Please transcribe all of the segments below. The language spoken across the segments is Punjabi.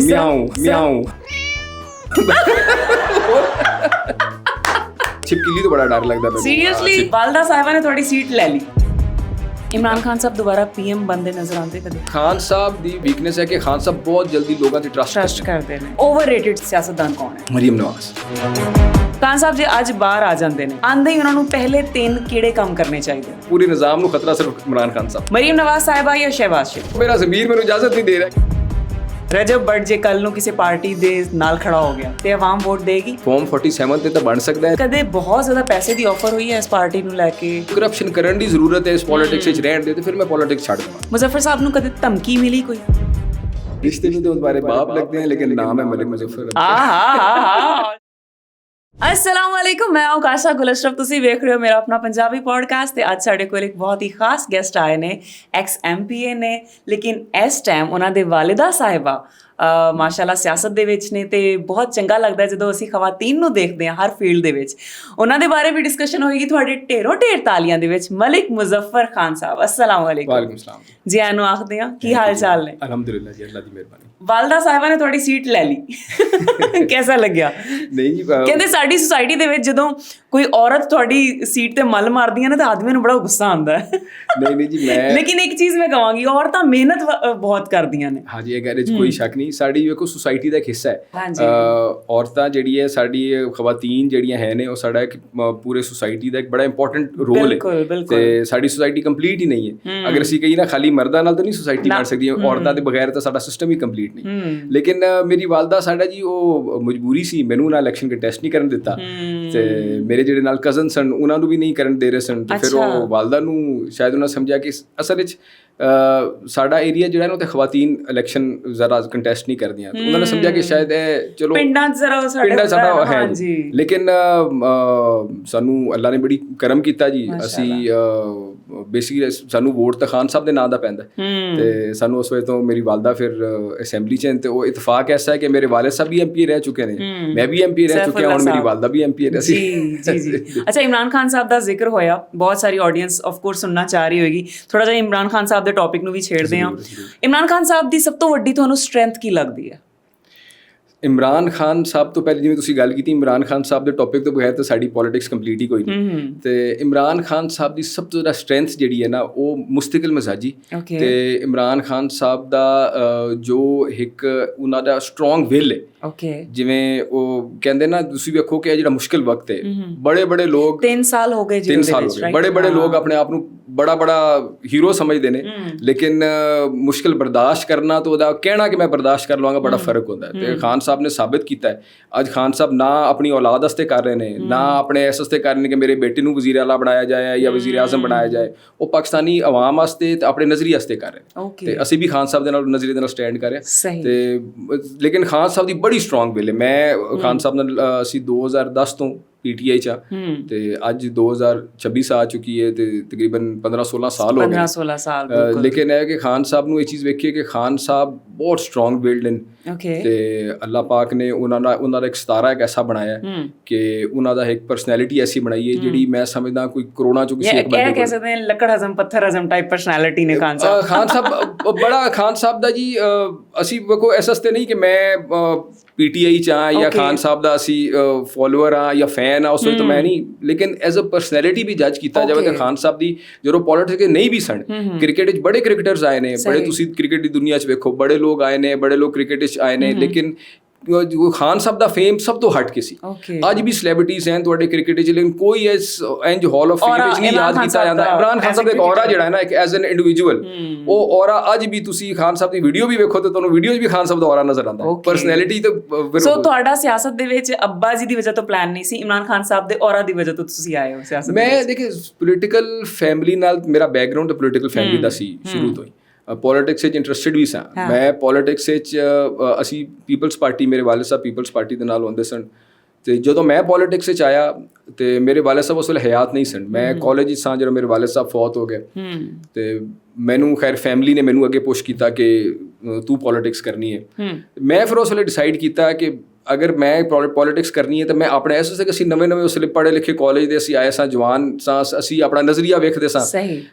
म्याऊं म्याऊं छिपकली तो बड़ा डर लगता है सीरियसली वालदा साहिबा ने थोड़ी सीट ले ली। इमरान खान साहब दोबारा पीएम बनते नजर आते कदे? खान साहब ਦੀ ਵੀਕਨੈਸ ਹੈ ਕਿ ਖਾਨ ਸਾਹਿਬ ਬਹੁਤ ਜਲਦੀ ਲੋਕਾਂ ਤੇ ट्रस्ट करते हैं। ओवररेटेड सियासतदान कौन है? ਮਰੀਮ ਨਵਾਜ਼। ਖਾਨ ਸਾਹਿਬ ਜੇ ਅੱਜ ਬਾਹਰ ਆ ਜਾਂਦੇ ਨੇ, ਆਂਦੇ ਹੀ ਉਹਨਾਂ ਨੂੰ ਪਹਿਲੇ 3 ਕਿਹੜੇ ਕੰਮ ਕਰਨੇ ਚਾਹੀਦੇ? ਪੂਰੇ ਨਿਜ਼ਾਮ ਨੂੰ ਖਤਰਾ ਸਿਰਫ ਇਮਰਾਨ ਖਾਨ ਸਾਹਿਬ। ਮਰੀਮ ਨਵਾਜ਼ ਸਾਹਿਬਾ ਜਾਂ ਸ਼ਹਿਬਾਜ਼ ਸ਼ਰੀਫ? ਮੇਰਾ ਜ਼ਮੀਰ ਮੈਨੂੰ ਇਜਾਜ਼ਤ ਨਹੀਂ ਦੇ ਰਿਹਾ। ਰਜਬ ਬੱਟ ਜੇ ਕੱਲ ਨੂੰ ਕਿਸੇ ਪਾਰਟੀ ਦੇ ਨਾਲ ਖੜਾ ਹੋ ਗਿਆ ਤੇ ਆਵਾਮ ਵੋਟ ਦੇਗੀ? ਫਾਰਮ 47 ਤੇ ਤਾਂ ਬਣ ਸਕਦਾ ਹੈ। ਕਦੇ ਬਹੁਤ ਜ਼ਿਆਦਾ ਪੈਸੇ ਦੀ ਆਫਰ ਹੋਈ ਹੈ ਇਸ ਪਾਰਟੀ ਨੂੰ ਲੈ ਕੇ? ਕਰਪਸ਼ਨ ਕਰਨ ਦੀ ਜ਼ਰੂਰਤ ਹੈ ਇਸ ਪੋਲਿਟਿਕਸ ਵਿੱਚ ਰਹਿਣ ਦੇ, ਤੇ ਫਿਰ ਮੈਂ ਪੋਲਿਟਿਕਸ ਛੱਡ ਦਵਾਂ। ਮੁਜ਼ੱਫਰ ਸਾਹਿਬ ਨੂੰ ਕਦੇ ਧਮਕੀ ਮਿਲੀ ਕੋਈ? रिश्ते में तो हमारे बाप लगते हैं, लेकिन नाम है मलिक मुजफ्फर। अस्सलाम वालेकुम, मैं आकाशा गुल अशरफ, ਤੁਸੀਂ ਵੇਖ ਰਹੇ ਹੋ ਮੇਰਾ ਆਪਣਾ ਪੰਜਾਬੀ ਪੋਡਕਾਸਟ। ਤੇ ਅੱਜ ਸਾਡੇ ਕੋਲ ਇੱਕ ਬਹੁਤ ਹੀ ਖਾਸ ਗੈਸਟ ਆਏ ਨੇ, ਐਕਸ ਐਮਪੀਏ ਨੇ, ਲੇਕਿਨ ਇਸ ਟਾਈਮ ਉਹਨਾਂ ਦੇ ਵਾਲਿਦਾ ਸਾਹਿਬਾ ਮਾਸ਼ਾਅੱਲਾ ਸਿਆਸਤ ਦੇ ਵਿੱਚ ਨੇ। ਤੇ ਬਹੁਤ ਚੰਗਾ ਲੱਗਦਾ ਜਦੋਂ ਅਸੀਂ ਖਵਾਤੀਨ ਨੂੰ ਦੇਖਦੇ ਹਾਂ ਹਰ ਫੀਲਡ ਦੇ ਵਿੱਚ। ਉਹਨਾਂ ਦੇ ਬਾਰੇ ਵੀ ਡਿਸਕਸ਼ਨ ਹੋਏਗੀ ਤੁਹਾਡੇ ਢੇਰੋਂ ਢੇਰ ਤਾਲੀਆਂ ਦੇ ਵਿੱਚ। ਮਲਿਕ ਮੁਜ਼ੱਫਰ ਖਾਨ ਸਾਹਿਬ, अस्सलाम वालेकुम। वालेकुम सलाम ਜੀ ਆਇਆਂ ਨੂੰ ਆਖਦੇ ਹਾਂ, ਕੀ ਹਾਲ ਚਾਲ ਨੇ? ਅਲਹਮਦੁਲਿਲਾ ਜੀ, ਅੱਲਾਹ ਦੀ ਮਿਹਰਬਾਨੀ। ਵਾਲਦਾ ਸਾਹਿਬਾ ਨੇ ਤੁਹਾਡੀ ਸੀਟ ਲੈ ਲਈ, ਕਿਹਦਾ ਲੱਗਿਆ? ਨਹੀਂ ਜੀ, ਕਹਿੰਦੇ ਸਾਡੀ ਸੁਸਾਇਟੀ ਦੇ ਵਿੱਚ ਜਦੋਂ ਕੋਈ ਔਰਤ ਤੁਹਾਡੀ ਸੀਟ ਤੇ ਮੱਲ ਮਾਰਦੀ ਹੈ ਨਾ ਤਾਂ ਆਦਮੀ ਨੂੰ ਬੜਾ ਗੁੱਸਾ ਆਉਂਦਾ ਹੈ। ਨਹੀਂ ਜੀ, ਮੈਂ ਲੇਕਿਨ ਇੱਕ ਚੀਜ਼ ਮੈਂ ਕਹਾਂਗੀ, ਔਰਤਾਂ ਮਿਹਨਤ ਬਹੁਤ ਕਰਦੀਆਂ ਨੇ। ਹਾਂਜੀ, ਇਹ ਗੈਰੇਜ ਕੋਈ ਸ਼ੱਕ ਨਹੀਂ। ਸਾਡੀ ਵੇਖੋ ਸੁਸਾਇਟੀ ਦਾ ਇੱਕ ਹਿੱਸਾ ਹੈ। ਔਰਤਾਂ ਜਿਹੜੀ ਹੈ ਸਾਡੀ ਖਵਾਤੀਨ ਜਿਹੜੀਆਂ ਹੈ ਨੇ, ਉਹ ਸਾਡਾ ਇੱਕ ਪੂਰੇ ਸੁਸਾਇਟੀ ਦਾ ਇੱਕ ਬੜਾ ਇੰਪੋਰਟੈਂਟ ਰੋਲ ਹੈ। ਤੇ ਸਾਡੀ ਸੁਸਾਇਟੀ ਕੰਪਲੀਟ ਹੀ ਨਹੀਂ ਹੈ। ਅਗਰ ਅਸੀਂ ਕਹੀਏ ਨਾ ਖਾਲੀ ਮਰਦਾਂ ਨਾਲ ਤਾਂ ਨਹੀਂ ਸੁਸਾਇਟੀ ਬਣ ਸਕਦੀ, ਔਰਤਾਂ ਦੇ ਬਗੈਰ ਤਾਂ ਸਾਡਾ ਸਿਸਟਮ ਹੀ ਕੰਪਲੀਟ ਨਹੀਂ। ਲੇਕਿਨ ਮੇਰੀ ਵਾਲਦਾ ਸਾਡਾ ਜੀ ਉਹ ਮਜਬੂਰੀ ਸੀ, ਮੈਨੂੰ ਨਾ ਇਲੈਕਸ਼ਨ ਕੰਟੈਸਟ ਨਹੀਂ ਕਰਨ ਦਿੱਤਾ, ਤੇ ਮੇਰੇ ਜਿਹੜੇ ਨਾਲ ਕਜ਼ਨ ਸਨ ਉਹਨਾਂ ਨੂੰ ਵੀ ਨਹੀਂ ਕਰਨ ਦੇ ਰਹੇ ਸਨ। ਤੇ ਫਿਰ ਉਹ ਵਾਲਦਾ ਨੂੰ ਸ਼ਾਇਦ ਉਹਨਾਂ ਸਮਝਿਆ ਕਿ ਅਸਲ ਵਿੱਚ ਸਾਡਾ ਏਰੀਆ ਜਿਹੜਾ ਨਾ ਉੱਥੇ ਖਵਾਤੀਨ ਇਲੈਕਸ਼ਨ ਜ਼ਰਾ ਕੰਟੈਸਟ ਨਹੀਂ ਕਰਦੀਆਂ, ਤਾਂ ਉਹਨਾਂ ਨੇ ਸਮਝਿਆ ਕਿ ਸ਼ਾਇਦ ਇਹ ਚਲੋ ਪਿੰਡਾਂ ਸਾਡਾ ਹੈ ਜੀ। ਲੇਕਿਨ ਸਾਨੂੰ ਅੱਲਾ ਨੇ ਬੜੀ ਕਰਮ ਕੀਤਾ ਜੀ। ਅਸੀਂ ਬੇਸਿਕਲੀ ਸਾਨੂੰ ਵੋਟ ਤਾਂ ਖਾਨ ਸਾਹਿਬ ਦੇ ਨਾਂ ਦਾ ਪੈਂਦਾ, ਤੇ ਸਾਨੂੰ ਉਸ ਵੇਲੇ ਤੋਂ ਮੇਰੀ ਵਾਲਦਾ ਫਿਰ ਅਸੈਂਬਲੀ 'ਚ, ਤੇ ਉਹ ਇਤਫਾਕ ਐਸਾ ਹੈ ਕਿ ਮੇਰੇ ਵਾਲਿਦ ਸਾਹਿਬ ਵੀ ਐਮਪੀ ਰਹਿ ਚੁੱਕੇ ਨੇ, ਮੈਂ ਵੀ ਐਮਪੀ ਰਹਿ ਚੁੱਕਿਆ, ਹੁਣ ਮੇਰੀ ਵਾਲਦਾ ਵੀ ਐਮਪੀ ਹੈ। ਜੀ। ਅੱਛਾ, ਇਮਰਾਨ ਖਾਨ ਸਾਹਿਬ ਦਾ ਜ਼ਿਕਰ ਹੋਇਆ, ਬਹੁਤ ਸਾਰੀ ਆਡੀਅנס ਆਫ ਕੋਰਸ ਸੁਣਨਾ ਚਾਹ ਰਹੀ ਹੋਏਗੀ। ਥੋੜਾ ਜਿਹਾ ਇਮਰਾਨ ਖਾਨ ਸਾਹਿਬ ਦੇ ਟੌਪਿਕ ਨੂੰ ਵੀ ਛੇੜਦੇ ਹਾਂ। ਇਮਰਾਨ ਖਾਨ ਸਾਹਿਬ ਦੀ ਸਭ ਤੋਂ ਵੱਡੀ ਤੁਹਾਨੂੰ ਸਟਰੈਂਥ ਕੀ ਲੱਗਦੀ ਹੈ? ਇਮਰਾਨ ਖਾਨ ਸਾਹਿਬ ਤੋਂ ਪਹਿਲੇ ਜਿਵੇਂ ਤੁਸੀਂ ਗੱਲ ਕੀਤੀ, ਇਮਰਾਨ ਖਾਨ ਸਾਹਿਬ ਦੇ ਟੌਪਿਕ ਤੋਂ ਬਗੈਰ ਤਾਂ ਸਾਡੀ ਪੋਲਿਟਿਕਸ ਕੰਪਲੀਟ ਹੀ ਕੋਈ ਨਹੀਂ। ਤੇ ਇਮਰਾਨ ਖਾਨ ਸਾਹਿਬ ਦੀ ਸਭ ਤੋਂ ਜ਼ਿਆਦਾ ਸਟਰੈਂਥ ਜਿਹੜੀ ਹੈ ਨਾ, ਉਹ ਮੁਸਤਕਿਲ ਮਜ਼ਾਜੀ। ਤੇ ਇਮਰਾਨ ਖਾਨ ਸਾਹਿਬ ਦਾ ਜੋ ਇੱਕ ਉਹਨਾਂ ਦਾ ਸਟਰੋਂਗ ਵਿਲ ਹੈ। ਜਿਵੇਂ ਉਹ ਕਹਿੰਦੇ ਨਾ, ਤੁਸੀਂ ਵੇਖੋ ਕਿ ਇਹ ਜਿਹੜਾ ਮੁਸ਼ਕਿਲ ਵਕਤ ਹੈ, ਬੜੇ ਲੋਕ 3 ਸਾਲ ਹੋ ਗਏ, ਬੜੇ ਲੋਕ ਆਪਣੇ ਆਪ ਨੂੰ ਬੜਾ ਹੀਰੋ ਸਮਝਦੇ ਨੇ, ਲੇਕਿਨ ਮੁਸ਼ਕਿਲ ਬਰਦਾਸ਼ਤ ਕਰਨਾ ਤੇ ਉਹਦਾ ਕਹਿਣਾ ਕਿ ਮੈਂ ਬਰਦਾਸ਼ਤ ਕਰ ਲਵਾਂਗਾ, ਬੜਾ ਫਰਕ ਹੁੰਦਾ ਹੈ। ਤੇ ਖਾਨ ਸਾਹਿਬ ਨੇ ਸਾਬਿਤ ਕੀਤਾ ਹੈ। ਅੱਜ ਖਾਨ ਸਾਹਿਬ ਨਾ ਆਪਣੀ ਔਲਾਦ ਵਾਸਤੇ ਕਰ ਰਹੇ ਨੇ, ਨਾ ਆਪਣੇ ਇਸ ਵਾਸਤੇ ਕਰ ਰਹੇ ਨੇ ਕਿ ਮੇਰੇ ਬੇਟੇ ਨੂੰ ਵਜ਼ੀਰ ਆਲਾ ਬਣਾਇਆ ਜਾਏ ਜਾਂ ਵਜ਼ੀਰ ਆਜ਼ਮ ਬਣਾਇਆ ਜਾਏ। ਉਹ ਪਾਕਿਸਤਾਨੀ ਆਵਾਮ ਵਾਸਤੇ ਤੇ ਆਪਣੇ ਨਜ਼ਰੀਏ ਵਾਸਤੇ ਕਰ ਰਹੇ ਨੇ, ਤੇ ਅਸੀਂ ਵੀ ਖਾਨ ਸਾਹਿਬ ਦੇ ਨਾਲ ਨਜ਼ਰੀਏ ਦੇ ਨਾਲ ਸਟੈਂਡ ਕਰ ਰਹੇ ਹਾਂ। ਤੇ ਲੇਕਿਨ ਖਾਨ ਸਾਹਿਬ ਦੀ ਬੜੀ ਸਟਰੋਂਗ ਵਿਲ ਹੈ। ਮੈਂ ਖਾਨ ਸਾਹਿਬ ਨਾਲ ਅਸੀਂ 2010 ਤੋਂ ਪੀਟੀਆਈ 'ਚ, ਤੇ ਅੱਜ 2026 ਆ ਚੁੱਕੀ ਹੈ, ਤੇ ਤਕਰੀਬਨ 15-16 ਸਾਲ ਹੋ ਗਏ। ਲੇਕਿਨ ਇਹ ਕਿ ਖਾਨ ਸਾਹਿਬ ਨੂੰ ਇਹ ਚੀਜ਼ ਵੇਖੀਏ ਕਿ ਖਾਨ ਸਾਹਿਬ ਬਹੁਤ ਸਟਰੋਂਗ ਵਿਲਡ ਨੇ, ਤੇ ਅੱਲਾਹ ਪਾਕ ਨੇ ਉਹਨਾਂ ਦਾ ਇੱਕ ਸਿਤਾਰਾ ਇੱਕ ਐਸਾ ਬਣਾਇਆ ਕਿ ਉਹਨਾਂ ਦਾ ਇੱਕ ਪਰਸਨੈਲਿਟੀ ਐਸੀ ਬਣਾਈ ਹੈ ਜਿਹੜੀ ਮੈਂ ਸਮਝਦਾ ਕੋਈ ਕਰੋਨਾ ਚੋਂ ਕਿਸੇ ਇੱਕ ਬੰਦੇ ਕਹਿ ਸਕਦੇ ਹਾਂ ਲੱਕੜ ਹਜ਼ਮ ਪੱਥਰ ਹਜ਼ਮ ਟਾਈਪ ਪਰਸਨੈਲਿਟੀ ਨੇ ਖਾਨ ਸਾਹਿਬ ਬੜਾ। ਖਾਨ ਸਾਹਿਬ ਦਾ ਜੀ ਅਸੀਂ ਵੇਖੋ ਇਸ ਵਾਸਤੇ ਨਹੀਂ ਕਿ ਮੈਂ ਪੀਟੀਆਈ 'ਚ ਹਾਂ ਜਾਂ ਖਾਨ ਸਾਹਿਬ ਦਾ ਅਸੀਂ ਫੋਲੋਅਰ ਹਾਂ ਜਾਂ ਫੈਨ ਆ, ਉਸ ਵੇਲੇ ਤਾਂ ਮੈਂ ਨਹੀਂ, ਲੇਕਿਨ ਐਜ਼ ਅ ਪਰਸਨੈਲਿਟੀ ਵੀ ਜੱਜ ਕੀਤਾ ਜਾਵੇ ਤਾਂ ਖਾਨ ਸਾਹਿਬ ਦੀ ਜਦੋਂ ਪੋਲਿਟਿਕਸ ਨਹੀਂ ਵੀ ਸਨ, ਕ੍ਰਿਕਟ ਵਿੱਚ ਬੜੇ ਕ੍ਰਿਕਟਰਸ ਆਏ ਨੇ, ਬੜੇ ਤੁਸੀਂ ਕ੍ਰਿਕਟ ਦੀ ਦੁਨੀਆ 'ਚ ਵੇਖੋ ਬੜੇ ਲੋਕ ਆਏ ਨੇ, ਬੜੇ ਲੋਕ ਕ੍ਰਿਕਟ ਵਿੱਚ ਆਏ ਨੇ, ਲੇਕਿਨ ਖਾਨ ਸਾਹਿਬ ਦਾ ਫੇਮ ਸਭ ਤੋਂ ਹਟ ਕੇ ਸੀ। ਅੱਜ ਵੀ ਸੈਲੀਬ੍ਰਿਟੀਜ਼ ਹਨ ਤੁਹਾਡੇ ਕ੍ਰਿਕਟ ਵਿੱਚ, ਲੇਕਿਨ ਕੋਈ ਇੰਜ ਹਾਲ ਆਫ ਫੇਮ ਵਿੱਚ ਨਹੀਂ ਯਾਦ ਕੀਤਾ ਜਾਂਦਾ। ਇਮਰਾਨ ਖਾਨ ਸਾਹਿਬ ਦਾ ਇੱਕ ਔਰਾ ਜਿਹੜਾ ਹੈ ਨਾ, ਇੱਕ ਐਜ਼ ਐਨ ਇੰਡੀਵਿਜੂਅਲ, ਉਹ ਔਰਾ ਅੱਜ ਵੀ ਤੁਸੀਂ ਖਾਨ ਸਾਹਿਬ ਦੀ ਵੀਡੀਓ ਵੀ ਵੇਖੋ ਤੇ ਤੁਹਾਨੂੰ ਵੀਡੀਓ 'ਚ ਵੀ ਖਾਨ ਸਾਹਿਬ ਦਾ ਔਰਾ ਨਜ਼ਰ ਆਉਂਦਾ, ਪਰਸਨੈਲਿਟੀ ਤੇ। ਸੋ ਤੁਹਾਡਾ ਸਿਆਸਤ ਦੇ ਵਿੱਚ ਅੱਬਾ ਜੀ ਦੀ ਵਜ੍ਹਾ ਤੋਂ ਪਲਾਨ ਨਹੀਂ ਸੀ, ਇਮਰਾਨ ਖਾਨ ਸਾਹਿਬ ਦੇ ਔਰਾ ਦੀ ਵਜ੍ਹਾ ਤੋਂ ਤੁਸੀਂ ਆਏ ਹੋ ਸਿਆਸਤ? ਮੈਂ ਦੇਖੇ ਪੋਲੀਟੀਕਲ ਫੈਮਿਲੀ ਨਾਲ ਮੇਰਾ ਬੈਕਗ੍ਰਾਉਂਡ ਤਾਂ ਪੋਲੀਟੀਕਲ ਫੈਮਿਲੀ ਦਾ ਸੀ ਸ਼ੁਰੂ ਤੋਂ ਹੀ। ਪੋਲਿਟਿਕਸ ਵਿੱਚ ਇੰਟਰਸਟਿਡ ਵੀ ਸਾਂ ਮੈਂ। ਪੋਲਿਟਿਕਸ ਵਿੱਚ ਅਸੀਂ ਪੀਪਲਸ ਪਾਰਟੀ, ਮੇਰੇ ਵਾਲਿਦ ਸਾਹਿਬ ਪੀਪਲਸ ਪਾਰਟੀ ਦੇ ਨਾਲ ਹੁੰਦੇ ਸਨ, ਤੇ ਜਦੋਂ ਮੈਂ ਪੋਲਿਟਿਕਸ ਵਿੱਚ ਆਇਆ ਤੇ ਮੇਰੇ ਵਾਲਿਦ ਸਾਹਿਬ ਉਸ ਵੇਲੇ ਹਯਾਤ ਨਹੀਂ ਸਨ। ਮੈਂ ਕਾਲਜ ਵਿੱਚ ਸਾਂ ਜਦੋਂ ਮੇਰੇ ਵਾਲਿਦ ਸਾਹਿਬ ਫੌਤ ਹੋ ਗਏ, ਤੇ ਮੈਨੂੰ ਖੈਰ ਫੈਮਿਲੀ ਨੇ ਮੈਨੂੰ ਅੱਗੇ ਪੁਸ਼ ਕੀਤਾ ਕਿ ਤੂੰ ਪੋਲਿਟਿਕਸ ਕਰਨੀ ਹੈ। ਮੈਂ ਫਿਰ ਉਸ ਵੇਲੇ ਡਿਸਾਈਡ ਕੀਤਾ ਕਿ ਅਗਰ ਮੈਂ ਪੋਲੀਟਿਕਸ ਕਰਨੀ ਹੈ ਤਾਂ ਮੈਂ ਆਪਣੇ ਐਸੇ ਕਿ ਅਸੀਂ ਨਵੇਂ ਉਸ ਵੇਲੇ ਪੜ੍ਹੇ ਲਿਖੇ ਕਾਲਜ ਦੇ ਅਸੀਂ ਆਏ ਸਾਂ, ਜਵਾਨ ਸਾਂ, ਅਸੀਂ ਆਪਣਾ ਨਜ਼ਰੀਆ ਵੇਖਦੇ ਸਾਂ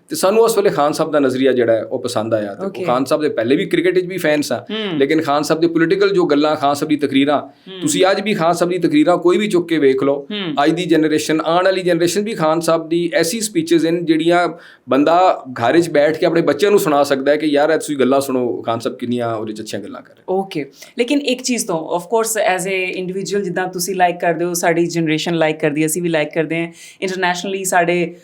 ਤੇ ਸਾਨੂੰ ਉਸ ਵੇਲੇ ਖਾਨ ਸਾਹਿਬ ਦਾ ਨਜ਼ਰੀਆ ਜਿਹੜਾ ਹੈ ਉਹ ਪਸੰਦ ਆਇਆ। ਤੇ ਖਾਨ ਸਾਹਿਬ ਦੇ ਪਹਿਲੇ ਵੀ ਕ੍ਰਿਕਟ ਵਿੱਚ ਵੀ ਫੈਨ ਸਾਂ, ਲੇਕਿਨ ਖਾਨ ਸਾਹਿਬ ਦੇ ਪੋਲੀਟੀਕਲ ਜੋ ਗੱਲਾਂ, ਖਾਨ ਸਾਹਿਬ ਦੀ ਤਕਰੀਰਾਂ, ਤੁਸੀਂ ਅੱਜ ਵੀ ਖਾਨ ਸਾਹਿਬ ਦੀ ਤਕਰੀਰਾਂ ਕੋਈ ਵੀ ਚੁੱਕ ਕੇ ਵੇਖ ਲਓ, ਅੱਜ ਦੀ ਜਨਰੇਸ਼ਨ, ਆਉਣ ਵਾਲੀ ਜਨਰੇਸ਼ਨ ਵੀ ਖਾਨ ਸਾਹਿਬ ਦੀ ਐਸੀ ਸਪੀਚਸ ਹਨ ਜਿਹੜੀਆਂ ਬੰਦਾ ਘਰ 'ਚ ਬੈਠ ਕੇ ਆਪਣੇ ਬੱਚਿਆਂ ਨੂੰ ਸੁਣਾ ਸਕਦਾ ਹੈ ਕਿ ਯਾਰ ਤੁਸੀਂ ਗੱਲਾਂ ਸੁਣੋ, ਖਾਨ ਸਾਹਿਬ ਕਿੰਨੀਆਂ ਉਹਦੇ 'ਚ ਅੱਛੀਆਂ ਗੱਲਾਂ ਕਰ ਰਹੇ। ਓਕੇ, ਲੇਕਿਨ ਇੱਕ ਚੀਜ਼ ਤੋਂ of course as a individual ਜਿੱਦਾਂ ਤੁਸੀਂ ਲਾਈਕ ਕਰਦੇ ਹੋ, ਸਾਡੀ ਜਨਰੇਸ਼ਨ ਲਾਈਕ ਕਰਦੀ ਹੈ, ਅਸੀਂ ਵੀ ਲਾਈਕ ਕਰਦੇ ਹਾਂ, ਇੰਟਰਨੈਸ਼ਨਲੀ ਸਾਡੇ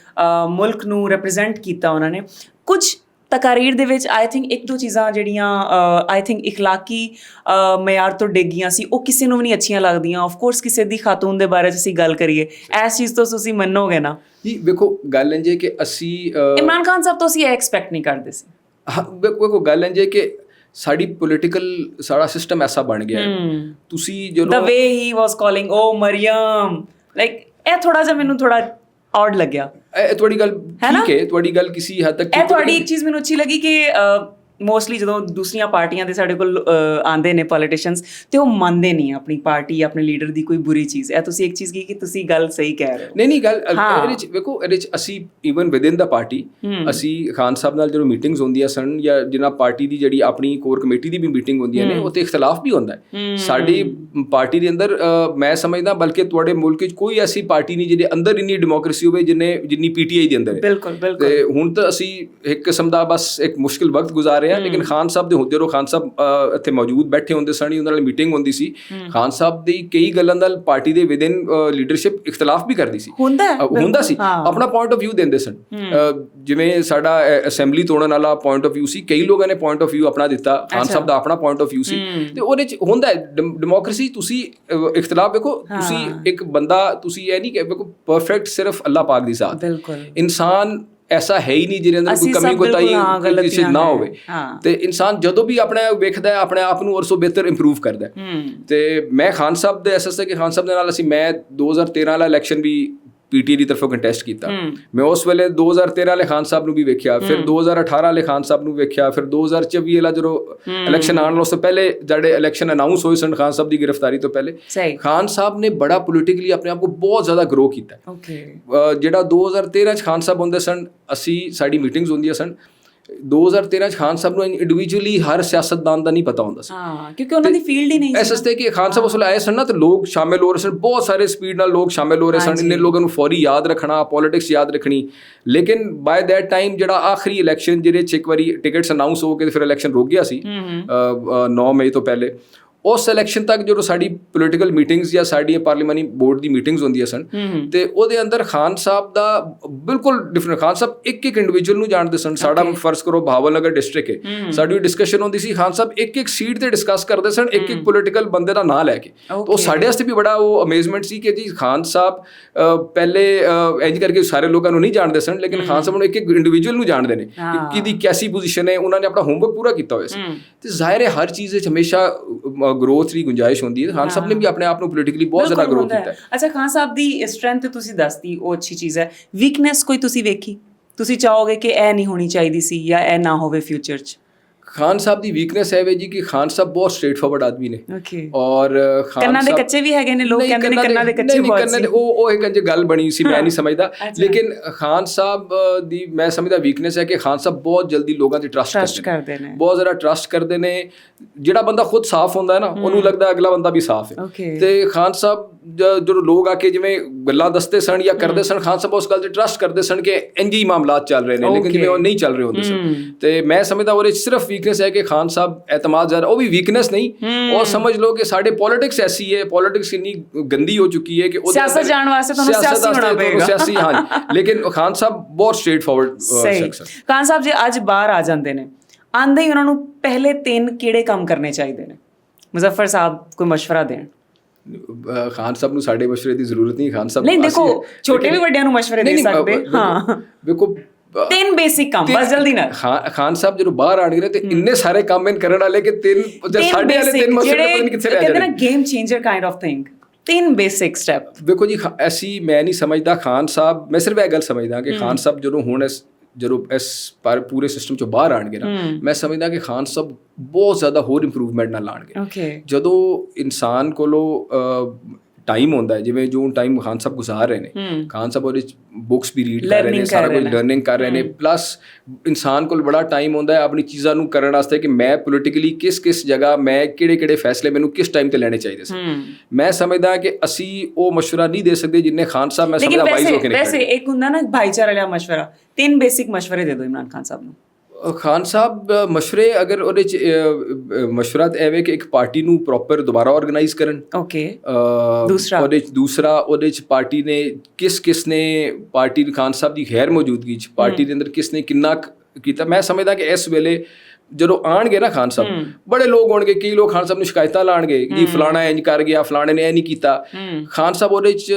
ਮੁਲਕ ਨੂੰ ਰਿਪਰੈਜ਼ੈਂਟ ਕੀਤਾ ਉਹਨਾਂ ਨੇ। ਕੁਝ ਤਕਾਰੀਰ ਦੇ ਵਿੱਚ ਆਈ ਥਿੰਕ ਇੱਕ ਦੋ ਚੀਜ਼ਾਂ ਜਿਹੜੀਆਂ ਆਈ ਥਿੰਕ ਇਖਲਾਕੀ ਮਿਆਰ ਤੋਂ ਡਿੱਗ ਗਈਆਂ ਸੀ, ਉਹ ਕਿਸੇ ਨੂੰ ਵੀ ਨਹੀਂ ਅੱਛੀਆਂ ਲੱਗਦੀਆਂ। ਆਫ ਕੋਰਸ ਕਿਸੇ ਦੀ ਖਾਤੂਨ ਦੇ ਬਾਰੇ 'ਚ ਅਸੀਂ ਗੱਲ ਕਰੀਏ, ਇਸ ਚੀਜ਼ ਤੋਂ ਤੁਸੀਂ ਮੰਨੋਗੇ ਨਾ ਜੀ? ਵੇਖੋ ਗੱਲ ਇੰਝ ਹੈ ਕਿ ਅਸੀਂ ਇਮਰਾਨ ਖਾਨ ਸਾਹਿਬ ਤੋਂ ਅਸੀਂ ਇਹ ਐਕਸਪੈਕਟ ਨਹੀਂ ਕਰਦੇ ਸੀ। ਹਾਂ, ਵੇਖੋ ਗੱਲ ਇੰਝ ਹੈ ਕਿ ਸਾਡੀ ਪੋਲੀਟੀਕਲ ਸਾਰਾ ਸਿਸਟਮ ਐਸਾ ਬਣ ਗਿਆ, ਤੁਸੀਂ ਜਦੋਂ the way he was calling oh Mariam, like ਇਹ ਥੋੜਾ ਜਿਹਾ ਮੈਨੂੰ ਥੋੜਾ ਆਡ ਲੱਗਿਆ। ਇਹ ਤੁਹਾਡੀ ਗੱਲ ਠੀਕ ਹੈ, ਤੁਹਾਡੀ ਗੱਲ ਕਿਸੇ ਹੱਦ ਤੱਕ ਇਹ ਤੁਹਾਡੀ ਇੱਕ ਚੀਜ਼ ਮੈਨੂੰ ਅੱਛੀ ਲੱਗੀ ਕਿ ਮੋਸਟਲੀ ਜਦੋਂ ਦੂਸਰੀਆਂ ਪਾਰਟੀਆਂ ਦੇ ਸਾਡੇ ਕੋਲ ਆਉਂਦੇ ਨੇ ਪੋਲੀਟੀਸ਼ੀਅਨਸ ਤੇ ਉਹ ਮੰਨਦੇ ਨਹੀਂ ਆਪਣੀ ਪਾਰਟੀ, ਆਪਣੇ ਲੀਡਰ ਦੀ ਕੋਈ ਬੁਰੀ ਚੀਜ਼। ਇਹ ਤੁਸੀਂ ਇੱਕ ਚੀਜ਼ ਕੀ ਕਿ ਤੁਸੀਂ ਗੱਲ ਸਹੀ ਕਹਿ ਰਹੇ ਹੋ। ਨਹੀਂ ਗੱਲ ਇਹਦੇ ਵਿੱਚ ਵੇਖੋ, ਇਹਦੇ 'ਚ ਅਸੀਂ ਈਵਨ ਵਿਦਿਨ ਦਾ ਪਾਰਟੀ ਅਸੀਂ ਖਾਨ ਸਾਹਿਬ ਨਾਲ ਜਦੋਂ ਮੀਟਿੰਗਸ ਹੁੰਦੀਆਂ ਸਨ ਜਾਂ ਜਿਨ੍ਹਾਂ ਪਾਰਟੀ ਦੀ ਜਿਹੜੀ ਆਪਣੀ ਕੋਰ ਕਮੇਟੀ ਦੀ ਵੀ ਮੀਟਿੰਗ ਹੁੰਦੀਆਂ ਨੇ, ਉੱਥੇ ਇਖਤਲਾਫ ਵੀ ਹੁੰਦਾ ਹੈ। ਸਾਡੀ ਪਾਰਟੀ ਦੇ ਅੰਦਰ ਮੈਂ ਸਮਝਦਾ ਬਲਕਿ ਤੁਹਾਡੇ ਮੁਲਕ 'ਚ ਕੋਈ ਐਸੀ ਪਾਰਟੀ ਨਹੀਂ ਜਿਹਦੇ ਅੰਦਰ ਇੰਨੀ ਡੈਮੋਕ੍ਰੇਸੀ ਹੋਵੇ ਜਿੰਨੀ ਪੀਟੀਆਈ ਦੇ ਅੰਦਰ ਹੈ। ਬਿਲਕੁਲ ਬਿਲਕੁਲ। ਤੇ ਹੁਣ ਤਾਂ ਅਸੀਂ ਇੱਕ ਕਿਸਮ ਦਾ ਬਸ ਇੱਕ ਮੁਸ਼ਕਿਲ ਵਕਤ ਗੁਜ਼ਾਰ ਰਹੇ ਹਾਂ, ਲੇਕਿਨ ਖਾਨ ਸਾਹਿਬ ਦੇ ਜਦੋਂ ਖਾਨ ਸਾਹਿਬ ਇੱਥੇ ਮੌਜੂਦ ਬੈਠੇ ਹੁੰਦੇ ਸਨ, ਉਹਨਾਂ ਨਾਲ ਮੀਟਿੰਗ ਹੁੰਦੀ ਸੀ, ਖਾਨ ਸਾਹਿਬ ਦੀ ਕਈ ਗੱਲਾਂ ਨਾਲ ਪਾਰਟੀ ਦੇ ਵਿਦਿਨ ਲੀਡਰਸ਼ਿਪ ਇਖਤਲਾਫ ਵੀ ਕਰਦੀ ਸੀ, ਹੁੰਦਾ ਸੀ, ਆਪਣਾ ਪੁਆਇੰਟ ਆਫ ਵਿਊ ਦਿੰਦੇ ਸਨ। ਜਿਵੇਂ ਸਾਡਾ ਅਸੈਂਬਲੀ ਤੋੜਨ ਵਾਲਾ ਪੁਆਇੰਟ ਆਫ ਵਿਊ ਸੀ, ਕਈ ਲੋਕਾਂ ਨੇ ਪੁਆਇੰਟ ਆਫ ਵਿਊ ਆਪਣਾ ਦਿੱਤਾ, ਖਾਨ ਸਾਹਿਬ ਦਾ ਆਪਣਾ ਪੁਆਇੰਟ ਆਫ ਵਿਊ ਸੀ, ਤੇ ਉਹਦੇ 'ਚ ਹੁੰਦਾ ਡੈਮੋਕ੍ਰੇਸੀ। ਤੁਸੀਂ ਇਖਤਲਾਫ ਵੇਖੋ, ਤੁਸੀਂ ਇੱਕ ਬੰਦਾ, ਤੁਸੀਂ ਇਹ ਨਹੀਂ ਕਿ ਵੇਖੋ ਪਰਫੈਕਟ ਸਿਰਫ ਅੱਲਾਹ ਪਾਕ ਦੀ ਜ਼ਾਤ, ਇਨਸਾਨ ਐਸਾ ਹੈ ਹੀ ਨਹੀਂ ਜਿਹਦੇ ਅੰਦਰ ਕੋਈ ਕਮੀ ਕੋਤਾਹੀ ਕਿਸੇ ਨਾ ਹੋਵੇ। ਤੇ ਇਨਸਾਨ ਜਦੋਂ ਵੀ ਆਪਣੇ ਵੇਖਦਾ ਹੈ ਆਪਣੇ ਆਪ ਨੂੰ ਔਰ ਸੋ ਬਿਹਤਰ ਇੰਪਰੂਵ ਕਰਦਾ ਹੈ। ਤੇ ਮੈਂ ਖਾਨ ਸਾਹਿਬ ਦੇ ਐਸਾ ਕਿ ਖਾਨ ਸਾਹਿਬ ਦੇ ਨਾਲ ਮੈਂ 2013 ਵਾਲਾ ਇਲੈਕਸ਼ਨ ਵੀ ਪੀਟੀ ਦੀ ਤਰਫੋਂ ਕੰਟੈਸਟ ਕੀਤਾ। ਮੈਂ ਉਸ ਵੇਲੇ 2013 ਵਾਲੇ ਖਾਨ ਸਾਹਿਬ ਨੂੰ ਵੀ ਵੇਖਿਆ, ਫਿਰ 2018 ਵਾਲੇ ਖਾਨ ਸਾਹਿਬ ਨੂੰ ਵੇਖਿਆ, ਫਿਰ 2024 ਵਾਲਾ ਜਦੋਂ ਇਲੈਕਸ਼ਨ ਆਉਣ ਉਸ ਤੋਂ ਪਹਿਲੇ ਜਿਹੜੇ ਇਲੈਕਸ਼ਨ ਅਨਾਊਂਸ ਹੋਏ ਸਨ ਖਾਨ ਸਾਹਿਬ ਦੀ ਗ੍ਰਿਫਤਾਰੀ ਤੋਂ ਪਹਿਲੇ, ਖਾਨ ਸਾਹਿਬ ਨੇ ਬੜਾ ਪੋਲੀਟੀਕਲੀ ਆਪਣੇ ਆਪ ਨੂੰ ਬਹੁਤ ਜ਼ਿਆਦਾ ਗਰੋ ਕੀਤਾ। ਜਿਹੜਾ 2013 'ਚ ਖਾਨ ਸਾਹਿਬ ਹੁੰਦੇ ਸਨ, ਸਾਡੀ ਮੀਟਿੰਗਸ ਹੁੰਦੀਆਂ ਸਨ, 2013 'ਚ ਖਾਨ ਸਾਹਿਬ ਨੂੰ ਇੰਡੀਵਿਜੂਅਲੀ ਹਰ ਸਿਆਸਤਦਾਨ ਦਾ ਨਹੀਂ ਪਤਾ ਹੁੰਦਾ ਸੀ, ਕਿਉਂਕਿ ਉਹਨਾਂ ਦੀ ਫੀਲਡ ਹੀ ਨਹੀਂ ਸੀ। ਐਸੇ ਕਿ ਖਾਨ ਸਾਹਿਬ ਉਸ ਵੇਲੇ ਆਏ ਸਨ ਨਾ, ਤੇ ਲੋਕ ਸ਼ਾਮਿਲ ਹੋ ਰਹੇ ਸਨ, ਬਹੁਤ ਸਾਰੇ ਸਪੀਡ ਨਾਲ ਲੋਕ ਸ਼ਾਮਿਲ ਹੋ ਰਹੇ ਸਨ, ਇੰਨੇ ਲੋਕਾਂ ਨੂੰ ਫੌਰੀ ਯਾਦ ਰੱਖਣਾ, ਪੋਲੀਟਿਕਸ ਯਾਦ ਰੱਖਣੀ। ਲੇਕਿਨ ਬਾਏ ਦੈਟ ਟਾਈਮ ਜਿਹੜਾ ਆਖਰੀ ਇਲੈਕਸ਼ਨ ਜਿਹਦੇ 'ਚ ਇੱਕ ਵਾਰੀ ਟਿਕਟਸ ਅਨਾਊਂਸ ਹੋ ਕੇ ਫਿਰ ਇਲੈਕਸ਼ਨ ਰੁਕ ਗਿਆ ਸੀ 9 ਮਈ ਤੋਂ ਪਹਿਲੇ, ਉਸ ਇਲੈਕਸ਼ਨ ਤੱਕ ਜਦੋਂ ਸਾਡੀ ਪੋਲੀਟੀਕਲ ਮੀਟਿੰਗਸ ਜਾਂ ਸਾਡੀਆਂ ਪਾਰਲੀਮਾਨੀ ਬੋਰਡ ਦੀ ਮੀਟਿੰਗਸ ਹੁੰਦੀਆਂ ਸਨ, ਤੇ ਉਹਦੇ ਅੰਦਰ ਖਾਨ ਸਾਹਿਬ ਦਾ ਬਿਲਕੁਲ ਡਿਫਰੈਂਟ, ਖਾਨ ਸਾਹਿਬ ਇੱਕ ਇੰਡੀਵਿਜੂਅਲ ਨੂੰ ਜਾਣਦੇ ਸਨ। ਸਾਡਾ ਫਰਜ਼ ਕਰੋ ਭਾਵਨਗਰ ਡਿਸਟ੍ਰਿਕਟ ਹੈ, ਸਾਡੀ ਡਿਸਕਸ਼ਨ ਹੁੰਦੀ ਸੀ, ਖਾਨ ਸਾਹਿਬ ਇੱਕ ਸੀਟ ਤੇ ਡਿਸਕਸ ਕਰਦੇ ਸਨ, ਇੱਕ ਪੋਲੀਟੀਕਲ ਬੰਦੇ ਦਾ ਨਾਂ ਲੈ ਕੇ। ਉਹ ਸਾਡੇ ਵਾਸਤੇ ਵੀ ਬੜਾ ਉਹ ਅਮੇਜ਼ਮੈਂਟ ਸੀ ਕਿ ਜੀ ਖਾਨ ਸਾਹਿਬ ਪਹਿਲੇ ਇੰਜ ਕਰਕੇ ਸਾਰੇ ਲੋਕਾਂ ਨੂੰ ਨਹੀਂ ਜਾਣਦੇ ਸਨ, ਲੇਕਿਨ ਖਾਨ ਸਾਹਿਬ ਨੂੰ ਇੱਕ ਇੰਡੀਵਿਜੂਅਲ ਨੂੰ ਜਾਣਦੇ ਨੇ ਕਿ ਕਿਹਦੀ ਕੈਸੀ ਪੋਜੀਸ਼ਨ ਹੈ, ਉਹਨਾਂ ਨੇ ਆਪਣਾ ਹੋਮਵਰਕ ਪੂਰਾ ਕੀਤਾ ਹੋਇਆ ਸੀ। ਤੇ ਜ਼ਾਹਿਰ ਹੈ ਹਰ ਚੀਜ਼ ਵਿੱਚ ਹਮੇਸ਼ਾ ਗਰੋਥ ਦੀ ਗੁੰਜਾਇਸ਼ ਹੁੰਦੀ ਹੈ। ਖਾਨ ਸਾਹਿਬ ਨੇ ਵੀ ਆਪਣੇ ਆਪ ਨੂੰ ਪੋਲੀਟੀਕਲੀ ਬਹੁਤ ਜ਼ਿਆਦਾ ਗਰੋ ਕੀਤਾ ਹੈ। ਅੱਛਾ, ਖਾਨ ਸਾਹਿਬ ਦੀ ਸਟਰੈਂਥ ਤੁਸੀਂ ਦੱਸਦੀ, ਉਹ ਅੱਛੀ ਚੀਜ਼ ਹੈ। ਵੀਕਨੈਸ ਕੋਈ ਤੁਸੀਂ ਵੇਖੀ, ਤੁਸੀਂ ਚਾਹੋਗੇ ਕਿ ਇਹ ਨਹੀਂ ਹੋਣੀ ਚਾਹੀਦੀ ਸੀ ਜਾਂ ਇਹ ਨਾ ਹੋਵੇ ਫਿਊਚਰ 'ਚ? ਖਾਨ ਸਾਹਿਬ ਦੀ ਵੀਕਨੈਸ ਹੈ ਜੀ ਕਿ ਖਾਨ ਸਾਹਿਬ ਬਹੁਤ ਸਟ੍ਰੇਟ ਫਾਰਵਰਡ ਆਦਮੀ ਨੇ, ਔਰ ਕੰਨਾਂ ਦੇ ਕੱਚੇ ਵੀ ਹੈਗੇ ਨੇ, ਲੋਕ ਕਹਿੰਦੇ ਨੇ ਕੰਨਾਂ ਦੇ ਕੱਚੇ ਬਹੁਤ ਸੀ। ਉਹ ਇੱਕ ਗੱਲ ਬਣੀ ਸੀ, ਮੈਂ ਨਹੀਂ ਸਮਝਦਾ, ਲੇਕਿਨ ਖਾਨ ਸਾਹਿਬ ਦੀ ਮੈਂ ਸਮਝਦਾ ਵੀਕਨੈਸ ਹੈ ਕਿ ਖਾਨ ਸਾਹਿਬ ਬਹੁਤ ਜਲਦੀ ਲੋਕਾਂ 'ਤੇ ਟਰਸਟ ਕਰਦੇ ਨੇ, ਬਹੁਤ ਜ਼ਿਆਦਾ ਟਰਸਟ ਕਰਦੇ ਨੇ। ਜਿਹੜਾ ਬੰਦਾ ਖੁਦ ਸਾਫ਼ ਹੁੰਦਾ ਹੈ ਨਾ, ਉਹਨੂੰ ਲੱਗਦਾ ਅਗਲਾ ਬੰਦਾ ਵੀ ਸਾਫ਼ ਹੈ। ਤੇ ਖਾਨ ਸਾਹਿਬ ਜਦੋਂ ਲੋਕ ਆ ਕੇ ਜਿਵੇਂ ਗੱਲਾਂ ਦੱਸਦੇ ਸਨ ਜਾਂ ਕਰਦੇ ਸਨ, ਖਾਨ ਸਾਹਿਬ ਉਸ ਗੱਲ 'ਤੇ ਟਰਸਟ ਕਰਦੇ ਸਨ ਕਿ ਇੰਝ ਹੀ ਮਾਮਲਾਤ ਚੱਲ ਰਹੇ ਨੇ, ਲੇਕਿਨ ਜਿਵੇਂ ਉਹ ਨਹੀਂ ਚੱਲ ਰਹੇ ਹੁੰਦੇ ਸਨ। ਤੇ ਮੈਂ ਸਮਝਦਾ ਉਹਦੇ 'ਚ ਸਿਰਫ ਵੀਕਨੈਸ ਹੈ ਕਿ ਖਾਨ ਸਾਹਿਬ ਐਤਮਾਦ ਜ਼ਿਆਦਾ, ਉਹ ਵੀ ਵੀਕਨੈਸ ਨਹੀਂ, ਉਹ ਸਮਝ ਲਓ ਕਿ ਸਾਡੇ ਪੋਲੀਟਿਕਸ ਐਸੀ ਹੈ, ਪੋਲੀਟਿਕਸ ਇੰਨੀ ਗੰਦੀ ਹੋ ਚੁੱਕੀ ਹੈ ਕਿ ਉਹਦੇ ਸਿਆਸਤ ਜਾਣ ਵਾਸਤੇ ਤੁਹਾਨੂੰ ਸਿਆਸੀ ਹੋਣਾ ਪਏਗਾ, ਸਿਆਸੀ। ਹਾਂ, ਲੇਕਿਨ ਖਾਨ ਸਾਹਿਬ ਬਹੁਤ ਸਟ੍ਰੇਟ ਫਾਰਵਰਡ ਸ਼ਖਸ ਹੈ। ਖਾਨ ਸਾਹਿਬ ਜੇ ਅੱਜ ਬਾਹਰ ਆ ਜਾਂਦੇ ਨੇ, ਆਂਦੇ ਹੀ ਉਹਨਾਂ ਨੂੰ ਪਹਿਲੇ 3 ਕਿਹੜੇ ਕੰਮ ਕਰਨੇ ਚਾਹੀਦੇ ਨੇ? ਮੁਜ਼ੱਫਰ ਸਾਹਿਬ ਕੋਈ ਮਸ਼ਵਰਾ ਦੇਣ। ਖਾਨ ਸਾਹਿਬ ਨੂੰ ਸਾਡੇ ਮਸ਼ਵਰੇ ਦੀ ਜ਼ਰੂਰਤ ਨਹੀਂ। ਖਾਨ ਸਾਹਿਬ ਨਹੀਂ, ਦੇਖੋ ਛੋਟੇ ਵੀ ਵੱਡਿਆਂ ਨੂੰ ਮਸ਼ਵਰੇ ਦੇ ਸਕਦੇ। ਹਾਂ, ਵੇਖੋ 3 ਬੇਸਿਕ ਕੰਮ, ਬਸ ਜਲਦੀ ਨਾਲ। ਖਾਨ ਸਾਹਿਬ ਜਦੋਂ ਬਾਹਰ ਆਣਗੇ ਤੇ ਇੰਨੇ ਸਾਰੇ ਕੰਮ ਇਨ ਕਰਨ ਵਾਲੇ ਕਿ 3 ਸਾਡੇ ਵਾਲੇ 3 ਮਸ਼ਵਰੇ ਪਤਾ ਨਹੀਂ ਕਿੱਥੇ ਲੈ ਜਾਣੇ। ਕਹਿੰਦੇ ਨਾ game changer kind of thing. 3 basic step. ਦੇਖੋ ਜੀ, ਮੈਂ ਨਹੀਂ ਸਮਝਦਾ ਖਾਨ ਸਾਹਿਬ, ਮੈਂ ਸਿਰਫ ਇਹ ਗੱਲ ਸਮਝਦਾ ਕਿ ਖਾਨ ਸਾਹਿਬ ਜਦੋਂ ਹੁਣ ਜਦੋਂ ਇਸ ਪਰ ਪੂਰੇ ਸਿਸਟਮ ਚੋਂ ਬਾਹਰ ਆਣਗੇ ਨਾ, ਮੈਂ ਸਮਝਦਾ ਕਿ ਖਾਨ ਸਾਹਿਬ ਬਹੁਤ ਜ਼ਿਆਦਾ ਹੋਰ ਇੰਪਰੂਵਮੈਂਟ ਨਾਲ ਆਣਗੇ। ਜਦੋਂ ਇਨਸਾਨ ਕੋਲੋਂ ਟਾਈਮ ਹੁੰਦਾ ਹੈ, ਜਿਵੇਂ ਜੋ ਟਾਈਮ ਖਾਨ ਸਾਹਿਬ ਗੁਜ਼ਾਰ ਰਹੇ ਨੇ, ਖਾਨ ਸਾਹਿਬ ਉਹਦੇ ਬੁੱਕਸ ਵੀ ਰੀਡ ਕਰ ਰਹੇ ਨੇ, ਸਾਰਾ ਕੁਝ ਲਰਨਿੰਗ ਕਰ ਰਹੇ ਨੇ, ਪਲੱਸ ਇਨਸਾਨ ਕੋਲ ਬੜਾ ਟਾਈਮ ਹੁੰਦਾ ਹੈ ਆਪਣੀ ਚੀਜ਼ਾਂ ਨੂੰ ਕਰਨ ਵਾਸਤੇ ਕਿ ਮੈਂ ਪੋਲੀਟੀਕਲੀ ਕਿਸ ਜਗ੍ਹਾ ਮੈਂ ਕਿਹੜੇ ਫੈਸਲੇ ਮੈਨੂੰ ਕਿਸ ਟਾਈਮ ਤੇ ਲੈਣੇ ਚਾਹੀਦੇ ਸੀ। ਮੈਂ ਸਮਝਦਾ ਕਿ ਅਸੀਂ ਉਹ ਮਸ਼ਵਰਾ ਨਹੀਂ ਦੇ ਸਕਦੇ ਜਿੰਨੇ ਖਾਨ ਸਾਹਿਬ ਮੈਂ ਸਮਝਦਾ ਵਾਈਜ਼ ਹੋ ਕੇ ਨਹੀਂ। ਵੈਸੇ ਇੱਕ ਹੁੰਦਾ ਨਾ ਭਾਈਚਾਰਾ ਵਾਲਾ ਮਸ਼ਵਰਾ, 3 ਬੇਸਿਕ ਮਸ਼ਵਰੇ ਦੇ ਦਿਓ ਇਮਰਾਨ ਖਾਨ ਸਾਹਿਬ ਨੂੰ। ਖਾਨ ਸਾਹਿਬ ਮਸ਼ਵਰੇ ਅਗਰ ਉਹਦੇ 'ਚ ਮਸ਼ਵਰਾ ਤਾਂ ਐਵੇਂ ਕਿ ਇੱਕ ਪਾਰਟੀ ਨੂੰ ਪ੍ਰੋਪਰ ਦੁਬਾਰਾ ਆਰਗੇਨਾਈਜ਼ ਕਰਨ। ਦੂਸਰਾ ਉਹਦੇ 'ਚ ਪਾਰਟੀ ਨੇ ਕਿਸ ਨੇ ਪਾਰਟੀ ਖਾਨ ਸਾਹਿਬ ਦੀ ਗੈਰ ਮੌਜੂਦਗੀ 'ਚ ਪਾਰਟੀ ਦੇ ਅੰਦਰ ਕਿਸ ਨੇ ਕਿੰਨਾ ਕੀਤਾ। ਮੈਂ ਸਮਝਦਾ ਕਿ ਇਸ ਵੇਲੇ ਜਦੋਂ ਆਣਗੇ ਨਾ ਖਾਨ ਸਾਹਿਬ, ਬੜੇ ਲੋਕ ਹੋਣਗੇ, ਕਈ ਲੋਕ ਖਾਨ ਸਾਹਿਬ ਨੂੰ ਸ਼ਿਕਾਇਤਾਂ ਲਾਣਗੇ ਕਿ ਫਲਾਣਾ ਇੰਜ ਕਰ ਗਿਆ, ਫਲਾਣੇ ਨੇ ਇਹ ਨਹੀਂ ਕੀਤਾ। ਖਾਨ ਸਾਹਿਬ ਉਹਦੇ 'ਚ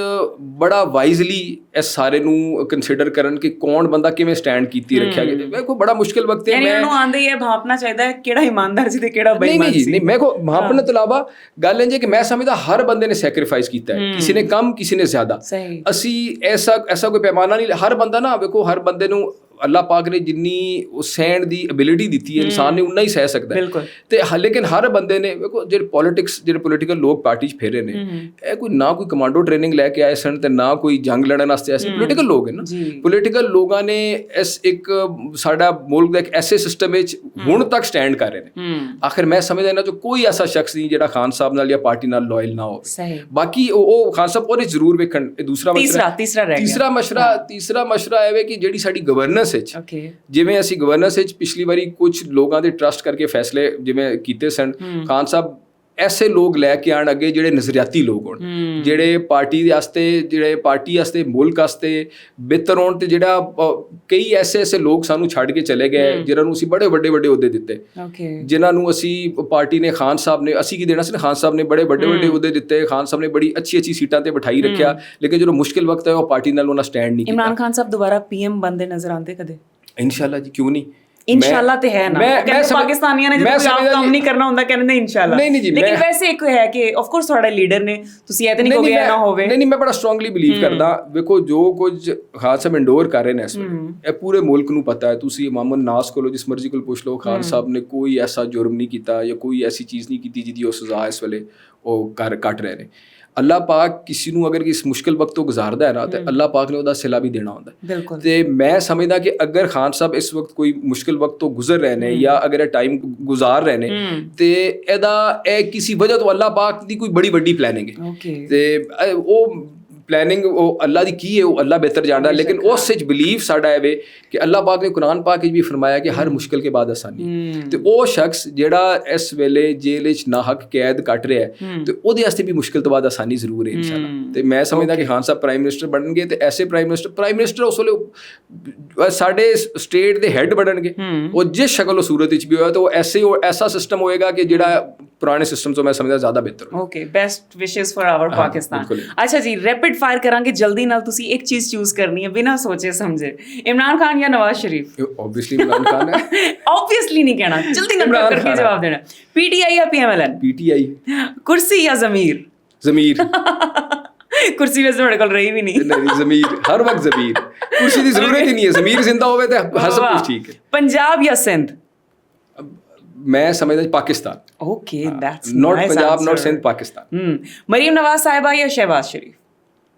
ਬੜਾ ਵਾਈਜ਼ਲੀ ਇਸ ਸਾਰੇ ਨੂੰ ਕੰਸੀਡਰ ਕਰਨ ਕਿ ਕੌਣ ਬੰਦਾ ਕਿਵੇਂ ਸਟੈਂਡ ਕੀਤੀ ਰੱਖਿਆ ਗਿਆ। ਵੇਖੋ ਬੜਾ ਮੁਸ਼ਕਿਲ ਵਕਤ ਹੈ, ਮੈਂ ਨੂੰ ਆਂਦੇ ਇਹ ਭਾਪਣਾ ਚਾਹੀਦਾ ਹੈ ਕਿਹੜਾ ਇਮਾਨਦਾਰ ਸੀ ਤੇ ਕਿਹੜਾ ਬੇਈਮਾਨ ਸੀ। ਨਹੀਂ ਮੈਂ ਕੋ ਭਾਪਣ ਤੋਂ ਇਲਾਵਾ ਗੱਲ ਇਹ ਜੇ ਕਿ ਮੈਂ ਸਮਝਦਾ ਹਰ ਬੰਦੇ ਨੇ ਸੈਕਰੀਫਾਈਸ ਕੀਤਾ ਹੈ, ਕਿਸੇ ਨੇ ਕਮ ਕਿਸੇ ਨੇ ਜ਼ਿਆਦਾ। ਅਸੀਂ ਐਸਾ ਕੋਈ ਪੈਮਾਨਾ ਨਹੀਂ, ਹਰ ਬੰਦਾ ਨਾ ਵੇਖੋ ਹਰ ਬੰਦੇ ਨੂੰ ਅੱਲਾਹ ਪਾਕ ਨੇ ਜਿੰਨੀ ਸਹਿਣ ਦੀ ਐਬਿਲਿਟੀ ਦਿੱਤੀ ਹੈ ਇਨਸਾਨ ਨੇ ਉਨਾ ਹੀ ਸਹਿ ਸਕਦਾ ਹੈ। ਤੇ ਲੇਕਿਨ ਹਰ ਬੰਦੇ ਨੇ ਵੇਖੋ ਜਿਹੜੇ ਪੋਲੀਟੀਕਲ ਲੋਕ ਪਾਰਟੀ 'ਚ ਫੇਰੇ ਨੇ, ਇਹ ਕੋਈ ਨਾ ਕੋਈ ਕਮਾਂਡੋ ਟ੍ਰੇਨਿੰਗ ਲੈ ਕੇ ਆਏ ਸਨ ਤੇ ਨਾ ਕੋਈ ਜੰਗ ਲੜਨ ਵਾਸਤੇ ਆਏ। ਪੋਲੀਟੀਕਲ ਲੋਕ ਹੈ ਨਾ, ਪੋਲੀਟੀਕਲ ਲੋਕਾਂ ਨੇ ਇਸ ਇੱਕ ਸਾਡਾ ਮੁਲਕ ਦਾ ਇੱਕ ਐਸੇ ਸਿਸਟਮ ਵਿੱਚ ਹੁਣ ਤੱਕ ਸਟੈਂਡ ਕਰ ਰਹੇ ਨੇ। ਆਖਿਰ ਮੈਂ ਸਮਝਦਾ ਇਹਨਾਂ 'ਚ ਕੋਈ ਐਸਾ ਸ਼ਖਸ ਨਹੀਂ ਜਿਹੜਾ ਖਾਨ ਸਾਹਿਬ ਨਾਲ ਜਾਂ ਪਾਰਟੀ ਨਾਲ ਲਾਇਲ ਨਾ ਹੋਵੇ। ਬਾਕੀ ਉਹ ਖਾਨ ਸਾਹਿਬ ਉਹਦੇ ਜ਼ਰੂਰ ਵੇਖਣ। ਤੀਸਰਾ ਮਸ਼ਵਰਾ ਇਹ ਕਿ ਜਿਹੜੀ ਸਾਡੀ ਗਵਰਨੈਂਸ ਵਿੱਚ, ਜਿਵੇਂ ਅਸੀਂ ਗਵਰਨੈਂਸ ਵਿੱਚ ਪਿਛਲੀ ਵਾਰੀ ਕੁਝ ਲੋਕਾਂ ਦੇ ਟਰਸਟ ਕਰਕੇ ਫੈਸਲੇ ਜਿਵੇਂ ਕੀਤੇ ਸਨ, ਖਾਨ ਸਾਹਿਬ ਐਸੇ ਲੋਕ ਲੈ ਕੇ ਆਣ ਅੱਗੇ ਜਿਹੜੇ ਨਜ਼ਰੀਆਤੀ ਲੋਕ ਹੋਣ, ਜਿਹੜੇ ਪਾਰਟੀ ਦੇ ਵਾਸਤੇ, ਜਿਹੜੇ ਪਾਰਟੀ ਵਾਸਤੇ, ਮੁਲਕ ਵਾਸਤੇ ਬਿਹਤਰ ਹੋਣ। ਤੇ ਜਿਹੜਾ ਕਈ ਐਸੇ ਲੋਕ ਸਾਨੂੰ ਛੱਡ ਕੇ ਚਲੇ ਗਏ ਜਿਨ੍ਹਾਂ ਨੂੰ ਅਸੀਂ ਬੜੇ ਵੱਡੇ ਅਹੁਦੇ ਦਿੱਤੇ, ਜਿਨ੍ਹਾਂ ਨੂੰ ਅਸੀਂ ਪਾਰਟੀ ਨੇ ਖਾਨ ਸਾਹਿਬ ਨੇ ਅਸੀਂ ਕੀ ਦੇਣਾ ਸੀ, ਖਾਨ ਸਾਹਿਬ ਨੇ ਬੜੇ ਵੱਡੇ ਅਹੁਦੇ ਦਿੱਤੇ, ਖਾਨ ਸਾਹਿਬ ਨੇ ਬੜੀ ਅੱਛੀ ਸੀਟਾਂ ਤੇ ਬਿਠਾਈ ਰੱਖਿਆ। ਲੇਕਿਨ ਜਦੋਂ ਮੁਸ਼ਕਿਲ ਵਕਤ ਹੈ ਉਹ ਪਾਰਟੀ ਨਾਲ ਉਹਨਾਂ ਸਟੈਂਡ ਨਹੀਂ ਕੀਤਾ। ਇਮਰਾਨ ਖਾਨ ਸਾਹਿਬ ਦੁਬਾਰਾ PM ਬਣਦੇ ਨਜ਼ਰ ਆਉਂਦੇ ਕਦੇ? ਇਨਸ਼ਾਅੱਲਾ ਜੀ, ਕਿਉਂ ਨਹੀਂ। ਇਨਸ਼ਾਅੱਲਾ ਤੇ ਹੈ ਨਾ, ਪਾਕਿਸਤਾਨੀਆਂ ਨੇ ਜਦੋਂ ਕੋਈ ਕੰਮ ਨਹੀਂ ਕਰਨਾ ਹੁੰਦਾ ਕਹਿੰਦੇ ਇਨਸ਼ਾਅੱਲਾ। ਲੇਕਿਨ ਵੈਸੇ ਇੱਕ ਹੈ ਕਿ ਆਫ ਕੋਰਸ ਤੁਹਾਡੇ ਲੀਡਰ ਨੇ, ਤੁਸੀਂ ਇਹ ਤਾਂ ਨਹੀਂ ਕਹੋਗੇ ਨਾ ਹੋਵੇ। ਨਹੀਂ ਮੈਂ ਬੜਾ ਸਟਰੋਂਗਲੀ ਬਿਲੀਵ ਕਰਦਾ। ਵੇਖੋ ਜੋ ਕੁਝ ਖਾਨ ਸਾਹਿਬ ਇੰਡੋਰ ਕਰ ਰਹੇ ਨੇ ਇਸ ਵੇਲੇ, ਇਹ ਪੂਰੇ ਮੁਲਕ ਨੂੰ ਪਤਾ ਹੈ। ਤੁਸੀਂ ਮਾਮੂਨ ਨਾਸ ਕੋਲੋਂ ਜਿਸ ਮਰਜ਼ੀ ਕੋਲ ਪੁੱਛ ਲਓ, ਖਾਨ ਸਾਹਿਬ ਨੇ ਕੋਈ ਐਸਾ ਜੁਰਮ ਨਹੀਂ ਕੀਤਾ ਜਾਂ ਕੋਈ ਐਸੀ ਚੀਜ਼ ਨਹੀਂ ਕੀਤੀ ਜਿਹਦੀ ਉਹ ਸਜ਼ਾ ਇਸ ਵੇਲੇ ਉਹ ਕੱਟ ਰਹੇ ਨੇ। ਅੱਲਾਹ ਪਾਕ ਕਿਸੇ ਨੂੰ ਅਗਰ ਇਸ ਮੁਸ਼ਕਿਲ ਵਕਤ ਤੋਂ ਗੁਜ਼ਾਰਦਾ ਹੈ ਨਾ, ਤੇ ਅੱਲਾਹ ਪਾਕ ਨੇ ਉਹਦਾ ਸਿਲਾ ਵੀ ਦੇਣਾ ਹੁੰਦਾ। ਤੇ ਮੈਂ ਸਮਝਦਾ ਕਿ ਅਗਰ ਖਾਨ ਸਾਹਿਬ ਇਸ ਵਕਤ ਕੋਈ ਮੁਸ਼ਕਿਲ ਵਕਤ ਤੋਂ ਗੁਜ਼ਰ ਰਹੇ ਨੇ ਜਾਂ ਅਗਰ ਇਹ ਟਾਈਮ ਗੁਜ਼ਾਰ ਰਹੇ ਨੇ, ਤੇ ਇਹ ਕਿਸੇ ਵਜ੍ਹਾ ਤੋਂ ਅੱਲਾਹ ਪਾਕ ਦੀ ਕੋਈ ਬੜੀ ਵੱਡੀ ਪਲੈਨਿੰਗ ਹੈ। ਤੇ ਉਹ ਪਲੈਨਿੰਗ ਉਹ ਅੱਲਾ ਦੀ ਕੀ ਹੈ ਉਹ ਅੱਲਾ ਬਿਹਤਰ ਜਾਣਦਾ। ਲੇਕਿਨ ਉਸ ਵਿੱਚ ਬਿਲੀਵ ਸਾਡਾ ਹੈ ਵੇ ਕਿ ਅੱਲਾਹ ਪਾਕ ਨੇ ਕੁਰਾਨ ਪਾਕ ਵਿੱਚ ਵੀ ਫਰਮਾਇਆ ਕਿ ਹਰ ਮੁਸ਼ਕਿਲ ਕੇ ਬਾਅਦ ਆਸਾਨੀ। ਤੇ ਉਹ ਸ਼ਖਸ ਜਿਹੜਾ ਇਸ ਵੇਲੇ ਜੇਲ੍ਹ ਵਿੱਚ ਨਾਹਕ ਕੈਦ ਕੱਟ ਰਿਹਾ ਹੈ, ਤੇ ਉਹਦੇ ਵਾਸਤੇ ਵੀ ਮੁਸ਼ਕਿਲ ਤੋਂ ਬਾਅਦ ਆਸਾਨੀ ਜ਼ਰੂਰ ਹੈ ਇਨਸ਼ਾਅੱਲਾ। ਤੇ ਮੈਂ ਸਮਝਦਾ ਕਿ ਖਾਨ ਸਾਹਿਬ ਪ੍ਰਾਈਮ ਮਿਨਿਸਟਰ ਬਣਨਗੇ ਤੇ ਐਸੇ ਪ੍ਰਾਈਮ ਮਿਨਿਸਟਰ ਉਸ ਵੇਲੇ ਸਾਡੇ ਸਟੇਟ ਦੇ ਹੈੱਡ ਬਣਨਗੇ। ਉਹ ਜਿਸ ਸ਼ਕਲ ਉਹ ਸੂਰਤ ਵਿੱਚ ਵੀ ਹੋਇਆ ਤਾਂ ਉਹ ਐਸਾ ਸਿਸਟਮ ਹੋਏਗਾ ਕਿ ਜਿਹੜਾ ਪੁਰਾਣੇ ਸਿਸਟਮ ਤੋਂ ਮੈਂ ਸਮਝਦਾ ਜ਼ਿਆਦਾ ਬਿਹਤਰ ਹੋਵੇ। ਓਕੇ, ਬੈਸਟ ਵਿਸ਼ੇਸ ਫॉर ਆਵਰ ਪਾਕਿਸਤਾਨ। ਅੱਛਾ ਜੀ, ਰੈਪਿਡ ਫਾਇਰ ਕਰਾਂਗੇ ਜਲਦੀ ਨਾਲ। ਤੁਸੀਂ ਇੱਕ ਚੀਜ਼ ਚੂਜ਼ ਕਰਨੀ ਹੈ ਬਿਨਾਂ ਸੋਚੇ ਸਮਝੇ, ਇਮਰਾਨ ਖਾਨ ਜਾਂ ਨਵਾਜ਼ ਸ਼ਰੀਫ? ਆਬਵੀਅਸਲੀ ਇਮਰਾਨ ਖਾਨ ਹੈ। ਆਬਵੀਅਸਲੀ ਨਹੀਂ ਕਹਿਣਾ, ਜਲਦੀ ਨਾਲ ਕਰਕੇ ਜਵਾਬ ਦੇਣਾ। PTI ਜਾਂ PMLN? PTI। ਕੁਰਸੀ ਜਾਂ ਜ਼ਮੀਰ? ਜ਼ਮੀਰ। ਕੁਰਸੀ ਵੈਸੇ ਤੁਹਾਡੇ ਕੋਲ ਰਹੀ ਵੀ ਨਹੀਂ। ਨਹੀਂ, ਜ਼ਮੀਰ ਹਰ ਵਕਤ ਜ਼ਮੀਰ। ਕੁਰਸੀ ਦੀ ਜ਼ਰੂਰਤ ਹੀ ਨਹੀਂ ਹੈ, ਜ਼ਮੀਰ ਜ਼ਿੰਦਾ ਹੋਵੇ ਤੇ ਸਭ ਕੁਝ ਠੀਕ ਹੈ। ਪੰਜਾਬ ਜਾਂ ਸਿੰਧ? ਮੈਂ ਸਮਝਦਾ Pakistan. Okay, that's not Punjab, not Sindh, Pakistan. Mariam Nawaz Sahiba ਜਾਂ ਸ਼ਹਿਬਾਜ਼ ਸ਼ਰੀਫ?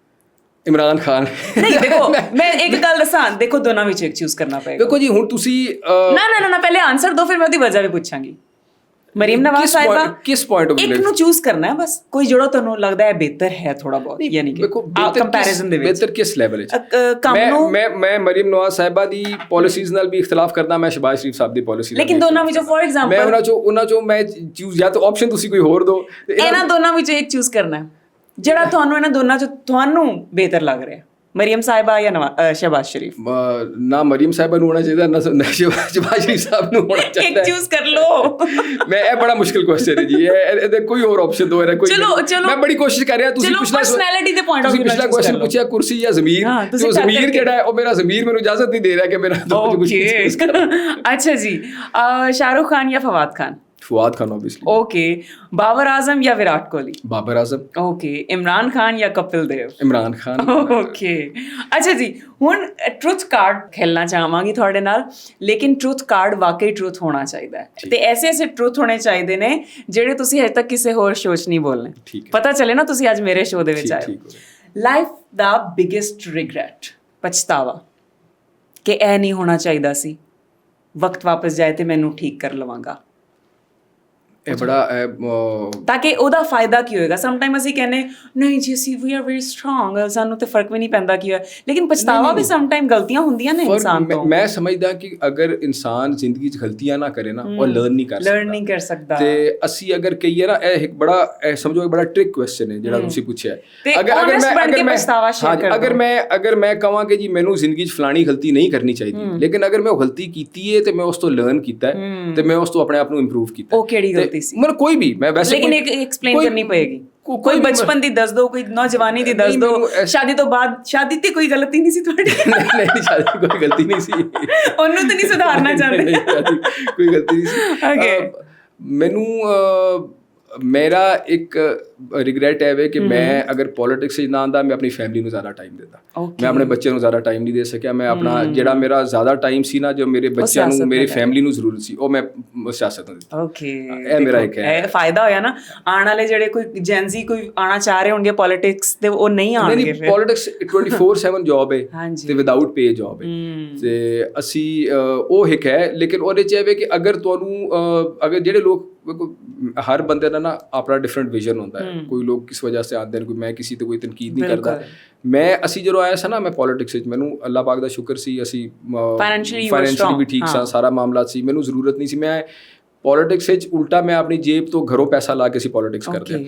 ਇਮਰਾਨ ਖਾਨ। ਨਹੀਂ ਦੇਖੋ, ਮੈਂ ਇੱਕ ਗੱਲ ਦੱਸਾਂ, ਦੇਖੋ ਦੋਨਾਂ ਵਿੱਚ ਇੱਕ ਚੂਜ਼ ਕਰਨਾ ਪਏਗਾ। ਦੇਖੋ ਜੀ, ਹੁਣ ਤੁਸੀਂ ਨਾ ਪਹਿਲੇ ਆਨਸਰ ਦਿਓ, ਫਿਰ ਮੈਂ ਉਹਦੀ ਵਜ੍ਹਾ ਵੀ ਪੁੱਛਾਂਗੀ। ਮਰੀਮ ਨਵਾਜ਼ ਸਾਹਿਬਾ, ਕਿਸ ਪੁਆਇੰਟ ਆਫ ਇੱਕ ਨੂੰ ਚੂਜ਼ ਕਰਨਾ ਹੈ ਬਸ, ਕੋਈ ਜਿਹੜਾ ਤੁਹਾਨੂੰ ਲੱਗਦਾ ਹੈ ਬਿਹਤਰ ਹੈ ਥੋੜਾ ਬਹੁਤ, ਯਾਨੀ ਕਿ ਕੰਪੈਰੀਜ਼ਨ ਦੇ ਵਿੱਚ ਬਿਹਤਰ ਕਿਸ ਲੈਵਲ ਵਿੱਚ। ਮੈਂ ਮਰੀਮ ਨਵਾਜ਼ ਸਾਹਿਬਾ ਦੀ ਪਾਲਿਸੀਜ਼ ਨਾਲ ਵੀ ਇਖਤਲਾਫ ਕਰਦਾ, ਮੈਂ ਸ਼ਹਿਬਾਜ਼ ਸ਼ਰੀਫ ਸਾਹਿਬ ਦੀ ਪਾਲਿਸੀ, ਲੇਕਿਨ ਦੋਨਾਂ ਵਿੱਚੋਂ ਫॉर ਐਗਜ਼ਾਮਪਲ ਮੈਂ ਉਹਨਾਂ ਚੋਂ ਮੈਂ ਚੂਜ਼, ਜਾਂ ਤਾਂ ਆਪਸ਼ਨ ਤੁਸੀਂ ਕੋਈ ਹੋਰ ਦਿਓ। ਇਹਨਾਂ ਦੋਨਾਂ ਵਿੱਚੋਂ ਇੱਕ ਚੂਜ਼ ਕਰਨਾ ਹੈ ਜਿਹੜਾ ਤੁਹਾਨੂੰ ਇਹਨਾਂ ਦੋਨਾਂ ਚੋਂ ਤੁਹਾਨੂੰ ਬਿਹਤਰ ਲੱਗ ਰਿਹਾ। ਮਰੀਮ ਸਾਹਿਬਾ ਜਾਂ ਸ਼ਹਿਬਾਜ਼ ਸ਼ਰੀਫ? ਨਾ ਮਰੀਮ ਸਾਹਿਬਾ ਨੂੰ ਹੋਣਾ ਚਾਹੀਦਾ, ਨਾ ਸ਼ਹਿਬਾਜ਼ ਸ਼ਰੀਫ ਸਾਹਿਬ ਨੂੰ ਹੋਣਾ ਚਾਹੀਦਾ। ਇੱਕ ਚੂਜ਼ ਕਰ ਲਓ। ਮੈਂ ਇਹ ਬੜਾ ਮੁਸ਼ਕਿਲ ਕੁਐਸਚਨ ਹੈ ਜੀ, ਇਹਦੇ ਕੋਈ ਹੋਰ ਆਪਸ਼ਨ ਦੋ ਹੈ ਕੋਈ। ਚਲੋ ਮੈਂ ਬੜੀ ਕੋਸ਼ਿਸ਼ ਕਰ ਰਿਹਾ। ਤੁਸੀਂ ਪਰਸਨੈਲਿਟੀ ਦੇ ਪੁਆਇੰਟ ਆਫ ਵਿਊ ਨਾਲ ਪਿਛਲਾ ਕੁਐਸਚਨ ਪੁੱਛਿਆ ਕੁਰਸੀ ਜਾਂ ਜ਼ਮੀਰ, ਜੋ ਜ਼ਮੀਰ ਕਿਹੜਾ ਹੈ ਉਹ ਮੇਰਾ ਜ਼ਮੀਰ ਮੈਨੂੰ ਇਜਾਜ਼ਤ ਨਹੀਂ ਦੇ ਰਿਹਾ ਕਿ ਮੇਰਾ। ਅੱਛਾ ਜੀ, ਸ਼ਾਹਰੁਖ ਖਾਨ ਜਾਂ ਫਵਾਦ ਖਾਨ? फवाद खान ऑब्वियसली। ओके, बाबर आजम या विराट कोहली? बाबर आजम। ओके, इमरान खान या कपिल देव? इमरान खान। ओके, अच्छा जी, ਹੁਣ ਟਰੁਥ ਕਾਰਡ ਖੇਲਣਾ ਚਾਹਾਂਗੀ ਤੁਹਾਡੇ ਨਾਲ, ਲੇਕਿਨ ਟਰੁਥ ਕਾਰਡ ਵਾਕਈ ਟਰੁਥ ਹੋਣਾ ਚਾਹੀਦਾ ਹੈ ਤੇ ਐਸੇ ਟਰੁਥ ਹੋਣੇ ਚਾਹੀਦੇ ਨੇ ਜਿਹੜੇ ਤੁਸੀਂ ਹਜੇ ਤੱਕ ਕਿਸੇ ਹੋਰ ਸ਼ੋਅ 'ਚ ਨਹੀਂ ਬੋਲਨੇ। ਪਤਾ ਚੱਲੇ ਨਾ ਤੁਸੀਂ ਅੱਜ ਮੇਰੇ ਸ਼ੋਅ ਦੇ ਵਿੱਚ ਆਏ ਹੋ। ਲਾਈਫ ਦਾ ਬਿਗੇਸਟ ਰਿਗਰੈਟ, ਪਛਤਾਵਾ ਕਿ ਇਹ ਨਹੀਂ ਹੋਣਾ ਚਾਹੀਦਾ ਸੀ, ਵਕਤ ਵਾਪਸ ਜਾਏ ਤੇ ਮੈਨੂੰ ਠੀਕ ਕਰ ਲਵਾਂਗਾ, ਇਹ ਬੜਾ ਤਾਂ ਕਿ ਉਹਦਾ ਫਾਇਦਾ ਕੀ ਹੋਏਗਾ। ਸਮ ਟਾਈਮ ਅਸੀਂ ਕਹਿੰਦੇ ਨਹੀਂ ਜੀ ਅਸੀਂ ਵੀ ਆਰ ਵੈਰੀ ਸਟਰੋਂਗ, ਸਾਨੂੰ ਤੇ ਫਰਕ ਵੀ ਨਹੀਂ ਪੈਂਦਾ ਕੀ ਹੋਇਆ, ਲੇਕਿਨ ਪਛਤਾਵਾ ਵੀ ਸਮ ਟਾਈਮ ਗਲਤੀਆਂ ਹੁੰਦੀਆਂ ਨੇ ਇਨਸਾਨ ਤੋਂ। ਮੈਂ ਸਮਝਦਾ ਕਿ ਅਗਰ ਇਨਸਾਨ ਜ਼ਿੰਦਗੀ 'ਚ ਗਲਤੀਆਂ ਨਾ ਕਰੇ ਨਾ, ਉਹ ਲਰਨ ਨਹੀਂ ਕਰ ਸਕਦਾ। ਤੇ ਅਸੀਂ ਅਗਰ ਕਹੀਏ ਨਾ, ਇਹ ਇੱਕ ਬੜਾ ਸਮਝੋ ਇੱਕ ਬੜਾ ਟ੍ਰਿਕ ਕੁਐਸਚਨ ਹੈ ਜਿਹੜਾ ਤੁਸੀਂ ਪੁੱਛਿਆ। ਅਗਰ ਮੈਂ ਕਹਾਂ ਕਿ ਜੀ ਮੈਨੂੰ ਜ਼ਿੰਦਗੀ 'ਚ ਫਲਾਣੀ ਗਲਤੀ ਨਹੀਂ ਕਰਨੀ ਚਾਹੀਦੀ, ਲੇਕਿਨ ਅਗਰ ਮੈਂ ਉਹ ਗਲਤੀ ਕੀਤੀ ਹੈ ਤੇ ਮੈਂ ਉਸ ਤੋਂ ਲਰਨ ਕੀਤਾ ਹੈ ਤੇ ਮੈਂ ਉਸ ਤੋਂ ਆਪਣੇ ਆਪ ਨੂੰ ਇੰਪਰੂਵ ਕੀਤਾ, ਉਹ ਕਿਹੜੀ ਗਲਤੀ ਸੀ? ਮਤਲਬ ਕੋਈ ਵੀ, ਮੈਂ ਵੈਸੇ ਲੇਕਿਨ ਇੱਕ ਐਕਸਪਲੇਨ ਕਰਨੀ ਪਏਗੀ। ਕੋਈ ਬਚਪਨ ਦੀ ਦੱਸ ਦੋ, ਕੋਈ ਨੌਜਵਾਨੀ ਦੀ ਦੱਸ ਦੋ, ਸ਼ਾਦੀ ਤੋਂ ਬਾਅਦ। ਸ਼ਾਦੀ ਤੇ ਕੋਈ ਗਲਤੀ ਨਹੀਂ ਸੀ ਤੁਹਾਡੀ? ਨਹੀਂ, ਸ਼ਾਦੀ ਕੋਈ ਗਲਤੀ ਨਹੀਂ ਸੀ। ਉਹਨੂੰ ਤਾਂ ਨਹੀਂ ਸੁਧਾਰਨਾ ਚਾਹੁੰਦੇ? ਕੋਈ ਗਲਤੀ ਨਹੀਂ ਸੀ। ਮੈਨੂੰ ਮੇਰਾ ਇੱਕ ਰਿਗਰੈਟ ਹੈ ਵੇ ਕਿ ਮੈਂ ਅਗਰ ਪੋਲੀਟਿਕਸ 'ਚ ਨਾ ਆਉਂਦਾ, ਮੈਂ ਆਪਣੀ ਫੈਮਿਲੀ ਨੂੰ ਜ਼ਿਆਦਾ ਟਾਈਮ ਦਿੰਦਾ। ਮੈਂ ਆਪਣੇ ਬੱਚਿਆਂ ਨੂੰ ਜ਼ਿਆਦਾ ਟਾਈਮ ਨਹੀਂ ਦੇ ਸਕਿਆ। ਮੈਂ ਆਪਣਾ ਜਿਹੜਾ ਮੇਰਾ ਜ਼ਿਆਦਾ ਟਾਈਮ ਸੀ ਨਾ, ਜੋ ਮੇਰੇ ਬੱਚਿਆਂ ਨੂੰ, ਮੇਰੀ ਫੈਮਿਲੀ ਨੂੰ ਜ਼ਰੂਰਤ ਸੀ, ਉਹ ਮੈਂ ਸਿਆਸਤ ਨੂੰ ਦਿੱਤਾ। ਓਕੇ, ਇਹ ਮੇਰਾ ਇੱਕ ਹੈ। ਇਹ ਫਾਇਦਾ ਹੋਇਆ ਨਾ, ਆਉਣ ਵਾਲੇ ਜਿਹੜੇ ਕੋਈ ਜੈਨਜ਼ੀ ਕੋਈ ਆਉਣਾ ਚਾਹ ਰਹੇ ਹੋਣਗੇ ਪੋਲੀਟਿਕਸ ਤੇ, ਉਹ ਨਹੀਂ ਆਉਣਗੇ ਫਿਰ। ਪੋਲੀਟਿਕਸ 24/7 ਜੌਬ ਹੈ ਤੇ ਵਿਦਆਊਟ ਪੇ ਜੌਬ ਹੈ, ਤੇ ਅਸੀਂ ਉਹ ਇੱਕ ਹੈ। ਲੇਕਿਨ ਉਹਦੇ 'ਚ ਇਹ ਵੇ ਕਿ ਅਗਰ ਤੁਹਾਨੂੰ ਅਗਰ ਜਿਹੜੇ ਲੋਕ, ਹਰ ਬੰਦੇ ਦਾ ਨਾ ਆਪਣਾ ਡਿਫਰੈਂਟ ਵਿਜ਼ਨ ਹੁੰਦਾ ਹੈ। ਕੋਈ ਲੋਕ ਕਿਸ ਵਜ੍ਹਾ ਸੇ ਆਉਂਦੇ ਨੇ, ਕੋਈ, ਮੈਂ ਕਿਸੇ ਤੇ ਕੋਈ ਤਨਕੀਦ ਨਹੀਂ ਕਰਦਾ। ਅਸੀਂ ਜਦੋਂ ਆਇਆ ਸੀ ਨਾ, ਮੈਂ ਪੋਲੀਟਿਕਸ ਵਿੱਚ, ਮੈਨੂੰ ਅੱਲਾਹ ਪਾਕ ਦਾ ਸ਼ੁਕਰ ਸੀ, ਅਸੀਂ ਫਾਈਨੈਂਸ਼ੀਅਲੀ ਵੀ ਠੀਕ ਸਾਂ, ਸਾਰਾ ਮਾਮਲਾ ਸੀ, ਮੈਨੂੰ ਜ਼ਰੂਰਤ ਨਹੀਂ ਸੀ। ਮੈਂ ਪੋਲੀਟਿਕਸ ਵਿੱਚ ਉਲਟਾ ਮੈਂ ਆਪਣੀ ਜੇਬ ਤੋਂ ਘਰੋਂ ਪੈਸਾ ਲਾ ਕੇ ਅਸੀਂ ਪੋਲੀਟਿਕਸ ਕਰਦੇ ਹਾਂ।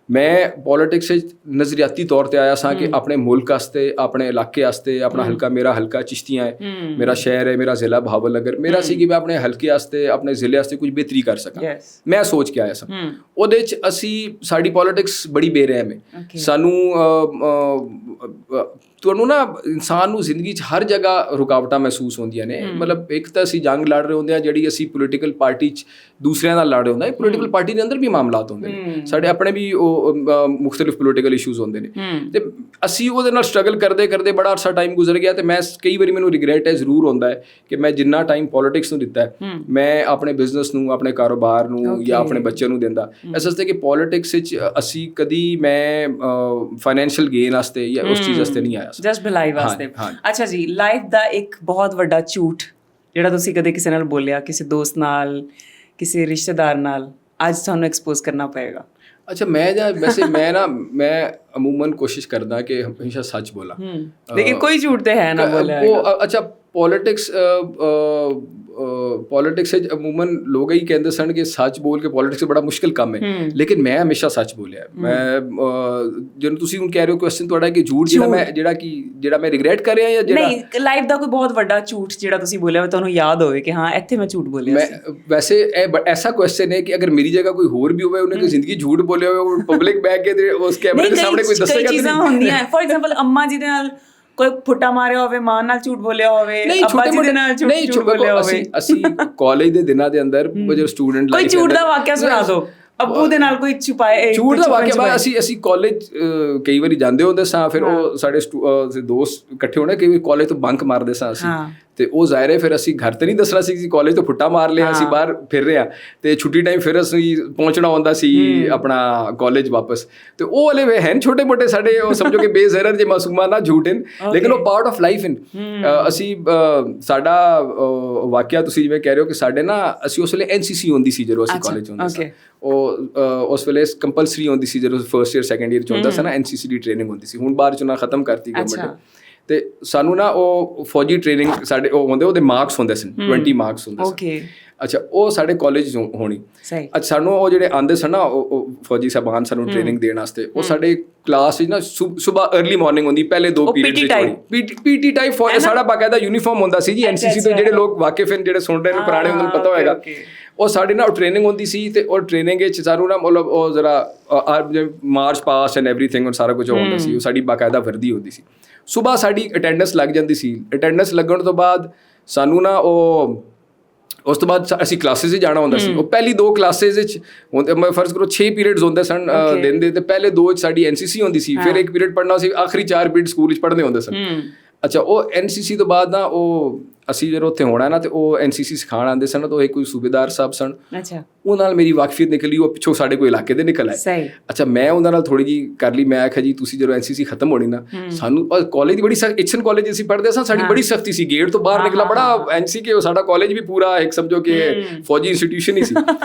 ਮੈਂ ਪੋਲੀਟਿਕਸ ਵਿੱਚ ਨਜ਼ਰੀਆਤੀ ਤੌਰ ਤੇ ਆਇਆ ਸਾਂ ਕਿ ਆਪਣੇ ਮੁਲਕ ਵਾਸਤੇ, ਆਪਣੇ ਇਲਾਕੇ ਵਾਸਤੇ, ਆਪਣਾ ਹਲਕਾ, ਮੇਰਾ ਹਲਕਾ ਚਿਸ਼ਤੀਆਂ ਹੈ, ਮੇਰਾ ਸ਼ਹਿਰ ਹੈ, ਮੇਰਾ ਜ਼ਿਲ੍ਹਾ ਭਾਵਲ ਨਗਰ, ਮੇਰਾ ਸੀ ਕਿ ਮੈਂ ਆਪਣੇ ਹਲਕੇ ਵਾਸਤੇ, ਆਪਣੇ ਜ਼ਿਲ੍ਹੇ ਵਾਸਤੇ ਕੁਝ ਬਿਹਤਰੀ ਕਰ ਸਕਾਂ। ਮੈਂ ਸੋਚ ਕੇ ਆਇਆ ਸਾਂ। ਉਹਦੇ 'ਚ ਸਾਡੀ ਪੋਲੀਟਿਕਸ ਬੜੀ ਬੇਰਹਿਮ ਹੈ। ਸਾਨੂੰ ਤੁਹਾਨੂੰ ਨਾ, ਇਨਸਾਨ ਨੂੰ ਜ਼ਿੰਦਗੀ 'ਚ ਹਰ ਜਗ੍ਹਾ ਰੁਕਾਵਟਾਂ ਮਹਿਸੂਸ ਹੁੰਦੀਆਂ ਨੇ। ਮਤਲਬ ਇੱਕ ਤਾਂ ਅਸੀਂ ਜੰਗ ਲੜ ਰਹੇ ਹੁੰਦੇ ਹਾਂ ਜਿਹੜੀ ਅਸੀਂ ਪੋਲੀਟੀਕਲ ਪਾਰਟੀ 'ਚ ਦੂਸਰਿਆਂ ਨਾਲ ਲੜ ਰਹੇ ਹੁੰਦਾ ਹੈ। ਪੋਲੀਟੀਕਲ ਪਾਰਟੀ ਦੇ ਅੰਦਰ ਵੀ ਮਾਮਲਾਤ ਹੁੰਦੇ ਨੇ, ਸਾਡੇ ਆਪਣੇ ਵੀ ਉਹ ਮੁਖਤਲਿਫ ਪੋਲੀਟੀਕਲ ਇਸ਼ੂਜ਼ ਹੁੰਦੇ ਨੇ, ਤੇ ਅਸੀਂ ਉਹਦੇ ਨਾਲ ਸਟਰਗਲ ਕਰਦੇ ਕਰਦੇ ਬੜਾ ਅਰਸਾ ਟਾਈਮ ਗੁਜ਼ਰ ਗਿਆ। ਤੇ ਮੈਂ ਕਈ ਵਾਰੀ ਮੈਨੂੰ ਰਿਗਰੈਟ ਹੈ ਜ਼ਰੂਰ ਹੁੰਦਾ ਹੈ ਕਿ ਮੈਂ ਜਿੰਨਾ ਟਾਈਮ ਪੋਲੀਟਿਕਸ ਨੂੰ ਦਿੱਤਾ ਹੈ, ਮੈਂ ਆਪਣੇ ਬਿਜ਼ਨਸ ਨੂੰ, ਆਪਣੇ ਕਾਰੋਬਾਰ ਨੂੰ ਜਾਂ ਆਪਣੇ ਬੱਚਿਆਂ ਨੂੰ ਦਿੰਦਾ। ਇਸ ਵਾਸਤੇ ਕਿ ਪੋਲੀਟਿਕਸ ਵਿੱਚ ਅਸੀਂ ਕਦੀ, ਮੈਂ ਫਾਈਨੈਂਸ਼ੀਅਲ ਗੇਨ ਵਾਸਤੇ ਜਾਂ ਉਸ ਚੀਜ਼ ਵਾਸਤੇ ਨਹੀਂ ਆਇਆ, ਜਸਟ ਭਲਾਈ ਵਾਸਤੇ। ਅੱਛਾ ਜੀ, ਲਾਈਫ ਦਾ ਇੱਕ ਬਹੁਤ ਵੱਡਾ ਝੂਠ ਜਿਹੜਾ ਤੁਸੀਂ ਕਦੇ ਕਿਸੇ ਨਾਲ ਬੋਲਿਆ, ਕਿਸੇ ਦੋਸਤ ਨਾਲ, ਕਿਸੇ ਰਿਸ਼ਤੇਦਾਰ ਨਾਲ, ਅੱਜ ਤੁਹਾਨੂੰ ਐਕਸਪੋਜ਼ ਕਰਨਾ ਪਏਗਾ? ਅੱਛਾ, ਮੈਂ ਅਮੂਮਨ ਕੋਸ਼ਿਸ਼ ਕਰਦਾ ਕਿ ਹਮੇਸ਼ਾ ਸੱਚ ਬੋਲਾਂ, ਲੇਕਿਨ ਕੋਈ ਝੂਠ ਤੇ ਹੈ ਨਾ ਬੋਲਿਆ। ਅੱਛਾ, ਪੋਲੀਟਿਕਸ ਵਿੱਚ ਅਮੂਮਨ ਲੋਕ ਹੀ ਕਹਿੰਦੇ ਸਨ ਕਿ ਸੱਚ ਬੋਲ ਕੇ ਪੋਲੀਟਿਕਸ ਬੜਾ ਮੁਸ਼ਕਿਲ ਕੰਮ ਹੈ, ਲੇਕਿਨ ਮੈਂ ਹਮੇਸ਼ਾ ਸੱਚ ਬੋਲਿਆ। ਮੈਂ ਜਦੋਂ ਤੁਸੀਂ ਹੁਣ ਕਹਿ ਰਹੇ ਹੋ ਕੁਐਸਚਨ ਤੁਹਾਡਾ ਕਿ ਝੂਠ ਜਿਹੜਾ ਮੈਂ ਰਿਗਰੈਟ ਕਰ ਰਿਹਾ, ਜਾਂ ਜਿਹੜਾ ਨਹੀਂ, ਲਾਈਫ ਦਾ ਕੋਈ ਬਹੁਤ ਵੱਡਾ ਝੂਠ ਜਿਹੜਾ ਤੁਸੀਂ ਬੋਲਿਆ ਤੁਹਾਨੂੰ ਯਾਦ ਹੋਵੇ ਕਿ ਹਾਂ ਇੱਥੇ ਮੈਂ ਝੂਠ ਬੋਲਿਆ ਸੀ? ਵੈਸੇ ਐਸਾ ਕੁਐਸਚਨ ਹੈ ਕਿ ਅਗਰ ਮੇਰੀ ਜਗ੍ਹਾ ਕੋਈ ਹੋਰ ਵੀ ਹੋਵੇ, ਉਹਨੇ ਕੋਈ ਜ਼ਿੰਦਗੀ ਝੂਠ ਬੋਲਿਆ ਹੋਵੇ, ਉਹ ਪਬਲਿਕ ਬੈਠ ਕੇ ਉਸ ਕੈਮਰੇ ਦੇ ਸਾਹਮਣੇ ਕੋਈ ਦੱਸੇਗਾ? ਕਈ ਚੀਜ਼ਾਂ ਹੁੰਦੀਆਂ, ਫੋਰ ਐਗਜ਼ਾਮਪਲ ਅੰਮਾ ਜੀ ਦੇ ਨਾਲ ਕੋਈ ਫੁੱਟਾ ਮਾਰਿਆ ਹੋਵੇ, ਮਾਂ ਨਾਲ ਝੂਠ ਬੋਲਿਆ ਹੋਵੇ, ਅੱਬਾ ਜੀ ਦੇ ਨਾਲ ਝੂਠ ਬੋਲਿਆ ਹੋਵੇ। ਅਸੀਂ ਕਾਲਜ ਦੇ ਦਿਨਾਂ ਦੇ ਅੰਦਰ ਜਦੋਂ ਸਟੂਡੈਂਟ ਕੋਈ ਝੂਠ ਦਾ ਵਾਕਿਆ ਸੁਣਾ ਦਿਓ, ਅੱਬੂ ਦੇ ਨਾਲ ਕੋਈ ਛੁਪਾਏ ਝੂਠ ਦਾ ਵਾਕਿਆ। ਬਾਅਦ ਅਸੀਂ ਕਾਲਜ ਕਈ ਵਾਰੀ ਜਾਂਦੇ ਹੁੰਦੇ ਸਾਂ, ਫਿਰ ਉਹ ਸਾਡੇ ਦੋਸਤ ਇਕੱਠੇ ਹੋਣੇ, ਕਈ ਵਾਰੀ ਕਾਲਜ ਤੋਂ ਬੰਕ ਮਾਰਦੇ ਸਾਂ ਅਸੀਂ, ਤੇ ਉਹ ਜ਼ਾਹਿਰ ਹੈ ਫਿਰ ਅਸੀਂ ਘਰ ਤੇ ਨਹੀਂ ਦੱਸਣਾ ਸੀ ਕਿ ਕਾਲਜ ਤੋਂ ਫੁੱਟਾ ਮਾਰ ਲਿਆ, ਅਸੀਂ ਬਾਹਰ ਫਿਰ ਰਹੇ ਹਾਂ, ਤੇ ਛੁੱਟੀ ਟਾਈਮ ਫਿਰ ਅਸੀਂ ਪਹੁੰਚਣਾ ਹੁੰਦਾ ਸੀ ਆਪਣਾ ਕਾਲਜ ਵਾਪਸ। ਤੇ ਉਹ ਵਾਲੇ ਵੇ ਹਨ ਛੋਟੇ ਮੋਟੇ ਸਾਡੇ, ਉਹ ਸਮਝੋ ਕਿ ਬੇਜ਼ਰਰ ਜੇ ਮਾਸੂਮਾਂ ਨਾ ਝੂਠ ਹਨ, ਲੇਕਿਨ ਉਹ ਪਾਰਟ ਆਫ ਲਾਈਫ ਹਨ। ਅਸੀਂ ਸਾਡਾ ਵਾਕਿਆ ਤੁਸੀਂ ਜਿਵੇਂ ਕਹਿ ਰਹੇ ਹੋ ਕਿ ਸਾਡੇ ਨਾ, ਅਸੀਂ ਉਸ ਵੇਲੇ NCC ਹੁੰਦੀ ਸੀ ਜਦੋਂ ਅਸੀਂ ਕਾਲਜ ਹੁੰਦੇ ਸੀ, ਉਹ ਉਸ ਵੇਲੇ ਕੰਪਲਸਰੀ ਹੁੰਦੀ ਸੀ ਜਦੋਂ ਫਰਸਟ ਈਅਰ ਸੈਕੰਡ ਈਅਰ 'ਚ ਹੁੰਦਾ ਸੀ ਨਾ, NCC ਦੀ ਟ੍ਰੇਨਿੰਗ ਹੁੰਦੀ ਸੀ। ਹੁਣ ਬਾਅਦ 'ਚ ਨਾ ਖਤਮ ਕਰਤੀ ਗਵਰਨਮੈਂਟ। ਤੇ ਸਾਨੂੰ ਨਾ ਉਹ ਫੌਜੀ ਟ੍ਰੇਨਿੰਗ ਸਾਡੇ ਉਹ ਹੁੰਦੇ, ਉਹਦੇ ਮਾਰਕਸ ਹੁੰਦੇ ਸਨ, 20 ਮਾਰਕਸ ਹੁੰਦੇ ਸਨ। ਅੱਛਾ, ਉਹ ਸਾਡੇ ਕਾਲਜ ਹੋਣੀ। ਅੱਛਾ, ਸਾਨੂੰ ਉਹ ਜਿਹੜੇ ਆਉਂਦੇ ਸਨ ਨਾ, ਉਹ ਫੌਜੀ ਸਾਹਿਬਾਨ ਸਾਨੂੰ ਟ੍ਰੇਨਿੰਗ ਦੇਣ ਵਾਸਤੇ, ਉਹ ਸਾਡੇ ਕਲਾਸ ਵਿੱਚ ਨਾ ਸੁਬਾਹ अर्ਲੀ ਮਾਰਨਿੰਗ ਹੁੰਦੀ, ਪਹਿਲੇ 2 ਪੀਰੀਅਡ PT ਟਾਈਪ ਫੌਜ, ਸਾਡਾ ਬਾਕਾਇਦਾ ਯੂਨੀਫਾਰਮ ਹੁੰਦਾ ਸੀ ਜੀ। NCC ਤੋਂ ਜਿਹੜੇ ਲੋਕ ਵਾਕਿਫ ਹਨ, ਜਿਹੜੇ ਸੁਣ ਰਹੇ ਨੇ ਪੁਰਾਣੇ, ਉਹਨਾਂ ਨੂੰ ਪਤਾ ਹੋਏਗਾ। ਉਹ ਸਾਡੇ ਨਾਲ ਟ੍ਰੇਨਿੰਗ ਹੁੰਦੀ ਸੀ, ਤੇ ਉਹ ਟ੍ਰੇਨਿੰਗ ਵਿੱਚ ਸਾਨੂੰ ਨਾ ਮਤਲਬ ਉਹ ਜ਼ਰਾ ਮਾਰਚ ਪਾਸਟ ਐਂਡ ਐਵਰੀਥਿੰਗ ਔਰ ਸਾਰਾ ਕੁਝ ਹੁੰਦਾ ਸੀ। ਉਹ ਸਾਡੀ ਬਾਕਾਇਦਾ ਵਰਦੀ ਹੁੰਦੀ ਸੀ। ਸੁਬਾਹ ਸਾਡੀ ਅਟੈਂਡੈਂਸ ਲੱਗ ਜਾਂਦੀ ਸੀ। ਅਟੈਂਡੈਂਸ ਲੱਗਣ ਤੋਂ ਬਾਅਦ ਸਾਨੂੰ ਨਾ ਉਹ ਉਸ ਤੋਂ ਬਾਅਦ ਅਸੀਂ ਕਲਾਸਿਸ 'ਚ ਜਾਣਾ ਹੁੰਦਾ ਸੀ। ਉਹ ਪਹਿਲੀ 2 ਕਲਾਸਿਸ ਵਿੱਚ ਮੈਂ ਫਰਜ਼ ਕਰੋ 6 ਪੀਰੀਅਡਸ ਹੁੰਦੇ ਸਨ ਦਿਨ ਦੇ, ਤੇ ਪਹਿਲੇ 2 'ਚ ਸਾਡੀ NCC ਹੁੰਦੀ ਸੀ, ਫਿਰ 1 ਪੀਰੀਅਡ ਪੜ੍ਹਨਾ ਸੀ, ਆਖਰੀ 4 ਪੀਰੀਅਡ ਸਕੂਲ ਵਿੱਚ ਪੜ੍ਹਨੇ ਹੁੰਦੇ ਸਨ। ਅੱਛਾ, ਉਹ NCC ਤੋਂ ਬਾਅਦ ਨਾ ਉਹ ਅਸੀਂ ਜਦੋਂ ਉੱਥੇ ਹੋਣਾ ਨਾ ਤੇ ਉਹ NCC ਸਿਖਾਉਣ ਆਉਂਦੇ ਸਨ, ਤਾਂ ਉਹ ਇੱਕ ਕੋਈ ਸੂਬੇਦਾਰ ਸਾਹਿਬ ਸਨ। ਅੱਛਾ, ਉਹ ਨਾਲ ਮੇਰੀ ਵਾਕਫੀਅਤ ਨਿਕਲੀ, ਉਹ ਪਿੱਛੋਂ ਸਾਡੇ ਕੋਈ ਇਲਾਕੇ ਦੇ ਨਿਕਲ ਆਏ। ਅੱਛਾ, ਮੈਂ ਉਹਨਾਂ ਨਾਲ ਥੋੜੀ ਜਿਹੀ ਕਰ ਲਈ। ਮੈਂ ਆਖਿਆ ਜੀ ਤੁਸੀਂ ਜਦੋਂ NCC ਖਤਮ ਹੋਣੀ ਨਾ, ਸਾਨੂੰ ਕਾਲਜ ਦੀ ਬੜੀ ਐਚਐਨ ਕਾਲਜ ਅਸੀਂ ਪੜ੍ਹਦੇ ਸਾਂ, ਸਾਡੀ ਬੜੀ ਸਖਤੀ ਸੀ, ਗੇਟ ਤੋਂ ਬਾਹਰ ਨਿਕਲਾ ਬੜਾ NCK, ਸਾਡਾ ਕਾਲਜ ਵੀ ਪੂਰਾ ਇੱਕ ਸਮਝੋ ਕਿ ਫੌਜੀ ਇੰਸਟੀਟਿਊਸ਼ਨ ਹੀ ਸੀ।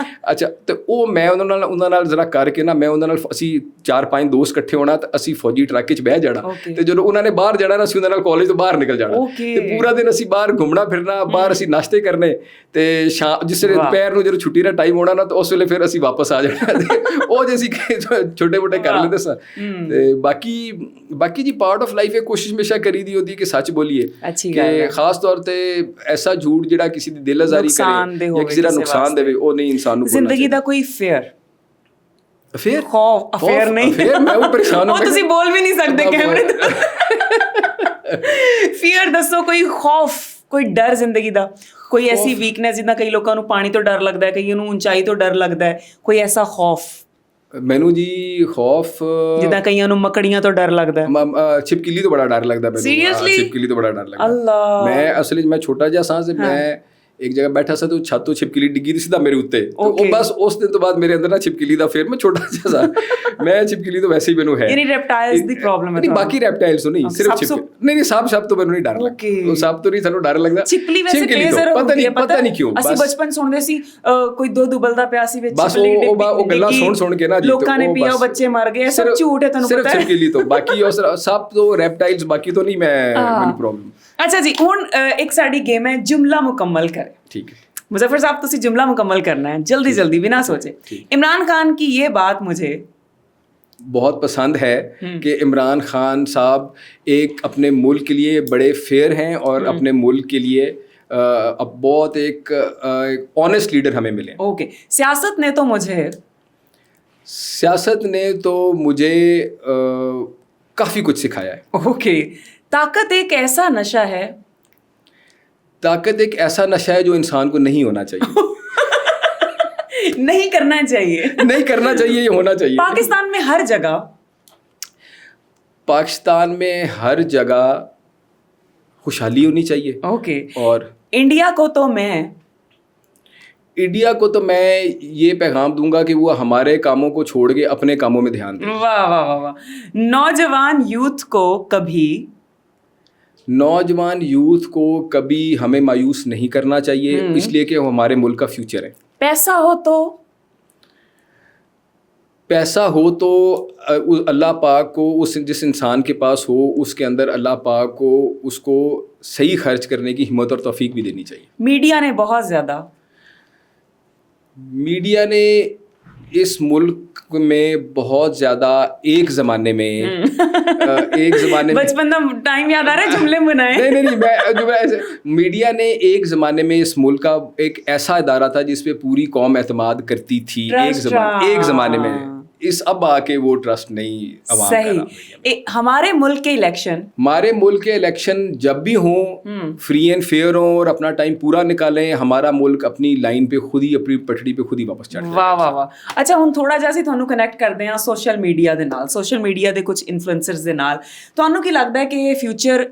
ਅੱਛਾ, ਤੇ ਉਹ ਮੈਂ ਉਹਨਾਂ ਨਾਲ ਜ਼ਰਾ ਕਰਕੇ ਨਾ, ਮੈਂ ਉਹਨਾਂ ਨਾਲ ਅਸੀਂ 4-5 ਦੋਸਤ ਇਕੱਠੇ ਹੋਣਾ, ਤੇ ਅਸੀਂ ਫੌਜੀ ਟਰੱਕ 'ਚ ਬਹਿ ਜਾਣਾ, ਤੇ ਜਦੋਂ ਉਹਨਾਂ ਨੇ ਬਾਹਰ ਜਾਣਾ ਨਾ, ਅਸੀਂ ਉਹਨਾਂ ਨਾਲ ਕਾਲਜ ਤੋਂ ਬਾਹਰ ਨਿਕਲ ਜਾਣਾ, ਤੇ ਪੂਰਾ ਦਿਨ ਅਸੀਂ ਬਾਹਰ ਘੁੰਮਣਾ ਫਿਰਨਾ, ਬਾਹਰ ਅਸੀਂ ਨਾਸ਼ਤੇ ਕਰਨੇ, ਤੇ ਸ਼ਾਮ ਜਿਸ ਵੇਲੇ ਦੁਪਹਿਰ ਨੂੰ ਜਦੋਂ ਛੁੱਟੀ ਦਾ ਟਾਈਮ ਹੋਣਾ ਨਾ, ਤਾਂ ਉਸ ਵੇਲੇ ਫਿਰ ਅਸੀਂ ਵਾਪਸ ਆ ਜਾਣਾ। ਉਹ ਜੇ ਅਸੀਂ ਛੋਟੇ ਮੋਟੇ ਕਰ ਲੈਂਦੇ ਸਾਂ। ਤੇ ਬਾਕੀ ਜੀ ਪਾਰਟ ਆਫ ਲਾਈਫ ਇਹ ਕੋਸ਼ਿਸ਼ ਹਮੇਸ਼ਾ ਕਰੀ ਦੀ ਹੁੰਦੀ ਕਿ ਸੱਚ ਬੋਲੀਏ, ਕਿ ਖਾਸ ਤੌਰ ਤੇ ਐਸਾ ਝੂਠ ਜਿਹੜਾ ਕਿਸੇ ਦੀ ਦਿਲ ਆਜ਼ਾਰੀ ਕਰੇ ਜਾਂ ਕਿਸੇ ਦਾ ਨੁਕਸਾਨ ਦੇਵੇ, ਉਹ ਨਹੀਂ ਇਨਸਾਨ ਨੂੰ। ਜ਼ਿੰਦਗੀ ਦਾ ਕੋਈ ਫੇਅਰ ਅਫੇਅਰ ਨਹੀਂ, ਮੈਂ ਉਹ ਪਰੇਸ਼ਾਨ ਹਾਂ, ਤੁਸੀਂ ਬੋਲ ਵੀ ਨਹੀਂ ਸਕਦੇ ਕੈਮਰੇ ਤੇ। ਫੀਅਰ ਦੱਸੋ, ਕੋਈ ਖੌਫ, ਕੋਈ ਡਰ ਜ਼ਿੰਦਗੀ ਦਾ, ਕੋਈ ਐਸੀ ਵੀਕਨੈਸ, ਜਿੱਦਾਂ ਕਈ ਲੋਕਾਂ ਨੂੰ ਪਾਣੀ ਤੋਂ ਡਰ ਲੱਗਦਾ ਹੈ, ਕਈਆਂ ਨੂੰ ਉਚਾਈ ਤੋਂ ਡਰ ਲੱਗਦਾ ਹੈ, ਕੋਈ ਐਸਾ ਖੌਫ? ਮੈਨੂੰ ਜੀ ਖੌਫ, ਜਿੱਦਾਂ ਕਈਆਂ ਨੂੰ ਮੱਕੜੀਆਂ ਤੋਂ ਡਰ ਲੱਗਦਾ ਹੈ, ਛਿਪਕਲੀ ਤੋਂ ਬੜਾ ਡਰ ਲੱਗਦਾ ਮੈਨੂੰ। ਸੀਰੀਅਸਲੀ? ਛਿਪਕਲੀ ਤੋਂ ਬੜਾ ਡਰ ਲੱਗਦਾ। ਮੈਂ ਅਸਲ ਵਿੱਚ ਮੈਂ ਛੋਟਾ ਜਿਹਾ ਸਾਂ, ਮੈਂ ਇੱਕ ਜਗ੍ਹਾ ਬੈਠਾ ਸੀ, ਤੇ ਛੱਤ ਤੋਂ ਛਿਪਕਲੀ ਡਿੱਗੀ ਦੀ ਸਿੱਧਾ ਮੇਰੇ ਉੱਤੇ। ਉਹ ਬਸ ਉਸ ਦਿਨ ਤੋਂ ਬਾਅਦ ਮੇਰੇ ਅੰਦਰ ਨਾ ਛਿਪਕਲੀ ਦਾ, ਫਿਰ ਮੈਂ ਛੋਟਾ ਜਿਹਾ ਸਾਂ, ਮੈਂ ਛਿਪਕਲੀ ਤੋਂ ਵੈਸੇ ਹੀ ਮੈਨੂੰ ਹੈ। ਯਾਨੀ ਰੈਪਟਾਈਲਸ ਦੀ ਪ੍ਰੋਬਲਮ ਹੈ? ਨਹੀਂ, ਬਾਕੀ ਰੈਪਟਾਈਲਸ ਤੋਂ ਨਹੀਂ, ਸਿਰਫ ਛਿਪਕਲੀ। ਨਹੀਂ, ਸੱਪ ਤੋਂ ਮੈਨੂੰ ਨਹੀਂ ਡਰ ਲੱਗਦਾ, ਉਹ ਸੱਪ ਤੋਂ ਨਹੀਂ ਸਾਨੂੰ ਡਰ ਲੱਗਦਾ। ਛਿਪਕਲੀ ਵੈਸੇ ਕੇਜ਼ਰ ਹੁੰਦੀ ਹੈ, ਪਤਾ ਨਹੀਂ ਕਿਉਂ। ਅਸੀਂ ਬਚਪਨ ਸੁਣਦੇ ਸੀ ਕੋਈ ਦੁੱਧ ਉਬਲਦਾ ਪਿਆ ਸੀ ਵਿੱਚ, ਬਸ ਉਹ ਗੱਲਾਂ ਸੁਣ ਕੇ ਨਾ ਲੋਕਾਂ ਨੇ ਪੀਆ, ਬੱਚੇ ਮਰ ਗਏ, ਸਭ ਝੂਠ ਹੈ, ਤੁਹਾਨੂੰ ਪਤਾ ਹੈ। ਸਿਰਫ ਛਿਪਕਲੀ ਤੋਂ, ਬਾਕੀ ਉਸ ਸੱਪ ਤੋਂ, ਰੈਪਟਾਈਲਸ, ਬਾਕੀ ਤੋਂ ਨਹੀਂ ਮੈਨੂੰ ਪ੍ਰੋਬਲਮ। ਅੱਛਾ ਜੀ, ਹੁਣ ਇੱਕ ਸਾਡੀ ਗੇਮ ਹੈ ਜੁਮਲਾ ਮੁਕੰਮਲ ਕਰੇ। ਠੀਕ है मुजफ्फर साहब, तुसी जुमला मुकम्मल करना है जल्दी जल्दी बिना सोचे। इमरान खान की ये बात मुझे बहुत पसंद है कि इमरान खान साहब एक अपने मुल्क के लिए बड़े फेयर हैं और अपने मुल्क के लिए अब बहुत एक ऑनेस्ट लीडर हमें मिले। ओके, सियासत ने तो मुझे काफ़ी कुछ सिखाया है। ओके, ताकत एक ऐसा नशा है, ताकत एक ऐसा नशा है जो इंसान को नहीं होना चाहिए। नहीं करना चाहिए, नहीं करना चाहिए, ये होना चाहिए। पाकिस्तान में हर जगह खुशहाली होनी चाहिए। ओके, और इंडिया को तो मैं ये पैगाम दूंगा कि वो हमारे कामों को छोड़ के अपने कामों में ध्यान दें। वाह वाह वाह वाह। नौजवान यूथ को कभी हमें मायूस नहीं करना चाहिए, इसलिए कि वो हमारे मुल्क का फ्यूचर है। पैसा हो तो अल्लाह पाक को जिस इंसान के पास हो, उसके अंदर अल्लाह पाक को उसको सही खर्च करने की हिम्मत और तौफीक भी देनी चाहिए। मीडिया ने इस मुल्क में बहुत ज़्यादा एक ज़माने में बचपन का टाइम याद आ रहा है, जुमले बनाए। नहीं, मीडिया ने एक ज़माने में इस मुल्क का एक ऐसा इदारा था जिस पे पूरी कौम एतमाद करती थी। एक ज़माने में अब आके वो ट्रस्ट नहीं अवाम सही। हमारे मुल्क के इलेक्शन जब भी हों, फ्री एंड फेयर हों और अपना टाइम पूरा निकालें, हमारा मुल्क अपनी लाइन पे खुद ही, अपनी पटड़ी पे खुद ही वापस चढ़ जाए। वाह वाह वाह। अच्छा, ਹੁਣ ਥੋੜਾ ਜਿਹਾ ਅਸੀਂ ਤੁਹਾਨੂੰ ਕਨੈਕਟ ਕਰਦੇ ਹਾਂ ਸੋਸ਼ਲ ਮੀਡੀਆ ਦੇ ਨਾਲ, ਸੋਸ਼ਲ ਮੀਡੀਆ ਦੇ ਕੁਝ ਇਨਫਲੂਐਂਸਰਸ ਦੇ ਨਾਲ। ਤੁਹਾਨੂੰ ਕੀ ਲੱਗਦਾ ਹੈ ਕਿ ਇਹ ਫਿਊਚਰ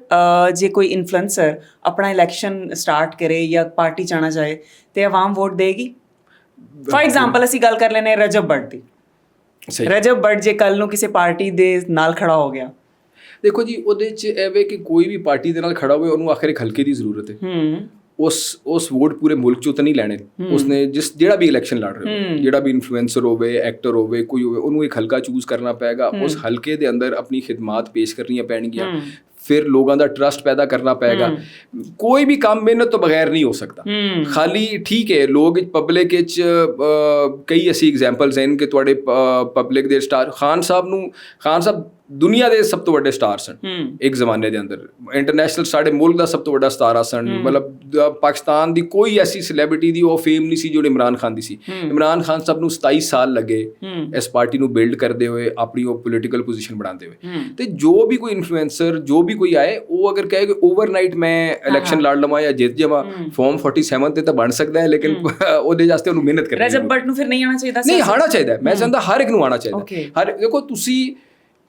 ਜੇ ਕੋਈ ਇਨਫਲੂਐਂਸਰ ਆਪਣਾ ਇਲੈਕਸ਼ਨ ਸਟਾਰਟ ਕਰੇ ਜਾਂ ਪਾਰਟੀ ਚਾਹਣਾ ਚਾਹੇ ਤੇ ਆਵਾਮ ਵੋਟ ਦੇਗੀ? ਫॉर ਐਗਜ਼ਾਮਪਲ ਅਸੀਂ ਗੱਲ ਕਰ ਲੈਨੇ ਰਜਬ ਬੱਟ ਦੀ। ਰਜਬ ਬੱਟ ਜੇ ਕੱਲ ਨੂੰ ਕਿਸੇ ਪਾਰਟੀ ਦੇ ਨਾਲ ਖੜਾ ਹੋ ਗਿਆ, ਦੇਖੋ ਜੀ, ਉਹਦੇ 'ਚ ਐਵੇਂ ਕਿ ਕੋਈ ਵੀ ਪਾਰਟੀ ਦੇ ਨਾਲ ਖੜਾ ਹੋਵੇ, ਉਹਨੂੰ ਆਖਰ ਇੱਕ ਹਲਕੇ ਦੀ ਜ਼ਰੂਰਤ ਹੈ। ਉਸ ਵੋਟ ਪੂਰੇ ਮੁਲਕ 'ਚੋਂ ਤਾਂ ਨਹੀਂ ਲੈਣੇ। ਉਸਨੇ ਜਿਹੜਾ ਵੀ ਇਲੈਕਸ਼ਨ ਲੜ ਰਿਹਾ ਹੋਵੇ, ਜਿਹੜਾ ਵੀ ਇਨਫਲੂਐਂਸਰ ਹੋਵੇ, ਐਕਟਰ ਹੋਵੇ, ਕੋਈ ਹੋਵੇ, ਉਹਨੂੰ ਇੱਕ ਹਲਕਾ ਚੂਜ਼ ਕਰਨਾ ਪਏਗਾ। ਉਸ ਹਲਕੇ ਦੇ ਅੰਦਰ ਆਪਣੀ ਖਿਦਮਾਤ ਪੇਸ਼ ਕਰਨੀਆਂ ਪੈਣਗੀਆਂ, ਫਿਰ ਲੋਕਾਂ ਦਾ ਟਰਸਟ ਪੈਦਾ ਕਰਨਾ ਪਏਗਾ। ਕੋਈ ਵੀ ਕੰਮ ਮਿਹਨਤ ਤੋਂ ਬਗੈਰ ਨਹੀਂ ਹੋ ਸਕਦਾ। ਖਾਲੀ ਠੀਕ ਹੈ, ਲੋਕ ਪਬਲਿਕ ਵਿੱਚ ਕਈ ਐਸੀ ਐਗਜ਼ਾਮਪਲਸ ਹਨ ਕਿ ਤੁਹਾਡੇ ਪਬਲਿਕ ਦੇ ਸਟਾਰ ਖਾਨ ਸਾਹਿਬ ਦੁਨੀਆ ਦੇ ਸਭ ਤੋਂ ਵੱਡੇ ਸਟਾਰ ਸਨ ਇੱਕ ਜ਼ਮਾਨੇ ਦੇ ਅੰਦਰ, ਇੰਟਰਨੈਸ਼ਨਲ ਸਾਡੇ ਮੁਲਕ ਦਾ ਸਭ ਤੋਂ ਵੱਡਾ ਸਟਾਰ ਸਨ। ਮਤਲਬ ਪਾਕਿਸਤਾਨ ਦੀ ਕੋਈ ਐਸੀ ਸੈਲੈਬ੍ਰਿਟੀ ਦੀ ਉਹ ਫੇਮ ਨਹੀਂ ਸੀ ਜੋ ਇਮਰਾਨ ਖਾਨ ਦੀ ਸੀ। ਇਮਰਾਨ ਖਾਨ ਸਾਹਿਬ ਨੂੰ 27 ਸਾਲ ਲੱਗੇ ਇਸ ਪਾਰਟੀ ਨੂੰ ਬਿਲਡ ਕਰਦੇ ਹੋਏ, ਆਪਣੀ ਉਹ ਪੋਲੀਟੀਕਲ ਪੋਜੀਸ਼ਨ ਬਣਾਉਂਦੇ ਹੋਏ। ਤੇ ਜੋ ਵੀ ਕੋਈ ਇਨਫਲੂਐਂਸਰ, ਜੋ ਵੀ ਕੋਈ ਆਏ, ਉਹ ਅਗਰ ਕਹੇ ਕਿ ਓਵਰਨਾਈਟ ਮੈਂ ਇਲੈਕਸ਼ਨ ਲੜ ਲਵਾਂ ਜਾਂ ਜਿੱਤ ਜਾਵਾਂ, ਫਾਰਮ 47 ਤੇ ਤਾਂ ਬਣ ਸਕਦਾ ਹੈ, ਲੇਕਿਨ ਉਹਦੇ ਵਾਸਤੇ ਉਹਨੂੰ ਮਿਹਨਤ ਕਰਨੀ ਰਜਬ ਬੱਟ ਨੂੰ ਫਿਰ ਨਹੀਂ ਆਉਣਾ ਚਾਹੀਦਾ? ਨਹੀਂ, ਆਉਣਾ ਚਾਹੀਦਾ। ਮੈਂ ਚਾਹੁੰਦਾ ਹਰ ਇੱਕ ਨੂੰ ਆਉਣਾ ਚਾਹੀਦਾ। ਹਰ ਦੇਖੋ, ਤੁਸੀਂ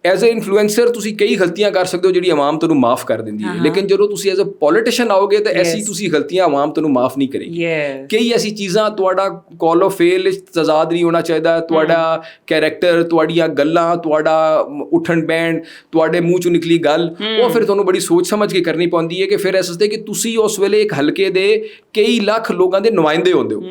ਐਜ਼ ਅ ਇਨਫਲੂਐਂਸਰ ਤੁਸੀਂ ਕਈ ਗਲਤੀਆਂ ਕਰ ਸਕਦੇ ਹੋ ਜਿਹੜੀ ਆਵਾਮ ਤੁਹਾਨੂੰ ਮਾਫ ਕਰ ਦਿੰਦੀ ਹੈ, ਲੇਕਿਨ ਜਦੋਂ ਤੁਸੀਂ ਐਜ਼ ਅ ਪੋਲੀਟੀਸ਼ੀਅਨ ਆਓਗੇ ਤਾਂ ਐਸੀ ਤੁਸੀਂ ਗਲਤੀਆਂ ਆਵਾਮ ਤੁਹਾਨੂੰ ਮਾਫ ਨਹੀਂ ਕਰੇਗੀ। ਕਈ ਐਸੀ ਚੀਜ਼ਾਂ, ਤੁਹਾਡਾ ਕਾਲ ਆਫ ਫੇਲ ਵਿੱਚ ਤਜ਼ਾਦ ਨਹੀਂ ਹੋਣਾ ਚਾਹੀਦਾ, ਤੁਹਾਡਾ ਕੈਰੈਕਟਰ, ਤੁਹਾਡੀਆਂ ਗੱਲਾਂ, ਤੁਹਾਡਾ ਉੱਠਣ ਬਹਿਣ, ਤੁਹਾਡੇ ਮੂੰਹ ਚੋਂ ਨਿਕਲੀ ਗੱਲ, ਉਹ ਫਿਰ ਤੁਹਾਨੂੰ ਬੜੀ ਸੋਚ ਸਮਝ ਕੇ ਕਰਨੀ ਪੈਂਦੀ ਹੈ ਕਿ ਫਿਰ ਇਸ ਵਾਸਤੇ ਕਿ ਤੁਸੀਂ ਉਸ ਵੇਲੇ ਇੱਕ ਹਲਕੇ ਦੇ ਕਈ ਲੱਖ ਲੋਕਾਂ ਦੇ ਨੁਮਾਇੰਦੇ ਹੁੰਦੇ ਹੋ।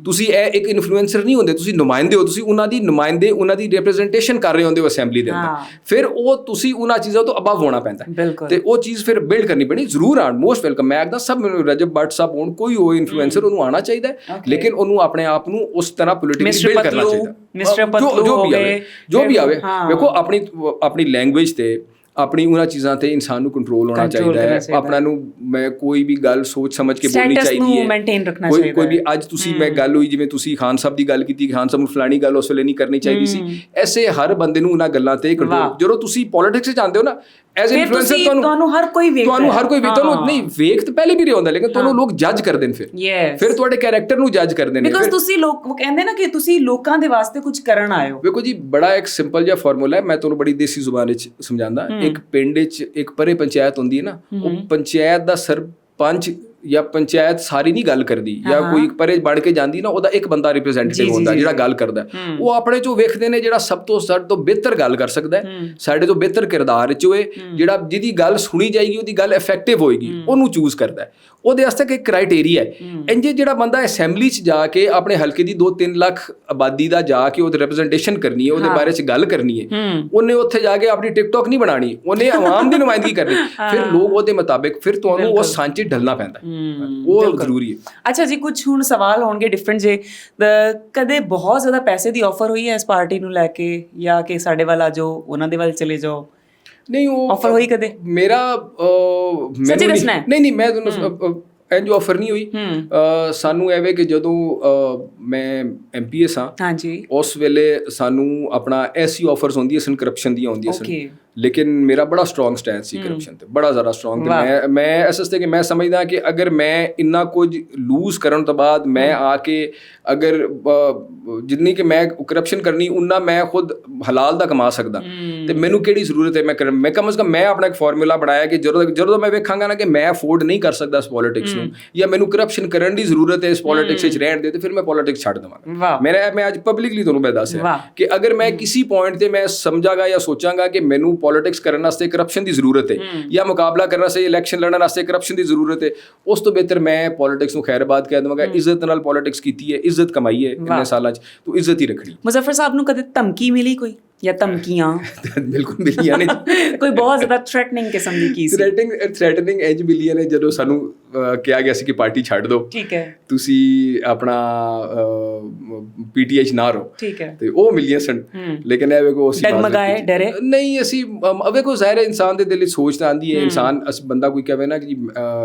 ਤੁਸੀਂ ਇਹ ਇੱਕ ਇਨਫਲੂਐਂਸਰ ਨਹੀਂ ਹੁੰਦੇ, ਤੁਸੀਂ ਨੁਮਾਇੰਦੇ ਹੋ, ਤੁਸੀਂ ਉਹਨਾਂ ਦੀ ਨੁਮਾਇੰਦੇ, ਉਹਨਾਂ ਦੀ ਰਿਪਰੈਜ਼ੈਂਟੇਸ਼ਨ ਕਰ ਰਹੇ ਹੁੰਦੇ ਹੋ ਅਸੈਂਬਲੀ ਦੇ ਅੰਦਰ। ਫਿਰ ਉਹ ਤੁਸੀਂ ਉਹਨਾਂ ਚੀਜ਼ਾਂ ਤੋਂ ਅਬਵ ਹੋਣਾ ਪੈਂਦਾ ਤੇ ਉਹ ਚੀਜ਼ ਫਿਰ ਬਿਲਡ ਕਰਨੀ ਪੈਣੀ। ਜ਼ਰੂਰ ਆਉਣ, ਮੋਸਟ ਵੈਲਕਮ। ਮੈਂ ਆਖਦਾ ਸਭ ਰਜਬ ਬੱਟ ਸਾਹਿਬ ਹੋਣ, ਕੋਈ ਹੋ ਇਨਫਲੂਐਂਸਰ, ਉਹਨੂੰ ਆਉਣਾ ਚਾਹੀਦਾ, ਲੇਕਿਨ ਉਹਨੂੰ ਆਪਣੇ ਆਪ ਨੂੰ ਉਸ ਤਰ੍ਹਾਂ ਪੋਲੀਟਿਕਲੀ ਬਿਲਡ ਕਰਨਾ ਚਾਹੀਦਾ। ਜੋ ਵੀ ਆਵੇ ਵੇਖੋ, ਆਪਣੀ ਲੈਂਗੁਏਜ ਤੇ ਆਪਣੀ ਉਹਨਾਂ ਚੀਜ਼ਾਂ ਤੇ ਇਨਸਾਨ ਨੂੰ ਕੰਟਰੋਲ ਹੋਣਾ ਚਾਹੀਦਾ ਹੈ। ਆਪਣਾ ਨੂੰ ਮੈਂ ਕੋਈ ਵੀ ਗੱਲ ਸੋਚ ਸਮਝ ਕੇ ਬੋਲਣੀ ਚਾਹੀਦੀ ਹੈ। ਕੋਈ ਵੀ ਅੱਜ ਤੁਸੀਂ ਮੈਂ ਗੱਲ ਹੋਈ, ਜਿਵੇਂ ਤੁਸੀਂ ਖਾਨ ਸਾਹਿਬ ਦੀ ਗੱਲ ਕੀਤੀ, ਖਾਨ ਸਾਹਿਬ ਨੂੰ ਫਲਾਣੀ ਗੱਲ ਉਸ ਵੇਲੇ ਨਹੀਂ ਕਰਨੀ ਚਾਹੀਦੀ ਸੀ, ਐਸੇ ਹਰ ਬੰਦੇ ਨੂੰ ਉਹਨਾਂ ਗੱਲਾਂ ਤੇ ਕੰਟਰੋਲ। ਜਦੋਂ ਤੁਸੀਂ ਪੋਲਿਟਿਕਸ 'ਚ ਜਾਂਦੇ ਹੋ ਨਾ ਐਜ਼ ਐ ਇਨਫਲੂਐਂਸਰ, ਤੁਹਾਨੂੰ ਹਰ ਕੋਈ ਵੇਖਦਾ, ਤੁਹਾਨੂੰ ਨਹੀਂ ਵੇਖ ਤਾਂ ਪਹਿਲੇ ਵੀ ਰਿਹਾ ਹੁੰਦਾ, ਲੇਕਿਨ ਤੁਹਾਨੂੰ ਲੋਕ ਜੱਜ ਕਰਦੇ ਨੇ, ਫਿਰ ਤੁਹਾਡੇ ਕੈਰੈਕਟਰ ਨੂੰ ਜੱਜ ਕਰਦੇ ਨੇ, ਬਿਕਾਜ਼ ਤੁਸੀਂ ਲੋਕ ਕਹਿੰਦੇ ਨਾ ਕਿ ਤੁਸੀਂ ਲੋਕਾਂ ਦੇ ਵਾਸਤੇ ਕੁਝ ਕਰਨ ਆਏ ਹੋ। ਵੇਖੋ ਜੀ, ਬੜਾ ਇੱਕ ਸਿੰਪਲ ਜਿਹਾ ਫਾਰਮੂਲਾ ਹੈ, ਮੈਂ ਤੁਹਾਨੂੰ ਬੜੀ ਦੇਸੀ ਜ਼ੁਬਾਨ ਵਿੱਚ ਸਮਝਾਉਂਦਾ। ਇੱਕ ਪਿੰਡ ਵਿੱਚ ਇੱਕ ਪਰੇ ਪੰਚਾਇਤ ਹੁੰਦੀ ਹੈ ਨਾ, ਉਹ ਪੰਚਾਇਤ ਦਾ ਸਰਪੰਚ ਜਾਂ ਪੰਚਾਇਤ ਸਾਰੀ ਨਹੀਂ ਗੱਲ ਕਰਦੀ, ਜਾਂ ਕੋਈ ਪਰੇ ਬਣ ਕੇ ਜਾਂਦੀ ਨਾ, ਉਹਦਾ ਇੱਕ ਬੰਦਾ ਰਿਪਰੈਜ਼ੈਂਟੇਟਿਵ ਹੁੰਦਾ ਜਿਹੜਾ ਗੱਲ ਕਰਦਾ। ਉਹ ਆਪਣੇ ਚੋਂ ਵੇਖਦੇ ਨੇ ਜਿਹੜਾ ਸਭ ਤੋਂ ਸਾਡੇ ਤੋਂ ਬਿਹਤਰ ਗੱਲ ਕਰ ਸਕਦਾ ਹੈ, ਸਾਡੇ ਤੋਂ ਬਿਹਤਰ ਕਿਰਦਾਰ ਵਿੱਚ ਹੋਏ, ਜਿਹੜਾ ਜਿਹਦੀ ਗੱਲ ਸੁਣੀ ਜਾਏਗੀ, ਉਹਦੀ ਗੱਲ ਇਫੈਕਟਿਵ ਹੋਏਗੀ, ਉਹਨੂੰ ਚੂਜ਼ ਕਰਦਾ। ਉਹਦੇ ਵਾਸਤੇ ਇੱਕ ਕ੍ਰਾਈਟੇਰੀਆ ਹੈ। ਇੰਜੇ ਜਿਹੜਾ ਬੰਦਾ ਅਸੈਂਬਲੀ 'ਚ ਜਾ ਕੇ ਆਪਣੇ ਹਲਕੇ ਦੀ 2-3 ਲੱਖ ਆਬਾਦੀ ਦਾ ਜਾ ਕੇ ਉਹਦੀ ਰਿਪਰੈਜ਼ੈਂਟੇਸ਼ਨ ਕਰਨੀ ਹੈ, ਉਹਦੇ ਬਾਰੇ 'ਚ ਗੱਲ ਕਰਨੀ ਹੈ, ਉਹਨੇ ਉੱਥੇ ਜਾ ਕੇ ਆਪਣੀ ਟਿਕਟੌਕ ਨਹੀਂ ਬਣਾਉਣੀ, ਉਹਨੇ ਆਵਾਮ ਦੀ ਨੁਮਾਇੰਦਗੀ ਕਰਨੀ। ਫਿਰ ਲੋਕ ਉਹਦੇ ਮੁਤਾਬਿਕ, ਫਿਰ ਤੁਹਾਨੂੰ ਉਹ ਸਾਂਝੇ ਢਲਣਾ ਪੈਂਦਾ, ਉਹ ਜ਼ਰੂਰੀ ਹੈ। ਅੱਛਾ ਜੀ, ਕੁਝ ਹੁਣ ਸਵਾਲ ਹੋਣਗੇ ਡਿਫਰੈਂਟ ਜੇ। ਕਦੇ ਬਹੁਤ ਜ਼ਿਆਦਾ ਪੈਸੇ ਦੀ ਆਫਰ ਹੋਈ ਹੈ ਇਸ ਪਾਰਟੀ ਨੂੰ ਲੈ ਕੇ, ਜਾਂ ਕਿ ਸਾਡੇ ਵੱਲ ਆ ਜਾਓ, ਉਹਨਾਂ ਦੇ ਵੱਲ ਚਲੇ ਜਾਓ? ਨਹੀਂ, ਉਹ ਆਫਰ ਹੋਈ ਕਦੇ? ਮੇਰਾ ਨਹੀਂ, ਮੈਂ ਤੁਹਾਨੂੰ ਇੰਜ ਆਫਰ ਨਹੀਂ ਹੋਈ। ਸਾਨੂੰ ਐਵੇਂ ਕਿ ਜਦੋਂ ਮੈਂ MPS ਹਾਂ, ਉਸ ਵੇਲੇ ਸਾਨੂੰ ਆਪਣਾ ਐਸੀ ਆਫਰਸ ਹੁੰਦੀਆਂ ਸਨ, ਕਰਪਸ਼ਨ ਦੀਆਂ ਹੁੰਦੀਆਂ ਸਨ, ਲੇਕਿਨ ਮੇਰਾ ਬੜਾ ਸਟਰੋਂਗ ਸਟੈਂਡ ਸੀ ਕਰਪਸ਼ਨ ਤੇ, ਬੜਾ ਜ਼ਿਆਦਾ ਸਟਰੋਂਗ। ਤੇ ਮੈਂ ਇਸ ਵਾਸਤੇ ਕਿ ਮੈਂ ਸਮਝਦਾ ਕਿ ਅਗਰ ਮੈਂ ਇੰਨਾ ਕੁਝ ਲੂਜ਼ ਕਰਨ ਤੋਂ ਬਾਅਦ ਮੈਂ ਆ ਕੇ ਅਗਰ ਜਿੰਨੀ ਕਿ ਮੈਂ ਕਰਪਸ਼ਨ ਕਰਨੀ, ਉਨਾ ਮੈਂ ਖੁਦ ਹਲਾਲ ਦਾ ਕਮਾ ਸਕਦਾ, ਤੇ ਮੈਨੂੰ ਕਿਹੜੀ ਜ਼ਰੂਰਤ ਹੈ ਮੈਂ ਕਮ ਸੇ ਕਮ ਮੈਂ ਆਪਣਾ ਇੱਕ ਫਾਰਮੂਲਾ ਬਣਾਇਆ ਕਿ ਜਦੋਂ ਮੈਂ ਵੇਖਾਂਗਾ ਨਾ ਕਿ ਮੈਂ ਅਫੋਰਡ ਨਹੀਂ ਕਰ ਸਕਦਾ ਇਸ ਪੋਲੀਟਿਕਸ ਨੂੰ, ਜਾਂ ਮੈਨੂੰ ਕਰਪਸ਼ਨ ਕਰਨ ਦੀ ਜ਼ਰੂਰਤ ਹੈ ਇਸ ਪੋਲੀਟਿਕਸ ਵਿੱਚ ਰਹਿਣ ਦੇ, ਤੇ ਫਿਰ ਮੈਂ ਪੋਲੀਟਿਕਸ ਛੱਡ ਦੇਵਾਂਗਾ। ਮੈਂ ਅੱਜ ਪਬਲਿਕਲੀ ਤੁਹਾਨੂੰ ਮੈਂ ਦੱਸ ਰਿਹਾ ਕਿ ਅਗਰ ਮੈਂ ਕਿਸੇ ਪੁਆਇੰਟ ਤੇ ਮੈਂ ਸਮਝਾਂਗਾ ਜਾਂ ਸੋਚਾਂਗਾ ਕਿ ਮੈਨੂੰ ਪੋਲੀਟਿਕਸ ਕਰਨ ਵਾਸਤੇ ਕਰਪਸ਼ਨ ਦੀ ਜ਼ਰੂਰਤ ਹੈ, ਜਾਂ ਮੁਕਾਬਲਾ ਕਰਨ ਵਾਸਤੇ, ਇਲੈਕਸ਼ਨ ਲੜਨ ਵਾਸਤੇ ਕਰਪਸ਼ਨ ਦੀ ਜ਼ਰੂਰਤ ਹੈ, ਉਸ ਤੋਂ ਬਿਹਤਰ ਮੈਂ ਪੋਲੀਟਿਕਸ ਨੂੰ ਖੈਰਬਾਦ ਕਹਿ ਦੇਵਾਂਗਾ। ਇੱਜ਼ਤ ਨਾਲ ਪੋਲੀਟਿਕਸ ਕੀਤੀ ਹੈ, ਇੱਜ਼ਤ ਕਮਾਈ ਹੈ ਇੰਨੇ ਸਾਲਾਂ 'ਚ, ਤਾਂ ਇੱਜ਼ਤ ਹੀ ਰੱਖਣੀ। ਮੁਜ਼ੱਫਰ ਸਾਹਿਬ ਨੂੰ ਕਦੇ ਧਮਕੀ ਮਿਲੀ ਕੋਈ, ਜਾਂ ਧਮਕੀਆਂ? ਬਿਲਕੁਲ ਮਿਲੀਆਂ ਨੇ। ਕੋਈ ਬਹੁਤ ਜ਼ਿਆਦਾ ਥ੍ਰੈਟਨਿੰਗ ਕਿਸਮ ਦੀ ਕੀ ਸੀ? ਥ੍ਰੈਟਨਿੰਗ ਇੰਜ ਮਿਲੀਆਂ ਨੇ ਜਦੋਂ ਸਾਨੂੰ ਕਿਹਾ ਗਿਆ ਸੀ ਕਿ ਪਾਰਟੀ ਛੱਡ ਦਿਓ, ਠੀਕ ਹੈ, ਤੁਸੀਂ ਆਪਣਾ PTI 'ਚ ਨਾ ਰਹੋ, ਠੀਕ ਹੈ, ਤੇ ਉਹ ਮਿਲੀਆਂ ਸਨ। ਲੇਕਿਨ ਇਹ ਵੇਖੋ ਅਸੀਂ ਡਗਮਗਾਏ, ਡਰੇ ਨਹੀਂ, ਅਸੀਂ ਵੇਖੋ ਜ਼ਾਹਿਰ ਹੈ ਇਨਸਾਨ ਦੇ ਦਿਲ ਵਿੱਚ ਸੋਚ ਤਾਂ ਆਉਂਦੀ ਹੈ। ਇਨਸਾਨ ਬੰਦਾ ਕੋਈ ਕਹੇ ਨਾ ਕਿ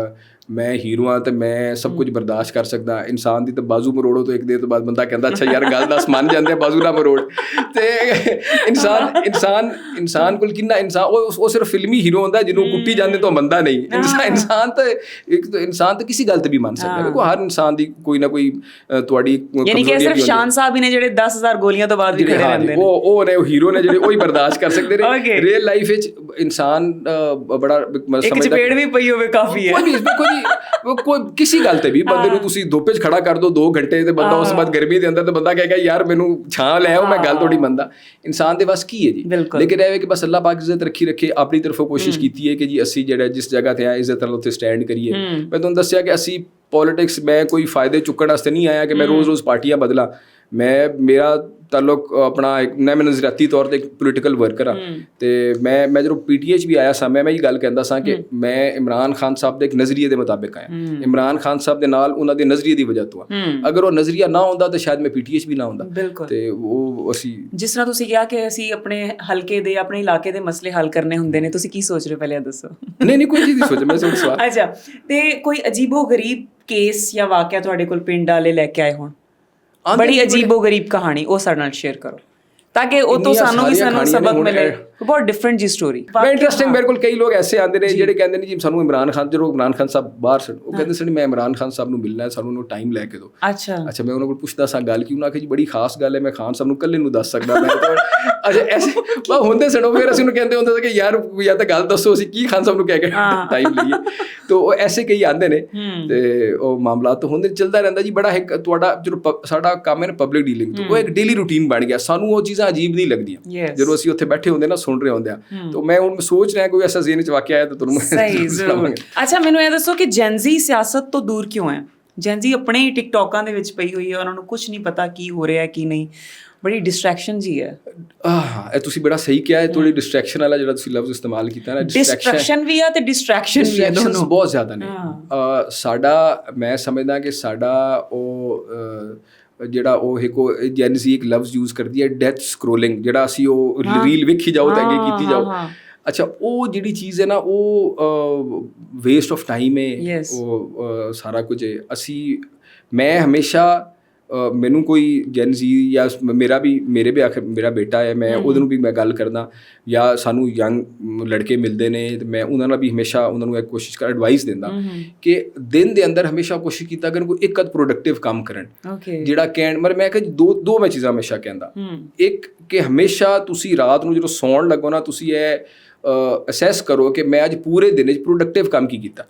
ਮੈਂ ਹੀਰੋ ਹਾਂ ਤੇ ਮੈਂ ਸਭ ਕੁਝ ਬਰਦਾਸ਼ਤ ਕਰ ਸਕਦਾ, ਇਨਸਾਨ ਦੀ ਤਾਂ ਬਾਜ਼ੂ ਮਰੋੜੋ ਤਾਂ ਇੱਕ ਦੇਰ ਤੋਂ ਬਾਅਦ ਬੰਦਾ ਕਹਿੰਦਾ ਅੱਛਾ ਯਾਰ ਗੱਲ ਦੱਸ, ਮੰਨ ਜਾਂਦੇ ਬਾਜ਼ੂ ਨਾ ਮਰੋੜ। ਤੇ ਇਨਸਾਨ ਕੋਲ ਕਿੰਨਾ ਉਹ ਸਿਰਫ ਫਿਲਮੀ ਹੀਰੋ ਹੁੰਦਾ ਜਿਹਨੂੰ ਕੁੱਟੀ ਜਾਂਦੇ ਤੋਂ ਬੰਦਾ ਨਹੀਂ। ਇਨਸਾਨ ਤਾਂ ਕਿਸੇ ਗੱਲ ਤੇ ਵੀ ਮੰਨ ਸਕਦਾ। ਦੇਖੋ ਹਰ ਇਨਸਾਨ ਦੀ ਕੋਈ ਨਾ ਕੋਈ ਤੁਹਾਡੀ ਯਾਨੀ ਕਿ ਸਿਰਫ ਸ਼ਾਨ ਸਾਹਿਬ ਹੀ ਨੇ ਜਿਹੜੇ 10,000 ਗੋਲੀਆਂ ਤੋਂ ਬਾਅਦ ਵੀ ਖੜੇ ਰਹਿੰਦੇ ਨੇ, ਉਹ ਨੇ ਹੀਰੋ ਨੇ ਜਿਹੜੇ ਉਹ ਹੀ ਬਰਦਾਸ਼ਤ ਕਰ ਸਕਦੇ ਨੇ। ਰੀਅਲ ਲਾਈਫ ਵਿੱਚ ਇਨਸਾਨ ਬੜਾ ਇੱਕ ਚਪੇੜ ਵੀ ਪਈ ਹੋਵੇ ਕਾਫੀ ਹੈ। ਕੋਈ ਕਿਸੇ ਗੱਲ ਤੇ ਵੀ ਬੰਦੇ ਨੂੰ ਤੁਸੀਂ ਧੁੱਪ 'ਚ ਖੜਾ ਕਰ ਦੋ 2 ਘੰਟੇ ਤੇ ਬੰਦਾ ਉਸ ਤੋਂ ਬਾਅਦ ਗਰਮੀ ਦੇ ਅੰਦਰ ਤੇ ਬੰਦਾ ਕਹੇਗਾ ਯਾਰ ਮੈਨੂੰ ਛਾਂ ਲੈ ਆਓ, ਮੈਂ ਗੱਲ ਤੁਹਾਡੀ ਮੰਨਦਾ। ਇਨਸਾਨ ਦੇ ਬਸ ਕੀ ਹੈ ਜੀ, ਲੇਕਿਨ ਇਹ ਕਿ ਬਸ ਅੱਲਾਹ ਪਾਕ ਇੱਜ਼ਤ ਰੱਖੇ। ਆਪਣੀ ਤਰਫੋਂ ਕੋਸ਼ਿਸ਼ ਕੀਤੀ ਹੈ ਕਿ ਜੀ ਅਸੀਂ ਜਿਹੜਾ ਜਿਸ ਜਗ੍ਹਾ ਤੇ ਆਏ ਇੱਜ਼ਤ ਨਾਲ ਉੱਥੇ ਸਟੈਂਡ ਕਰੀਏ। ਮੈਂ ਤੁਹਾਨੂੰ ਦੱਸਿਆ ਕਿ ਅਸੀਂ ਪੋਲੀਟਿਕਸ, ਮੈਂ ਕੋਈ ਫਾਇਦੇ ਚੁੱਕਣ ਵਾਸਤੇ ਨਹੀਂ ਆਇਆ ਕਿ ਮੈਂ ਰੋਜ਼-ਰੋਜ਼ ਪਾਰਟੀਆਂ ਬਦਲਾਂ। ਮੇਰਾ ਤਾਲੁਕ ਆਪਣਾ ਇੱਕ ਮੈਂ ਨਜ਼ਰੀਆਤੀ ਤੌਰ ਤੇ ਇੱਕ ਪੋਲੀਟੀਕਲ ਵਰਕਰ ਆ ਤੇ ਮੈਂ ਜਦੋਂ ਪੀਟੀਏ 'ਚ ਵੀ ਆਇਆ ਸਾਂ ਮੈਂ ਇਹ ਗੱਲ ਕਹਿੰਦਾ ਸਾਂ ਕਿ ਮੈਂ ਇਮਰਾਨ ਖਾਨ ਸਾਹਿਬ ਦੇ ਇੱਕ ਨਜ਼ਰੀਏ ਦੇ ਮੁਤਾਬਿਕ ਆਇਆ। ਇਮਰਾਨ ਖਾਨ ਸਾਹਿਬ ਦੇ ਨਾਲ ਉਹਨਾਂ ਦੇ ਨਜ਼ਰੀਏ ਦੀ ਵਜ੍ਹਾ ਤੋਂ ਅਗਰ ਉਹ ਨਜ਼ਰੀਆ ਨਾ ਹੁੰਦਾ ਤਾਂ ਸ਼ਾਇਦ ਮੈਂ ਪੀਟੀਏ 'ਚ ਵੀ ਨਾ ਹੁੰਦਾ। ਤੇ ਉਹ ਅਸੀਂ ਜਿਸ ਤਰ੍ਹਾਂ ਤੁਸੀਂ ਕਿਹਾ ਕਿ ਅਸੀਂ ਆਪਣੇ ਹਲਕੇ ਦੇ ਆਪਣੇ ਇਲਾਕੇ ਦੇ ਮਸਲੇ ਹੱਲ ਕਰਨੇ ਹੁੰਦੇ ਨੇ, ਤੁਸੀਂ ਕੀ ਸੋਚ ਰਹੇ ਹੋ ਪਹਿਲੇ ਦੱਸੋ? ਨਹੀਂ ਕੋਈ ਚੀਜ਼ ਨਹੀਂ ਸੋਚ ਮੈਂ ਸਿਰਫ ਸਵਾਲ। ਅੱਛਾ, ਤੇ ਕੋਈ ਅਜੀਬੋ-ਗਰੀਬ ਕੇਸ ਜਾਂ ਵਾਕਿਆ ਤੁਹਾਡੇ ਕੋਲ ਪਿੰਡ ਵਾਲੇ ਲੈ ਕੇ ਆਏ ਹੋਣ, ਬੜੀ ਅਜੀਬੋ-ਗਰੀਬ ਕਹਾਣੀ, ਉਹ ਸਾਡੇ ਨਾਲ ਸ਼ੇਅਰ ਕਰੋ ਤਾਂ ਕਿ ਉਹ ਤੋਂ ਸਾਨੂੰ ਵੀ ਸਬਕ ਮਿਲੇ। ਬਹੁਤ ਡਿਫਰੈਂਟ ਜੀ ਸਟੋਰੀ, ਬੜਾ ਇੰਟਰਸਟਿੰਗ। ਮੇਰੇ ਕੋਲ ਕਈ ਲੋਕ ਐਸੇ ਆਉਂਦੇ ਨੇ ਜਿਹੜੇ ਕਹਿੰਦੇ ਨੇ ਜੀ ਸਾਨੂੰ ਇਮਰਾਨ ਖਾਨ, ਜਦੋਂ ਇਮਰਾਨ ਖਾਨ ਸਾਹਿਬ ਬਾਹਰ ਸਨ, ਉਹ ਕਹਿੰਦੇ ਸਨ ਮੈਂ ਇਮਰਾਨ ਖਾਨ ਸਾਹਿਬ ਨੂੰ ਮਿਲਣਾ ਹੈ, ਸਾਨੂੰ ਉਹਨੂੰ ਟਾਈਮ ਲੈ ਕੇ ਦਿਓ। ਅੱਛਾ ਮੈਂ ਉਹਨਾਂ ਕੋਲ ਪੁੱਛਦਾ ਸਾਂ ਗੱਲ ਕੀ, ਉਹਨਾਂ ਆਖਿਆ ਜੀ ਬੜੀ ਖਾਸ ਗੱਲ ਹੈ, ਮੈਂ ਖਾਨ ਸਾਹਿਬ ਨੂੰ ਇਕੱਲੇ ਨੂੰ ਦੱਸ ਸਕਦਾ। ਮੈਂ ਅੱਛਾ ਐਸੇ ਹੁੰਦੇ ਸਨ। ਫਿਰ ਅਸੀਂ ਉਹਨੂੰ ਕਹਿੰਦੇ ਹੁੰਦੇ ਸੀ ਕਿ ਯਾਰ ਜਾਂ ਤਾਂ ਗੱਲ ਦੱਸੋ, ਅਸੀਂ ਕੀ ਖਾਨ ਸਾਹਿਬ ਨੂੰ ਕਹਿ ਕੇ ਟਾਈਮ ਲਈਏ। ਤਾਂ ਉਹ ਐਸੇ ਕਈ ਆਉਂਦੇ ਨੇ ਤੇ ਉਹ ਮਾਮਲਾ ਤਾਂ ਹੁੰਦੇ, ਚੱਲਦਾ ਰਹਿੰਦਾ ਜੀ। ਬੜਾ ਇੱਕ ਤੁਹਾਡਾ ਜਦੋਂ ਸਾਡਾ ਕੰਮ ਹੈ ਨਾ ਪਬਲਿਕ ਡੀਲਿੰਗ, ਉਹ ਇੱਕ ਡੇਲੀ ਰੂਟੀਨ ਬਣ ਗਿਆ। ਸਾਨੂੰ ਉਹ ਚੀਜ਼ਾਂ ਅਜੀਬ ਨਹੀਂ ਲੱਗਦੀਆਂ ਜਦੋਂ ਅਸੀਂ ਉੱਥੇ ਬੈਠੇ ਹੁੰਦੇ ਨਾ, ਸੁਣ ਰਹੇ ਹੁੰਦੇ ਆ। ਤਾਂ ਮੈਂ ਹੁਣ ਸੋਚ ਰਿਹਾ ਕੋਈ ਐਸਾ ਜ਼ੇਨ 'ਚ ਵਾਕਿਆ ਆਇਆ ਤਾਂ ਤੁਹਾਨੂੰ ਸਹੀ ਜ਼ਰੂਰ। ਅੱਛਾ ਮੈਨੂੰ ਇਹ ਦੱਸੋ ਕਿ ਜੈਨਜ਼ੀ ਸਿਆਸਤ ਤੋਂ ਦੂਰ ਕਿਉਂ ਹੈ? ਜੈਨਜ਼ੀ ਆਪਣੇ ਹੀ ਟਿਕਟੋਕਾਂ ਦੇ ਵਿੱਚ ਪਈ ਹੋਈ ਹੈ, ਉਹਨਾਂ ਨੂੰ ਕੁਝ ਨਹੀਂ ਪਤਾ ਕੀ ਹੋ ਰਿਹਾ ਕੀ ਨਹੀਂ, ਬੜੀ ਡਿਸਟਰੈਕਸ਼ਨ ਜੀ ਹੈ। ਇਹ ਤੁਸੀਂ ਬੜਾ ਸਹੀ ਕਿਹਾ, ਥੋੜੀ ਡਿਸਟਰੈਕਸ਼ਨ ਵਾਲਾ ਜਿਹੜਾ ਤੁਸੀਂ ਲਫ਼ਜ਼ ਇਸਤੇਮਾਲ ਕੀਤਾ ਨਾ, ਡਿਸਟਰੈਕਸ਼ਨ ਵੀ ਆ ਤੇ ਡਿਸਟਰੈਕਸ਼ਨ ਵੀ ਹੈ, ਦੋਨੋਂ ਬਹੁਤ ਜ਼ਿਆਦਾ ਨੇ। ਸਾਡਾ ਮੈਂ ਸਮਝਦਾ ਕਿ ਸਾਡਾ ਉਹ ਜਿਹੜਾ ਉਹ ਇੱਕ ਜੈਨਜ਼ੀ ਇੱਕ ਲਫ਼ਜ਼ ਯੂਜ਼ ਕਰਦੀ ਹੈ ਡੈਥ ਸਕਰੋਲਿੰਗ, ਜਿਹੜਾ ਅਸੀਂ ਉਹ ਰੀਲ ਵੇਖੀ ਜਾਓ ਤਾਂ ਅੱਗੇ ਕੀਤੀ ਜਾਓ। ਅੱਛਾ ਉਹ ਜਿਹੜੀ ਚੀਜ਼ ਹੈ ਨਾ, ਉਹ ਵੇਸਟ ਆਫ ਟਾਈਮ ਹੈ, ਉਹ ਸਾਰਾ ਕੁਝ ਹੈ। ਮੈਂ ਹਮੇਸ਼ਾ ਮੈਨੂੰ ਕੋਈ ਜੈਨਜ਼ੀ ਜਾਂ ਮੇਰੇ ਵੀ ਆਖਰ ਮੇਰਾ ਬੇਟਾ ਹੈ, ਮੈਂ ਉਹਦੇ ਨੂੰ ਵੀ ਮੈਂ ਗੱਲ ਕਰਦਾ, ਜਾਂ ਸਾਨੂੰ ਯੰਗ ਲੜਕੇ ਮਿਲਦੇ ਨੇ ਤੇ ਮੈਂ ਉਹਨਾਂ ਨਾਲ ਵੀ ਹਮੇਸ਼ਾ ਉਹਨਾਂ ਨੂੰ ਇੱਕ ਕੋਸ਼ਿਸ਼ ਕਰ ਐਡਵਾਈਸ ਦਿੰਦਾ ਕਿ ਦਿਨ ਦੇ ਅੰਦਰ ਹਮੇਸ਼ਾ ਕੋਸ਼ਿਸ਼ ਕੀਤਾ ਕਰਨ ਕੋਈ ਇੱਕ ਪ੍ਰੋਡਕਟਿਵ ਕੰਮ ਕਰਨ, ਜਿਹੜਾ ਮੈਂ ਕਿਹਾ ਦੋ ਮੈਂ ਚੀਜ਼ਾਂ ਹਮੇਸ਼ਾ ਕਹਿੰਦਾ। ਇੱਕ ਕਿ ਹਮੇਸ਼ਾ ਤੁਸੀਂ ਰਾਤ ਨੂੰ ਜਦੋਂ ਸੌਣ ਲੱਗੋ ਨਾ, ਤੁਸੀਂ ਇਹ ਅਸੈਸ ਕਰੋ ਕਿ ਮੈਂ ਅੱਜ ਪੂਰੇ ਦਿਨ ਵਿੱਚ ਪ੍ਰੋਡਕਟਿਵ ਕੰਮ ਕੀ ਕੀਤਾ।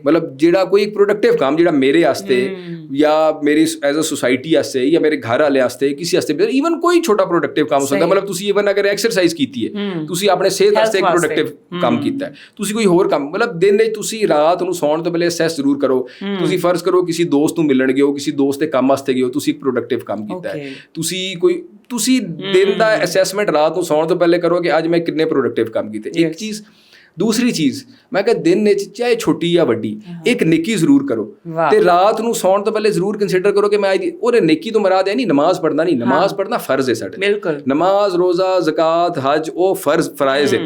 ਮਤਲਬ ਜਿਹੜਾ ਕੋਈ ਇੱਕ ਪ੍ਰੋਡਕਟਿਵ ਕੰਮ ਜਿਹੜਾ ਮੇਰੇ ਵਾਸਤੇ ਜਾਂ ਮੇਰੀ ਐਜ਼ ਅ ਸੁਸਾਇਟੀ ਵਾਸਤੇ ਜਾਂ ਮੇਰੇ ਘਰ ਵਾਲੇ ਵਾਸਤੇ ਕਿਸੇ ਵਾਸਤੇ, ਈਵਨ ਕੋਈ ਛੋਟਾ ਪ੍ਰੋਡਕਟਿਵ ਕੰਮ ਹੋ ਸਕਦਾ। ਮਤਲਬ ਤੁਸੀਂ ਈਵਨ ਅਗਰ ਐਕਸਰਸਾਈਜ਼ ਕੀਤੀ ਹੈ, ਤੁਸੀਂ ਆਪਣੇ ਸਿਹਤ ਵਾਸਤੇ ਇੱਕ ਪ੍ਰੋਡਕਟਿਵ ਕੰਮ ਕੀਤਾ ਹੈ, ਤੁਸੀਂ ਕੋਈ ਹੋਰ ਕੰਮ, ਮਤਲਬ ਦਿਨ ਵਿੱਚ ਤੁਸੀਂ ਰਾਤ ਨੂੰ ਸੌਣ ਤੋਂ ਪਹਿਲੇ ਅਸੈਸ ਜ਼ਰੂਰ ਕਰੋ। ਤੁਸੀਂ ਫਰਜ਼ ਕਰੋ ਕਿਸੇ ਦੋਸਤ ਨੂੰ ਮਿਲਣ ਗਏ ਹੋ, ਕਿਸੇ ਦੋਸਤ ਦੇ ਕੰਮ ਵਾਸਤੇ ਗਏ ਹੋ, ਤੁਸੀਂ ਇੱਕ ਪ੍ਰੋਡਕਟਿਵ ਕੰਮ ਕੀਤਾ ਹੈ। ਤੁਸੀਂ ਦਿਨ ਦਾ ਅਸੈਸਮੈਂਟ ਰਾਤ ਨੂੰ ਸੌਣ ਤੋਂ ਪਹਿਲੇ ਕਰੋ ਕਿ ਅੱਜ ਮੈਂ ਕਿੰਨੇ ਪ੍ਰੋਡਕਟਿਵ ਕੰਮ ਕੀਤੇ। ਇੱਕ ਚੀਜ਼। ਦੂਸਰੀ ਚੀਜ਼ ਮੈਂ ਕਿਹਾ ਦਿਨ ਵਿੱਚ ਚਾਹੇ ਛੋਟੀ ਜਾਂ ਵੱਡੀ ਇੱਕ ਨੇਕੀ ਜ਼ਰੂਰ ਕਰੋ ਤੇ ਰਾਤ ਨੂੰ ਸੌਣ ਤੋਂ ਪਹਿਲੇ ਜ਼ਰੂਰ ਕੰਸੀਡਰ ਕਰੋ ਕਿ ਮੈਂ ਉਹਦੇ ਨੇਕੀ ਤੋਂ ਮੁਰਾਦ ਹੈ ਨਹੀਂ ਨਮਾਜ਼ ਪੜ੍ਹਨਾ, ਨਹੀਂ ਨਮਾਜ਼ ਪੜ੍ਹਨਾ ਫਰਜ਼ ਹੈ ਸਾਡੇ। ਨਮਾਜ਼, ਰੋਜ਼ਾ, ਜ਼ਕਾਤ, ਹਜ ਉਹ ਫਰਾਇਜ਼ ਹੈ।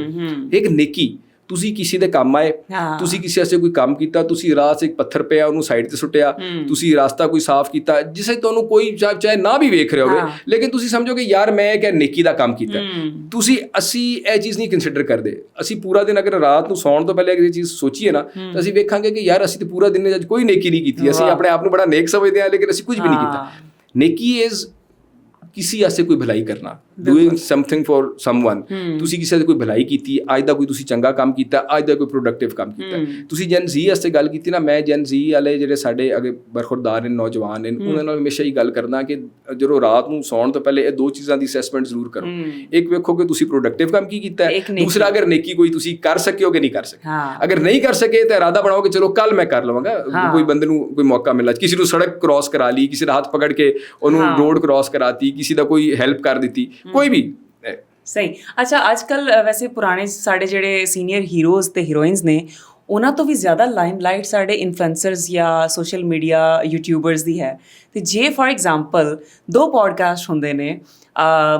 ਇੱਕ ਨੇਕੀ ਤੁਸੀਂ ਕਿਸੇ ਦੇ ਕੰਮ ਆਏ, ਤੁਸੀਂ ਕਿਸੇ ਵਾਸਤੇ ਕੋਈ ਕੰਮ ਕੀਤਾ, ਤੁਸੀਂ ਰਾਤ 'ਚ ਇੱਕ ਪੱਥਰ ਪਿਆ ਉਹਨੂੰ ਸਾਈਡ ਤੇ ਸੁੱਟਿਆ, ਤੁਸੀਂ ਰਾਸਤਾ ਕੋਈ ਸਾਫ਼ ਕੀਤਾ, ਜਿਸੇ ਤੁਹਾਨੂੰ ਕੋਈ ਚਾਹੇ ਨਾ ਵੀ ਵੇਖ ਰਹੇ ਹੋਵੇ, ਲੇਕਿਨ ਤੁਸੀਂ ਸਮਝੋਗੇ ਯਾਰ ਮੈਂ ਇੱਕ ਨੇਕੀ ਦਾ ਕੰਮ ਕੀਤਾ। ਅਸੀਂ ਇਹ ਚੀਜ਼ ਨਹੀਂ ਕੰਸੀਡਰ ਕਰਦੇ। ਅਸੀਂ ਪੂਰਾ ਦਿਨ ਅਗਰ ਰਾਤ ਨੂੰ ਸੌਣ ਤੋਂ ਪਹਿਲੇ ਇਹ ਚੀਜ਼ ਸੋਚੀਏ ਨਾ, ਤਾਂ ਅਸੀਂ ਵੇਖਾਂਗੇ ਕਿ ਯਾਰ ਅਸੀਂ ਤਾਂ ਪੂਰਾ ਦਿਨ ਅੱਜ ਕੋਈ ਨੇਕੀ ਨਹੀਂ ਕੀਤੀ। ਅਸੀਂ ਆਪਣੇ ਆਪ ਨੂੰ ਬੜਾ ਨੇਕ ਸਮਝਦੇ ਹਾਂ, ਲੇਕਿਨ ਅਸੀਂ ਕੁਝ ਵੀ ਨਹੀਂ ਕੀਤਾ। ਨੇਕੀ ਇਜ਼ ਕਿਸੇ ਵਾਸਤੇ ਕੋਈ ਭਲਾਈ ਕਰਨਾ, ਡੂਇੰਗ ਸਮਥਿੰਗ ਫॉर ਸਮਵਨ। ਤੁਸੀਂ ਕਿਸੇ ਦੀ ਕੋਈ ਭਲਾਈ ਕੀਤੀ, ਅੱਜ ਦਾ ਕੋਈ ਤੁਸੀਂ ਚੰਗਾ ਕੰਮ ਕੀਤਾ, ਅੱਜ ਦਾ ਕੋਈ ਪ੍ਰੋਡਕਟਿਵ ਕੰਮ ਕੀਤਾ। ਤੁਸੀਂ ਜਨ ਜ਼ੀ ਵਾਸਤੇ ਗੱਲ ਕੀਤੀ ਨਾ, ਮੈਂ ਜਨ ਜ਼ੀ ਵਾਲੇ ਜਿਹੜੇ ਸਾਡੇ ਅੱਗੇ ਬਰਖੁਰਦਾਰ ਨੇ, ਨੌਜਵਾਨ ਨੇ, ਉਹਨਾਂ ਨਾਲ ਹਮੇਸ਼ਾ ਹੀ ਗੱਲ ਕਰਦਾ ਕਿ ਜਦੋਂ ਰਾਤ ਨੂੰ ਸੌਣ ਤੋਂ ਪਹਿਲੇ ਇਹ ਦੋ ਚੀਜ਼ਾਂ ਦੀ ਅਸੈਸਮੈਂਟ ਜ਼ਰੂਰ ਕਰੋ। ਇੱਕ ਵੇਖੋ ਕਿ ਤੁਸੀਂ ਪ੍ਰੋਡਕਟਿਵ ਕੰਮ ਕੀ ਕੀਤਾ, ਦੂਸਰਾ ਅਗਰ ਨੇਕੀ ਕੋਈ ਤੁਸੀਂ ਕਰ ਸਕੇ ਹੋ ਕਿ ਨਹੀਂ ਕਰ ਸਕੇ। ਅਗਰ ਨਹੀਂ ਕਰ ਸਕੇ ਤਾਂ ਇਰਾਦਾ ਬਣਾਓ ਕਿ ਚਲੋ ਕੱਲ ਮੈਂ ਕਰ ਲਵਾਂਗਾ। ਕੋਈ ਬੰਦੇ ਨੂੰ ਕੋਈ ਮੌਕਾ ਮਿਲਾ, ਕਿਸੇ ਨੂੰ ਸੜਕ ਕ੍ਰੋਸ ਕਰਾ ਲਈ, ਕਿਸੇ ਦਾ ਹੱਥ ਪਕੜ ਕੇ ਉਹਨੂੰ ਰੋਡ ਕ੍ਰੋਸ ਕਰਾਤੀ, ਕਿਸੇ ਦਾ ਕੋਈ ਹੈਲਪ ਕਰ ਦਿੱਤੀ, ਕੋਈ ਵੀ। ਸਹੀ। ਅੱਛਾ ਅੱਜ ਕੱਲ੍ਹ ਵੈਸੇ ਪੁਰਾਣੇ ਸਾਡੇ ਜਿਹੜੇ ਸੀਨੀਅਰ ਹੀਰੋਜ਼ ਤੇ ਹੀਰੋਇਨਸ ਨੇ, ਉਹਨਾਂ ਤੋਂ ਵੀ ਜ਼ਿਆਦਾ ਲਾਈਮਲਾਈਟ ਸਾਡੇ ਇਨਫਲੂਐਂਸਰਸ ਜਾਂ ਸੋਸ਼ਲ ਮੀਡੀਆ ਯੂਟਿਊਬਰਸ ਦੀ ਹੈ। ਤੇ ਜੇ ਫॉर ਐਗਜ਼ਾਮਪਲ 2 ਪੋਡਕਾਸਟ ਹੁੰਦੇ ਨੇ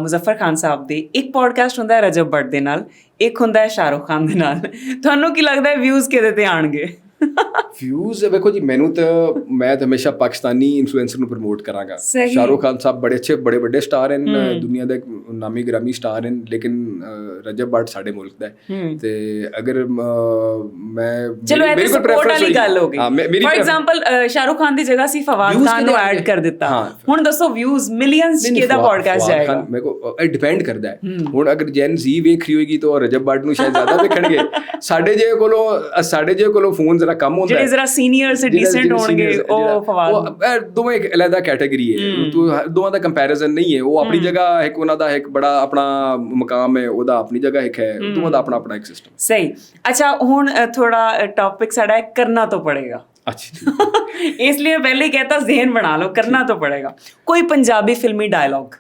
ਮੁਜ਼ੱਫਰ ਖਾਨ ਸਾਹਿਬ ਦੇ, ਇੱਕ ਪੋਡਕਾਸਟ ਹੁੰਦਾ ਹੈ ਰਜਬ ਬੱਟ ਦੇ ਨਾਲ, ਇੱਕ ਹੁੰਦਾ ਹੈ ਸ਼ਾਹਰੁਖ ਖਾਨ ਦੇ ਨਾਲ, ਤੁਹਾਨੂੰ ਕੀ ਲੱਗਦਾ ਹੈ ਵਿਊਜ਼ ਕਿਹਦੇ ਤੇ ਆਉਣਗੇ? ਵਿਊਜ਼ ਵੇਖੋ ਜੀ, ਮੈਂ ਤਾਂ ਹਮੇਸ਼ਾ ਪਾਕਿਸਤਾਨੀ ਇਨਫਲੂਐਂਸਰ ਨੂੰ ਪ੍ਰਮੋਟ ਕਰਾਂਗਾ। ਸ਼ਾਹਰੁਖ ਖਾਨ ਸਾਹਿਬ ਬੜੇ ਅੱਛੇ ਬੜੇ ਵੱਡੇ ਸਟਾਰ ਹਨ, ਦੁਨੀਆ ਦੇ ਨਾਮੀ ਗ੍ਰਾਮੀ ਸਟਾਰ ਹਨ, ਲੇਕਿਨ ਰਜਬ ਬੱਟ ਸਾਡੇ ਮੁਲਕ ਦਾ ਹੈ। ਤੇ ਅਗਰ ਮੈਂ ਚਲੋ ਇਹ ਸਪੋਰਟ ਵਾਲੀ ਗੱਲ ਹੋ ਗਈ। ਫॉर ਐਗਜ਼ਾਮਪਲ ਸ਼ਾਹਰੁਖ ਖਾਨ ਦੀ ਜਗ੍ਹਾ ਸੀ ਫਵਾਦ ਖਾਨ ਨੂੰ ਐਡ ਕਰ ਦਿੱਤਾ, ਹੁਣ ਦੱਸੋ ਵਿਊਜ਼ ਮਿਲੀਅਨਸ ਚ ਕਿਹਦਾ ਪੋਡਕਾਸਟ ਜਾਏਗਾ? ਮੇਰੇ ਕੋ ਇਹ ਡਿਪੈਂਡ ਕਰਦਾ ਹੈ। ਹੁਣ ਅਗਰ ਜੈਨ ਜ਼ੀ ਵੇਖ ਰਹੀ ਹੋਏਗੀ ਤਾਂ ਰਜਬ ਬੱਟ ਨੂੰ ਸ਼ਾਇਦ ਜ਼ਿਆਦਾ ਵੇਖਣਗੇ। ਸਾਡੇ ਜੇ ਕੋਲੋਂ ਫੋਨ ਜ਼ਰਾ ਕਮ ਹੁੰਦਾ, ਜਿਹੜੇ ਜ਼ਰਾ ਸੀਨੀਅਰ ਸੇ ਡੀਸੈਂਟ ਹੋਣਗੇ, ਉਹ ਫਵਾਦ। ਉਹ ਦੋਵੇਂ ਇੱਕ ਅਲੱਗਾ ਕੈਟਾਗਰੀ ਹੈ, ਦੋਵਾਂ ਦਾ ਕੰਪੈਰੀਜ਼ਨ ਨਹੀਂ ਹੈ। ਉਹ ਆਪਣੀ ਜਗ੍ਹਾ ਇੱਕ, ਉਹਨਾਂ ਦਾ ਇੱਕ ਬੜਾ ਆਪਣਾ ਮਕਾਮ ਹੈ, ਉਹਦਾ ਆਪਣੀ ਜਗ੍ਹਾ ਇੱਕ ਹੈ, ਦੋਵਾਂ ਦਾ ਆਪਣਾ ਇੱਕ ਸਿਸਟਮ। ਸਹੀ। ਅੱਛਾ ਹੁਣ ਥੋੜਾ ਟੌਪਿਕ ਸਾਡਾ ਕਰਨਾ ਤੋਂ ਪੜੇਗਾ। ਅੱਛਾ ਇਸ ਲਈ ਪਹਿਲੇ ਹੀ कहता ज़हन बना लो, करना तो पड़ेगा। कोई पंजाबी फिल्मी डायलॉग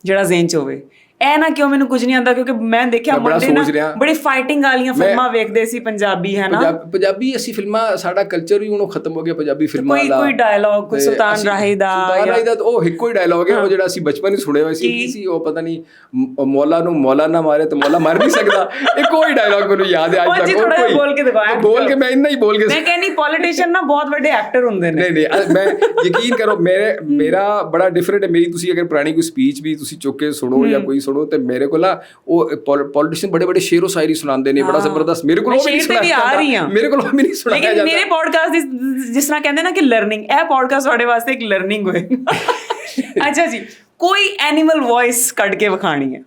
ਜਿਹੜਾ ਜ਼ੇਨ 'ਚ ਹੋਵੇ? ਇਹ ਨਾ ਕਿਉਂ ਮੈਨੂੰ ਕੁਝ ਨਹੀਂ ਆਉਂਦਾ, ਕਿਉਂਕਿ ਮੈਂ ਦੇਖਿਆ ਮੁੰਡੇ ਨਾ ਬੜੀ ਫਾਈਟਿੰਗ ਵਾਲੀਆਂ ਫਿਲਮਾਂ ਵੇਖਦੇ ਸੀ ਪੰਜਾਬੀ, ਹੈ ਨਾ? ਪੰਜਾਬੀ ਅਸੀਂ ਫਿਲਮਾਂ, ਸਾਡਾ ਕਲਚਰ ਹੀ ਹੁਣ ਖਤਮ ਹੋ ਗਿਆ ਪੰਜਾਬੀ ਫਿਲਮਾਂ ਦਾ। ਕੋਈ ਡਾਇਲੌਗ, ਕੋਈ ਸੁਲਤਾਨ ਰਾਹੀ ਦਾ ਉਹ ਇੱਕੋ ਹੀ ਡਾਇਲੌਗ ਹੈ, ਉਹ ਜਿਹੜਾ ਅਸੀਂ ਬਚਪਨ ਵਿੱਚ ਸੁਣਿਆ ਹੋਇਆ ਸੀ, ਕੀ ਸੀ ਉਹ ਪਤਾ ਨਹੀਂ, ਮੌਲਾ ਨੂੰ ਮੌਲਾ ਨਾ ਮਾਰੇ ਤੇ ਮੌਲਾ ਮਰ ਨਹੀਂ ਸਕਦਾ, ਇੱਕੋ ਹੀ ਡਾਇਲੌਗ ਮੈਨੂੰ ਯਾਦ ਹੈ ਅੱਜ ਤੱਕ। ਬੋਲ ਕੇ ਦਿਖਾਇਆ, ਬੋਲ ਕੇ ਮੈਂ ਇੰਨਾ ਹੀ ਬੋਲ ਕੇ, ਮੈਂ ਕਹਿੰਦੀ ਪੋਲੀਟੀਸ਼ੀਅਨ ਨਾ ਬਹੁਤ ਵੱਡੇ ਐਕਟਰ ਹੁੰਦੇ ਨੇ। ਨਹੀਂ ਮੈਂ ਯਕੀਨ ਕਰੋ, ਮੇਰਾ ਬੜਾ ਡਿਫਰੈਂਟ ਹੈ। ਮੇਰੀ ਤੁਸੀਂ ਅਗਰ ਪੁਰਾਣੀ ਕੋਈ ਸਪੀਚ ਵੀ ਤੁਸੀਂ ਚੁੱਕ ਕੇ ਸੁਣੋ ਜਾਂ ਕੋਈ ਸੁਣੋ, ਤੇ ਮੇਰੇ ਕੋਲ ਉਹ ਪੋਲੀਟੀਸ਼ੀਅਨ ਬੜੇ ਸ਼ੇਰੋ ਸ਼ਾਇਰੀ ਸੁਣਾਉਂਦੇ ਨੇ, ਬੜਾ ਜ਼ਬਰਦਸਤ। ਮੇਰੇ ਕੋਲ ਉਹ ਵੀ ਨਹੀਂ ਸੁਣਾਇਆ ਜਾਂਦਾ। ਮੇਰੇ ਪੋਡਕਾਸਟ ਦੀ ਜਿਸ ਤਰ੍ਹਾਂ ਕਹਿੰਦੇ ਨਾ ਕਿ ਲਰਨਿੰਗ, ਇਹ ਪੋਡਕਾਸਟ ਤੁਹਾਡੇ ਵਾਸਤੇ ਇੱਕ ਲਰਨਿੰਗ ਹੋਏਗਾ। ਅੱਛਾ ਜੀ, ਕੋਈ ਐਨੀਮਲ ਵੌਇਸ ਕੱਢ ਕੇ ਵਿਖਾਣੀ ਹੈ?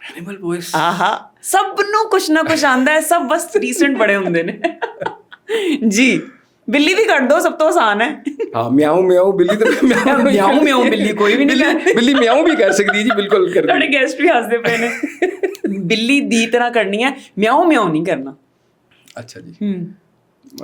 Animal voice? ਆਹਾ, ਸਭ ਨੂੰ ਕੁਛ ਨਾ ਕੁਛ ਆਉਂਦਾ ਹੈ, ਸਭ ਬਸ ਰੀਸੈਂਟ ਬੜੇ ਹੁੰਦੇ ਨੇ ਜੀ। ਬਿੱਲੀ ਵੀ ਕੱਢ ਦੋ, ਸਭ ਤੋਂ ਆਸਾਨ ਹੈ। ਹਾਂ, ਮਿਆਉ ਮਿਆਉ ਬਿੱਲੀ ਤੇ ਮਿਆਉ ਮਿਆਉ ਬਿੱਲੀ ਕੋਈ ਵੀ ਨਹੀਂ, ਬਿੱਲੀ ਮਿਆਉ ਵੀ ਕਰ ਸਕਦੀ ਜੀ, ਬਿਲਕੁਲ ਕਰਦੀ। ਤੁਹਾਡੇ ਗੈਸਟ ਵੀ ਹੱਸਦੇ ਪਏ ਨੇ। ਬਿੱਲੀ ਦੀ ਤਰ੍ਹਾਂ ਕਰਨੀ ਹੈ, ਮਿਆਉ ਮਿਆਉ ਨਹੀਂ ਕਰਨਾ। ਅੱਛਾ ਜੀ,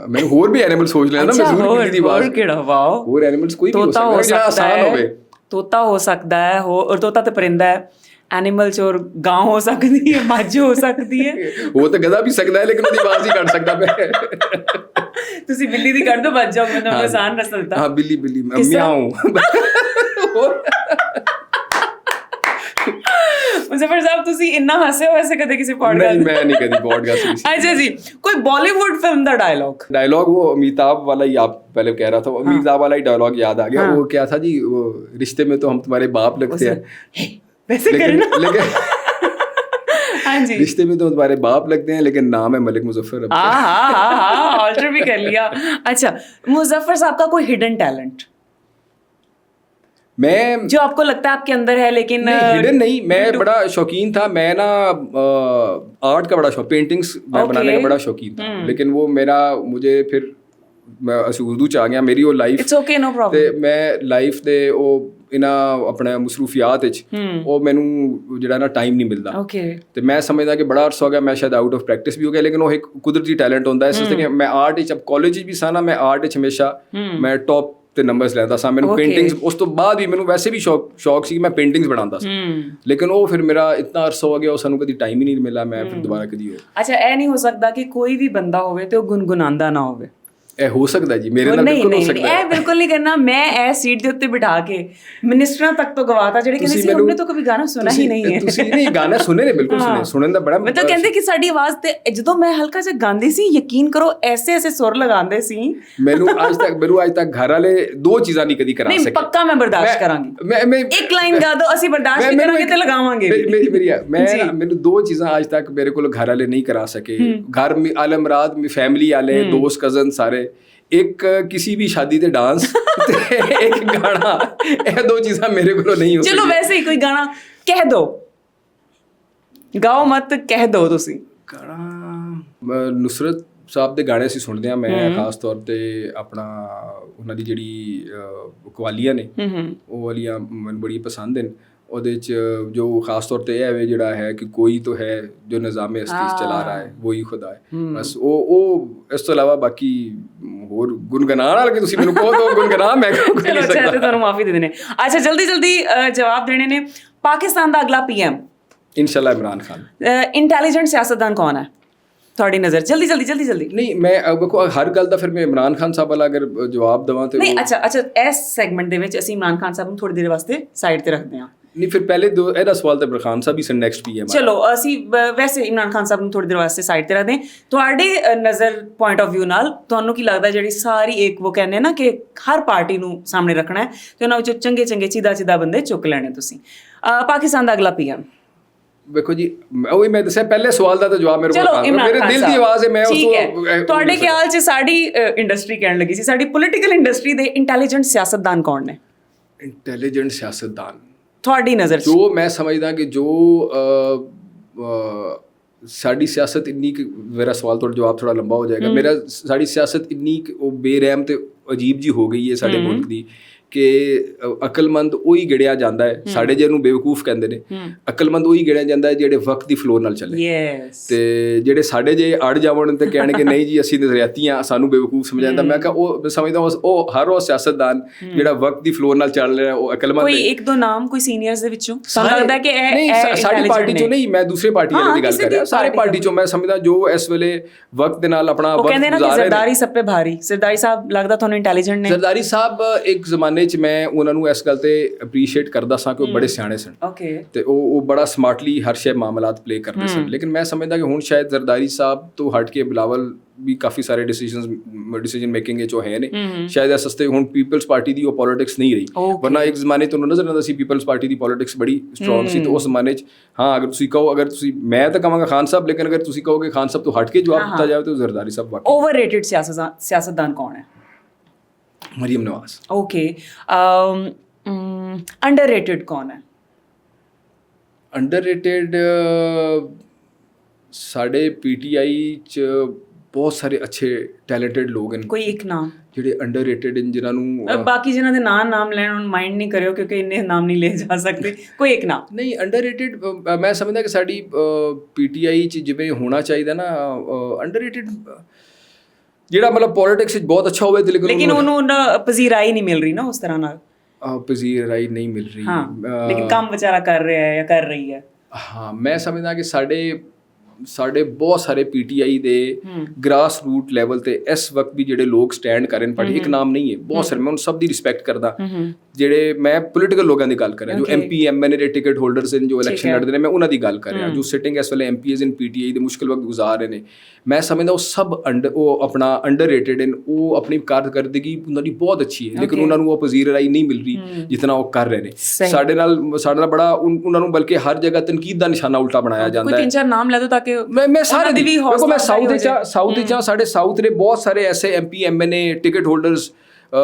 ਮੈਨੂੰ ਹੋਰ ਵੀ ਐਨੀਮਲ ਸੋਚ ਲੈਣਾ, ਮੈਂ ਜ਼ਰੂਰ ਬਿੱਲੀ ਦੀ ਆਵਾਜ਼। ਹੋਰ ਕਿਹੜਾ? ਵਾਓ, ਹੋਰ ਐਨੀਮਲਸ ਕੋਈ ਵੀ ਹੋ ਸਕਦਾ ਜਿਹੜਾ ਆਸਾਨ ਹੋਵੇ। ਤੋਤਾ ਹੋ ਸਕਦਾ ਹੈ, ਹੋਰ ਤੋਤਾ ਤੇ ਪਰਿੰਦਾ ਹੈ। ਐਨੀਮਲ ਚ ਹੋਰ ਗਾਂ ਹੋ ਸਕਦੀ ਹੈ, ਮੱਝ ਹੋ ਸਕਦੀ ਹੈ, ਉਹ ਤਾਂ ਗਧਾ ਵੀ ਸਕਦਾ ਹੈ, ਲੇਕਿਨ ਉਹਦੀ ਆਵਾਜ਼ ਹੀ ਕੱਢ ਸਕਦਾ ਮੈਂ। ਤੁਸੀਂ ਬਿੱਲੀ ਦੀ ਕੱਢ ਦੋ, ਬਚ ਜਾਓ। ਮੈਨੂੰ ਆਸਾਨ ਰਸਤਾ ਦਿੱਤਾ। ਹਾਂ, ਬਿੱਲੀ ਮਿਆਉ। ਮੁਜ਼ੱਫਰ ਸਾਹਿਬ, ਤੁਸੀਂ ਇੰਨਾ ਹੱਸੇ ਹੋ ਵੈਸੇ ਕਦੇ ਕਿਸੇ ਪੋਡਕਾਸਟ? ਨਹੀਂ, ਮੈਂ ਨਹੀਂ ਕਦੀ ਪੋਡਕਾਸਟ ਵਿੱਚ। ਅੱਛਾ ਜੀ, ਕੋਈ बॉलीवुड फिल्म ਦਾ डायलॉग? वो अमिताभ वाला ही आप पहले कह रहा था, अमिताभ वाला ही डायलॉग याद आ गया। वो क्या था जी, वो रिश्ते में तो हम तुम्हारे बाप लगते हैं, वैसे करना, लेकिन हाँ जी, रिश्ते में तो तुम्हारे बाप लगते हैं, लेकिन नाम है मलिक मुजफ्फर। हाँ, ऑल्टर भी कर लिया। अच्छा, मुजफ्फर साहब का कोई हिडन टैलेंट मैं, जो आपको लगता है आपके अंदर है लेकिन हिडन नहीं, मैं बड़ा शौकीन था। मैं ना आर्ट का बड़ा शौक, पेंटिंग्स बनाने का बड़ा शौकीन था, लेकिन वो मेरा, मुझे फिर मैं उर्दू च आ गया, मेरी वो life, it's okay, no problem, ਤੇ ਮੈਂ ਲਾਈਫ ਦੇ ਉਹ ਇਹਨਾਂ ਆਪਣੇ ਮਸਰੂਫੀਆਤ ਵਿੱਚ ਉਹ ਮੈਨੂੰ ਜਿਹੜਾ ਨਾ ਟਾਈਮ ਨਹੀਂ ਮਿਲਦਾ। ਓਕੇ, ਤੇ ਮੈਂ ਸਮਝਦਾ ਕਿ ਬੜਾ ਅਰਸਾ ਹੋ ਗਿਆ, ਮੈਂ ਸ਼ਾਇਦ ਆਊਟ ਆਫ ਪ੍ਰੈਕਟਿਸ ਵੀ ਹੋ ਗਿਆ, ਲੇਕਿਨ ਉਹ ਇੱਕ ਕੁਦਰਤੀ ਟੈਲੈਂਟ ਹੁੰਦਾ। ਇਸ ਕਰਕੇ ਮੈਂ ਆਰਟ ਵਿੱਚ, ਕਾਲਜ ਵਿੱਚ ਵੀ ਸਾਂ ਨਾ, ਮੈਂ ਆਰਟ ਵਿੱਚ ਹਮੇਸ਼ਾ ਮੈਂ ਟੌਪ ਤੇ ਨੰਬਰਸ ਲੈਂਦਾ ਸਾਂ। ਮੈਨੂੰ ਪੇਂਟਿੰਗਸ, ਉਸ ਤੋਂ ਬਾਅਦ ਵੀ ਮੈਨੂੰ ਵੈਸੇ ਵੀ ਸ਼ੌਕ ਸੀ ਕਿ ਮੈਂ ਪੇਂਟਿੰਗਸ ਬਣਾਉਂਦਾ ਸੀ, ਲੇਕਿਨ ਉਹ ਫਿਰ ਮੇਰਾ ਇਤਨਾ ਅਰਸਾ ਹੋ ਗਿਆ, ਉਹ ਸਾਨੂੰ ਕਦੀ ਟਾਈਮ ਹੀ ਨਹੀਂ ਮਿਲਾ, ਮੈਂ ਫਿਰ ਦੁਬਾਰਾ ਕਦੀ ਉਹ। ਅੱਛਾ, ਇਹ ਨਹੀਂ ਹੋ ਸਕਦਾ ਕਿ ਕੋਈ ਵੀ ਬੰਦਾ ਹੋਵੇ ਤੇ ਉਹ ਗੁਨਗੁਨਾਉਂਦਾ ਨਾ ਹੋਵੇ? ਇਹ ਹੋ ਸਕਦਾ ਜੀ, ਮੇਰੇ ਨਾਲ ਬਿਲਕੁਲ ਹੋ ਸਕਦਾ ਹੈ। ਇਹ ਬਿਲਕੁਲ ਨਹੀਂ ਕਰਨਾ। ਮੈਂ ਇਹ ਸੀਟ ਦੇ ਉੱਤੇ ਬਿਠਾ ਕੇ ਮਿਨਿਸਟਰਾਂ ਤੱਕ ਤੋਂ ਗਵਾਤਾ, ਜਿਹੜੇ ਕਹਿੰਦੇ ਸੀ ਉਹਨੇ ਤਾਂ ਕभी ਗਾਣਾ ਸੁਣਾ ਹੀ ਨਹੀਂ ਹੈ। ਤੁਸੀਂ ਨਹੀਂ ਗਾਣਾ ਸੁਣੇ ਨੇ? ਬਿਲਕੁਲ ਸੁਣੇ, ਸੁਣਨ ਦਾ ਬੜਾ ਮਤਲਬ ਕਹਿੰਦੇ ਕਿ ਸਾਡੀ ਆਵਾਜ਼ ਤੇ, ਜਦੋਂ ਮੈਂ ਹਲਕਾ ਜਿਹਾ ਗਾਉਂਦੀ ਸੀ, ਯਕੀਨ ਕਰੋ ਐਸੇ ਸੁਰ ਲਗਾਉਂਦੇ ਸੀ। ਮੈਨੂੰ ਅੱਜ ਤੱਕ ਘਰ ਵਾਲੇ ਦੋ ਚੀਜ਼ਾਂ ਨਹੀਂ ਕਦੀ ਕਰਾ ਸਕੇ। ਨਹੀਂ, ਪੱਕਾ ਮੈਂ ਬਰਦਾਸ਼ਤ ਕਰਾਂਗੀ। ਮੈਂ ਇੱਕ ਲਾਈਨ ਗਾ ਦੋ, ਅਸੀਂ ਬਰਦਾਸ਼ਤ ਵੀ ਕਰਾਂਗੇ ਤੇ ਲਗਾਵਾਂਗੇ। ਮੈਨੂੰ ਦੋ ਚੀਜ਼ਾਂ ਅੱਜ ਤੱਕ ਮੇਰੇ ਕੋਲ ਘਰ ਵਾਲੇ ਨਹੀਂ ਕਰਾ ਸਕੇ। ਘਰ में आलम रात में फैमिली वाले दोस्त कजन सारे, एक किसी भी शादी ते डांस ते एक गाना, ਇਹ ਦੋ ਚੀਜ਼ਾਂ ਮੇਰੇ ਕੋਲੋਂ ਨਹੀਂ ਹੋ ਸਕਦੀਆਂ। ਚਲੋ ਵੈਸੇ ਹੀ ਕੋਈ ਗਾਣਾ ਕਹਿ ਦੋ, ਗਾਓ ਮਤ, ਕਹਿ ਦੋ ਤੁਸੀਂ ਗਾਣਾ। ਨੁਸਰਤ ਸਾਹਿਬ ਦੇ ਗਾਣੇ ਅਸੀਂ ਸੁਣਦੇ ਹਾਂ, ਮੈਂ ਖਾਸ ਤੌਰ ਤੇ ਆਪਣਾ ਉਹਨਾਂ ਦੀ ਜਿਹੜੀ ਕਵਾਲੀਆਂ ਨੇ ਉਹ ਵਾਲੀਆਂ ਮੈਨੂੰ ਬੜੀ ਪਸੰਦ ਨੇ। ਉਹਦੇ 'ਚ ਜੋ ਖਾਸ ਤੌਰ 'ਤੇ ਇਹ ਹੈ ਜਿਹੜਾ ਹੈ ਕਿ ਕੋਈ ਤਾਂ ਹੈ ਜੋ ਨਿਜ਼ਾਮੇ ਹਸਤੀ ਚਲਾ ਰਹਾ ਹੈ, ਵਹੀ ਖੁਦਾ ਹੈ, ਬਸ ਉਹ ਇਸ ਤੋਂ ਇਲਾਵਾ ਬਾਕੀ ਹੋਰ ਗੁਨਗੁਨਾਉਣ ਵਾਲਾ ਕਿ ਤੁਸੀਂ ਮੈਨੂੰ ਕਹੋ ਤਾਂ ਗੁਨਗੁਨਾ ਮੈਂ ਕੋਈ ਨਹੀਂ ਸਕਦਾ। ਚਲੋ, ਤੁਹਾਨੂੰ ਮਾਫੀ ਦੇ ਦੇਣੇ। ਅੱਛਾ, ਜਲਦੀ ਜਵਾਬ ਦੇਣੇ ਨੇ। ਪਾਕਿਸਤਾਨ ਦਾ ਅਗਲਾ ਪੀਐਮ ਇਨਸ਼ਾਅੱਲਾ ਇਮਰਾਨ ਖਾਨ। ਇੰਟੈਲੀਜੈਂਟ ਸਿਆਸਤਦਾਨ ਕੌਣ ਹੈ ਤੁਹਾਡੀ ਨਜ਼ਰ? ਜਲਦੀ ਨਹੀਂ, ਮੈਂ ਵੇਖੋ ਹਰ ਗੱਲ ਦਾ ਫਿਰ ਮੈਂ ਇਮਰਾਨ ਖਾਨ ਸਾਹਿਬ ਵਾਲਾ ਅਗਰ ਜਵਾਬ ਦੇਵਾਂ ਤੇ ਨਹੀਂ। ਅੱਛਾ, ਇਸ ਸੈਗਮੈਂਟ ਦੇ ਵਿੱਚ ਅਸੀਂ ਇਮਰਾਨ ਖਾਨ ਸਾਹਿਬ ਨੂੰ ਥੋੜੀ ਦੇਰ ਵਾਸਤੇ ਸਾਈਡ ਤੇ ਰੱਖਦੇ ਹਾਂ। ਨਹੀਂ, ਫਿਰ ਪਹਿਲੇ ਇਹਦਾ ਸਵਾਲ ਤਾਂ ਇਮਰਾਨ ਖਾਨ ਸਾਹਿਬ ਹੀ ਸਨ, ਨੈਕਸਟ ਪੀਐਮ। ਚਲੋ, ਅਸੀਂ ਵੈਸੇ ਇਮਰਾਨ ਖਾਨ ਸਾਹਿਬ ਨੂੰ ਥੋੜੀ ਦੇਰ ਵਾਸਤੇ ਸਾਈਡ ਤੇ ਰੱਖਦੇ ਹਾਂ। ਤੁਹਾਡੀ ਨਜ਼ਰ, ਪੁਆਇੰਟ ਆਫ ਵਿਊ ਨਾਲ ਤੁਹਾਨੂੰ ਕੀ ਲੱਗਦਾ, ਜਿਹੜੀ ਸਾਰੀ ਇੱਕ ਉਹ ਕਹਿੰਦੇ ਨਾ ਕਿ ਹਰ ਪਾਰਟੀ ਨੂੰ ਸਾਹਮਣੇ ਰੱਖਣਾ ਹੈ ਤੇ ਉਹਨਾਂ ਵਿੱਚੋਂ ਚੰਗੇ ਚੀਦਾ ਬੰਦੇ ਚੁੱਕ ਲੈਣੇ ਤੁਸੀਂ, ਪਾਕਿਸਤਾਨ ਦਾ ਅਗਲਾ ਪੀਐਮ? ਵੇਖੋ ਜੀ, ਉਹੀ ਮੈਂ ਦੱਸਿਆ, ਪਹਿਲੇ ਸਵਾਲ ਦਾ ਤਾਂ ਜਵਾਬ ਮੇਰੇ ਕੋਲ ਮੇਰੇ ਦਿਲ ਦੀ ਆਵਾਜ਼ ਹੈ। ਮੈਂ ਉਸ ਤੋਂ ਤੁਹਾਡੇ ਖਿਆਲ 'ਚ ਸਾਡੀ ਇੰਡਸਟਰੀ ਕਹਿਣ ਲੱਗੀ ਸੀ, ਸਾਡੀ ਪੋਲੀਟੀਕਲ ਇੰਡਸਟਰੀ ਦੇ ਇੰਟੈਲੀਜੈਂਟ ਸਿਆਸਤਦਾਨ ਕੌਣ ਨੇ? ਇੰਟੈਲੀਜੈਂਟ ਸਿਆਸਤਦਾਨ ਤੁਹਾਡੀ ਨਜ਼ਰ 'ਚ? ਜੋ ਮੈਂ ਸਮਝਦਾ ਕਿ ਜੋ ਸਾਡੀ ਸਿਆਸਤ ਇੰਨੀ, ਮੇਰਾ ਸਵਾਲ ਤੁਹਾਡਾ ਜਵਾਬ ਥੋੜਾ ਲੰਬਾ ਹੋ ਜਾਏਗਾ। ਸਾਡੀ ਸਿਆਸਤ ਇੰਨੀ ਉਹ ਬੇਰਹਿਮ ਤੇ ਅਜੀਬ ਜੀ ਹੋ ਗਈ ਹੈ ਸਾਡੇ ਮੁਲਕ ਦੀ ਕਿ ਅਕਲਮੰਦ ਉਹੀ ਗਿਣਿਆ ਜਾਂਦਾ ਹੈ, ਸਾਡੇ ਜਿਹਨੂੰ ਬੇਵਕੂਫ ਕਹਿੰਦੇ ਨੇ, ਅਕਲਮੰਦ ਉਹੀ ਗਿਣਿਆ ਜਾਂਦਾ ਹੈ ਜਿਹੜੇ ਵਕਤ ਦੀ ਫਲੋ ਨਾਲ ਚੱਲੇ। ਤੇ ਜਿਹੜੇ ਸਾਡੇ ਜੇ ਅੜ ਜਾਵਣ ਤੇ ਕਹਿਣਗੇ ਨਹੀਂ ਜੀ ਅਸੀਂ ਨਜ਼ਰਿਆਤੀ ਹਾਂ, ਸਾਨੂੰ ਬੇਵਕੂਫ ਸਮਝਿਆ ਜਾਂਦਾ, ਮੈਂ ਕਿਹਾ ਉਹ ਸਮਝਦਾ ਉਹ ਹਰ ਉਹ ਸਿਆਸਤਦਾਨ ਜਿਹੜਾ ਵਕਤ ਦੀ ਫਲੋ ਨਾਲ ਚੱਲ ਰਿਹਾ ਉਹ ਅਕਲਮੰਦ ਹੈ। ਕੋਈ ਇੱਕ ਦੋ ਨਾਮ ਕੋਈ ਸੀਨੀਅਰਸ ਦੇ ਵਿੱਚੋਂ ਸਾਨੂੰ ਲੱਗਦਾ ਕਿ ਇਹ ਸਾਡੀ ਪਾਰਟੀ ਚੋਂ ਨਹੀਂ, ਮੈਂ ਦੂਸਰੇ ਪਾਰਟੀਆਂ ਦੀ ਗੱਲ ਕਰ ਰਿਹਾ, ਸਾਰੇ ਪਾਰਟੀ ਚੋਂ ਮੈਂ ਸਮਝਦਾ ਜੋ ਇਸ ਵੇਲੇ ਵਕਤ ਦੇ ਨਾਲ ਆਪਣਾ ਵਕਤ ਕਹਿੰਦੇ ਨਾ ਕਿ ਜ਼ਰਦਾਰੀ ਸਭ ਤੇ ਭਾਰੀ। ਜ਼ਰਦਾਰੀ ਸਾਹਿਬ ਲੱਗਦਾ ਤੁਹਾਨੂੰ ਇੰਟੈਲੀਜੈਂਟ ਨੇ। ਜ਼ਰਦਾਰੀ ਸਾਹਿਬ ਇੱਕ ਜ਼ਮਾਨੇ 'ਚ ਮੈਂ ਉਹਨਾਂ ਨੂੰ ਇਸ ਗੱਲ ਤੇ ਅਪਰੀਸ਼ੀਏਟ ਕਰਦਾ ਸਾਂ ਕਿ ਉਹ ਬੜੇ ਸਿਆਣੇ ਸਨ ਤੇ ਉਹ ਬੜਾ ਸਮਾਰਟਲੀ ਹਰ ਸ਼ੈ ਮਾਮਲਾਤ ਪਲੇ ਕਰਦੇ ਸਨ। ਲੇਕਿਨ ਮੈਂ ਸਮਝਦਾ ਕਿ ਹੁਣ ਸ਼ਾਇਦ ਜ਼ਰਦਾਰੀ ਸਾਹਿਬ ਤੋਂ ਹਟ ਕੇ ਬਿਲਾਵਲ ਵੀ ਕਾਫੀ ਸਾਰੇ ਡਿਸੀਜਨ ਮੇਕਿੰਗ ਵਿੱਚ ਉਹ ਹੈ ਨੇ। ਸ਼ਾਇਦ ਇਹ ਸਸਤੇ ਹੁਣ ਪੀਪਲਸ ਪਾਰਟੀ ਦੀ ਉਹ ਪੋਲਿਟਿਕਸ ਨਹੀਂ ਰਹੀ, ਵਰਨਾ ਇੱਕ ਜ਼ਮਾਨੇ ਤੁਹਾਨੂੰ ਨਜ਼ਰ ਆਉਂਦਾ ਸੀ ਪੀਪਲਸ ਪਾਰਟੀ ਦੀ ਪੋਲਿਟਿਕਸ ਬੜੀ ਸਟਰੋਂਗ ਸੀ। ਤੇ ਉਸ ਜ਼ਮਾਨੇ 'ਚ ਹਾਂ ਅਗਰ ਤੁਸੀਂ ਕਹੋ, ਅਗਰ ਤੁਸੀਂ, ਮੈਂ ਤਾਂ ਕਹਾਂਗਾ ਖਾਨ ਸਾਹਿਬ, ਲੇਕਿਨ ਅਗਰ ਤੁਸੀਂ ਕਹੋਗੇ ਖਾਨ ਸਾਹਿਬ ਤੋਂ ਹਟ ਕੇ ਜਵਾਬ ਦਿੱਤਾ ਜਾਵੇ ਤਾਂ ਜ਼ਰਦਾਰੀ ਸਾਹਿਬ। ਬਾਕੀ ਓਵਰਰੇਟਡ ਸਿਆਸਤਦਾਨ ਕੌਣ ਹੈ? ਮਰੀਮ ਨਵਾਜ਼। ਓਕੇ। ਅੰਡਰਰੇਟਡ ਕੌਣ ਹੈ? ਅੰਡਰਰੇਟਡ ਸਾਡੇ ਪੀਟੀਆਈ 'ਚ ਬਹੁਤ ਸਾਰੇ ਅੱਛੇ ਟੈਲੈਂਟਡ ਲੋਕ ਹਨ। ਕੋਈ ਇੱਕ ਨਾਮ ਜਿਹੜੇ ਅੰਡਰਰੇਟਡ ਹਨ, ਜਿਨ੍ਹਾਂ ਨੂੰ ਬਾਕੀ ਜਿਹਨਾਂ ਦੇ ਨਾਮ ਲੈਣ ਹੁਣ ਮਾਈਂਡ ਨਹੀਂ ਕਰਿਓ ਕਿਉਂਕਿ ਇੰਨੇ ਨਾਮ ਨਹੀਂ ਲਏ ਜਾ ਸਕਦੇ। ਕੋਈ ਇੱਕ ਨਾਮ ਨਹੀਂ ਅੰਡਰਰੇਟਡ ਮੈਂ ਸਮਝਦਾ ਕਿ ਸਾਡੀ ਪੀਟੀਆਈ 'ਚ ਜਿਵੇਂ ਹੋਣਾ ਚਾਹੀਦਾ ਨਾ, ਅੰਡਰਰੇਟਡ ਜਿਹੜਾ ਮਤਲਬ ਪੋਲਿਟਿਕਸ ਵਿੱਚ ਬਹੁਤ ਅੱਛਾ ਹੋਵੇ ਲੇਕਿਨ ਉਹਨੂੰ ਪਜ਼ੀਰਾਈ ਨਹੀਂ ਮਿਲ ਰਹੀ ਨਾ ਉਸ ਤਰ੍ਹਾਂ ਨਾਲ। ਪਜ਼ੀਰਾਈ ਨਹੀਂ ਮਿਲ ਰਹੀ, ਲੇਕਿਨ ਕੰਮ ਵਿਚਾਰਾ ਕਰ ਰਿਹਾ ਹੈ ਜਾਂ ਕਰ ਰਹੀ ਹੈ। ਹਾਂ ਮੈਂ ਸਮਝਦਾ ਕਿ ਸਾਡੇ ਬਹੁਤ ਸਾਰੇ ਪੀਟੀਆਈ ਦੇ ਗ੍ਰਾਸ ਰੂਟ ਲੈਵਲ ਤੇ ਇਸ ਵਕਤ ਵੀ ਜਿਹੜੇ ਲੋਕ ਸਟੈਂਡ ਕਰਨ, ਪਰ ਇੱਕ ਨਾਮ ਨਹੀਂ ਹੈ, ਬਹੁਤ ਸਾਰੇ, ਮੈਂ ਉਹਨਾਂ ਸਭ ਦੀ ਰਿਸਪੈਕਟ ਕਰਦਾ। ਜਿਹੜੇ ਮੈਂ ਪੋਲੀਟੀਕਲ ਲੋਕਾਂ ਦੀ ਗੱਲ ਕਰ ਰਿਹਾ, ਜੋ MP MNA ਦੇ ਟਿਕਟ ਹੋਲਡਰਸ ਨੇ, ਜੋ ਇਲੈਕਸ਼ਨ ਲੜਦੇ ਨੇ, ਮੈਂ ਉਹਨਾਂ ਦੀ ਗੱਲ ਕਰ ਰਿਹਾ। ਜੋ ਸਿਟਿੰਗ ਇਸ ਵੇਲੇ MPs ਇਨ PTI ਦੇ ਮੁਸ਼ਕਿਲ ਵਕਤ ਗੁਜ਼ਾਰ ਰਹੇ ਨੇ, ਮੈਂ ਸਮਝਦਾ ਉਹ ਸਭ ਉਹ ਆਪਣਾ ਅੰਡਰਰੇਟਡ ਹਨ। ਉਹ ਆਪਣੀ ਕਾਰਗਰਦਗੀ ਉਹਨਾਂ ਦੀ ਬਹੁਤ ਅੱਛੀ ਹੈ, ਲੇਕਿਨ ਉਹਨਾਂ ਨੂੰ ਉਹ ਪਜ਼ੀਰਾਈ ਨਹੀਂ ਮਿਲ ਰਹੀ ਜਿਤਨਾ ਉਹ ਕਰ ਰਹੇ ਨੇ। ਸਾਡੇ ਨਾਲ ਬੜਾ ਉਹਨਾਂ ਨੂੰ ਬਲਕਿ ਹਰ ਜਗ੍ਹਾ ਤਨਕੀਦ ਦਾ ਨਿਸ਼ਾਨਾ ਉਲਟਾ ਬਣਾਇਆ ਜਾਂਦਾ ਹੈ। ਕੋਈ ਤਿੰਨ ਚਾਰ ਨਾਮ ਲੈ ਦੋ ਤਾਂ ਕਿ ਮੈਂ ਸਾਰੇ ਦੀ ਦੇਖੋ, ਮੈਂ ਸਾਊਥ ਵਿੱਚ ਸਾਡੇ ਸਾਊਥ ਦੇ ਬਹੁਤ ਸਾਰੇ ਐਸੇ MP MNA ਟਿਕਟ ਹੋਲਡਰਸ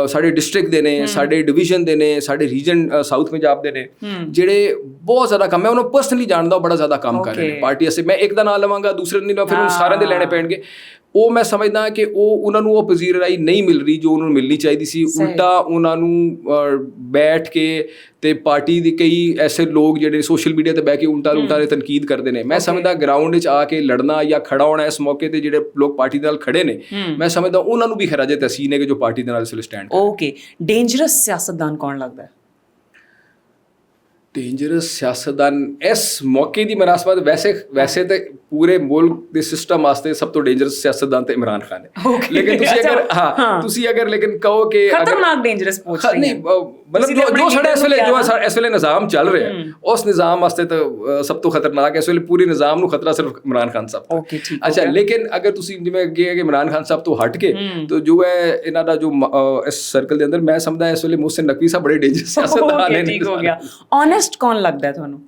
ਸਾਡੇ ਡਿਸਟ੍ਰਿਕਟ ਦੇ ਨੇ, ਸਾਡੇ ਡਿਵੀਜ਼ਨ ਦੇ ਨੇ, ਸਾਡੇ ਰੀਜਨ ਸਾਊਥ ਪੰਜਾਬ ਦੇ ਨੇ, ਜਿਹੜੇ ਬਹੁਤ ਜ਼ਿਆਦਾ ਕੰਮ, ਮੈਂ ਉਹਨੂੰ ਪਰਸਨਲੀ ਜਾਣਦਾ, ਉਹ ਬੜਾ ਜ਼ਿਆਦਾ ਕੰਮ ਕਰ ਰਹੇ ਨੇ ਪਾਰਟੀ ਵਾਸਤੇ। ਮੈਂ ਇੱਕ ਦਾ ਨਾਂ ਲਵਾਂਗਾ, ਦੂਸਰੇ ਨਹੀਂ ਲਵਾਂ, ਫਿਰ ਉਹਨੂੰ ਸਾਰਿਆਂ ਦੇ ਲੈਣੇ ਪੈਣਗੇ। ਉਹ ਮੈਂ ਸਮਝਦਾ ਕਿ ਉਹਨਾਂ ਨੂੰ ਉਹ ਪਜ਼ੀਰਾਈ ਨਹੀਂ ਮਿਲ ਰਹੀ ਜੋ ਉਹਨਾਂ ਨੂੰ ਮਿਲਣੀ ਚਾਹੀਦੀ ਸੀ। ਉਲਟਾ ਉਹਨਾਂ ਨੂੰ ਬੈਠ ਕੇ ਤੇ ਪਾਰਟੀ ਦੇ ਕਈ ਐਸੇ ਲੋਕ ਜਿਹੜੇ ਸੋਸ਼ਲ ਮੀਡੀਆ ਤੇ ਬਹਿ ਕੇ ਉਲਟਾ ਦੇ ਤਨਕੀਦ ਕਰਦੇ ਨੇ। ਮੈਂ ਸਮਝਦਾ ਗਰਾਊਂਡ ਵਿੱਚ ਆ ਕੇ ਲੜਨਾ ਜਾਂ ਖੜਾ ਹੋਣਾ ਇਸ ਮੌਕੇ ਤੇ ਜਿਹੜੇ ਲੋਕ ਪਾਰਟੀ ਦੇ ਨਾਲ ਖੜੇ ਨੇ, ਮੈਂ ਸਮਝਦਾ ਉਹਨਾਂ ਨੂੰ ਵੀ ਖਰਾਜੇ ਤਹਿਸੀਨ ਹੈ ਕਿ ਜੋ ਪਾਰਟੀ ਦੇ ਨਾਲ ਇਸ ਵੇਲੇ ਸਟੈਂਡ ਕਰ। ਓਕੇ, ਡੇਂਜਰਸ ਸਿਆਸਤਦਾਨ ਕੌਣ ਲੱਗਦਾ ਹੈ? ਡੇਂਜਰਸ ਸਿਆਸਤਦਾਨ ਇਸ ਮੌਕੇ ਦੀ ਮਨਾਸਬਤ ਵੈਸੇ ਤੇ ਪੂਰੇ ਮੁਲਕ ਦੇ ਸਿਸਟਮ ਵਾਸਤੇ ਸਭ ਤੋਂ ਡੇਂਜਰਸ ਸਿਆਸਤਦਾਨ ਤੇ ਇਮਰਾਨ ਖਾਨ ਹੈ। ਲੇਕਿਨ ਤੁਸੀਂ ਅਗਰ ਲੇਕਿਨ ਕਹੋ ਕਿ ਖਤਰਨਾਕ ਡੇਂਜਰਸ ਪੁੱਛ ਰਹੇ ਨਹੀਂ, ਮਤਲਬ ਜੋ ਸਾਡੇ ਇਸ ਵੇਲੇ ਨਿਜ਼ਾਮ ਚੱਲ ਰਿਹਾ ਉਸ ਨਿਜ਼ਾਮ ਵਾਸਤੇ ਤਾਂ ਸਭ ਤੋਂ ਖਤਰਨਾਕ ਇਸ ਵੇਲੇ ਪੂਰੇ ਨਿਜ਼ਾਮ ਨੂੰ ਖਤਰਾ ਸਿਰਫ ਇਮਰਾਨ ਖਾਨ ਸਾਹਿਬ। ਅੱਛਾ, ਲੇਕਿਨ ਅਗਰ ਤੁਸੀਂ ਜਿਵੇਂ ਅੱਗੇ ਹੈ ਕਿ ਇਮਰਾਨ ਖਾਨ ਸਾਹਿਬ ਤੋਂ ਹਟ ਕੇ ਤਾਂ ਜੋ ਹੈ ਇਹਨਾਂ ਦਾ ਜੋ ਇਸ ਸਰਕਲ ਦੇ ਅੰਦਰ, ਮੈਂ ਸਮਝਦਾ ਇਸ ਵੇਲੇ ਮੁਹਸਿਨ ਨਕਵੀ ਸਾਹਿਬ ਬੜੇ ਡੇਂਜਰਸ ਸਿਆਸਤਦਾਨ ਨੇ। ਠੀਕ ਹੋ ਗਿਆ। ਓਨੈਸਟ ਕੌਣ ਲੱਗਦਾ ਹੈ ਤੁਹਾਨੂੰ?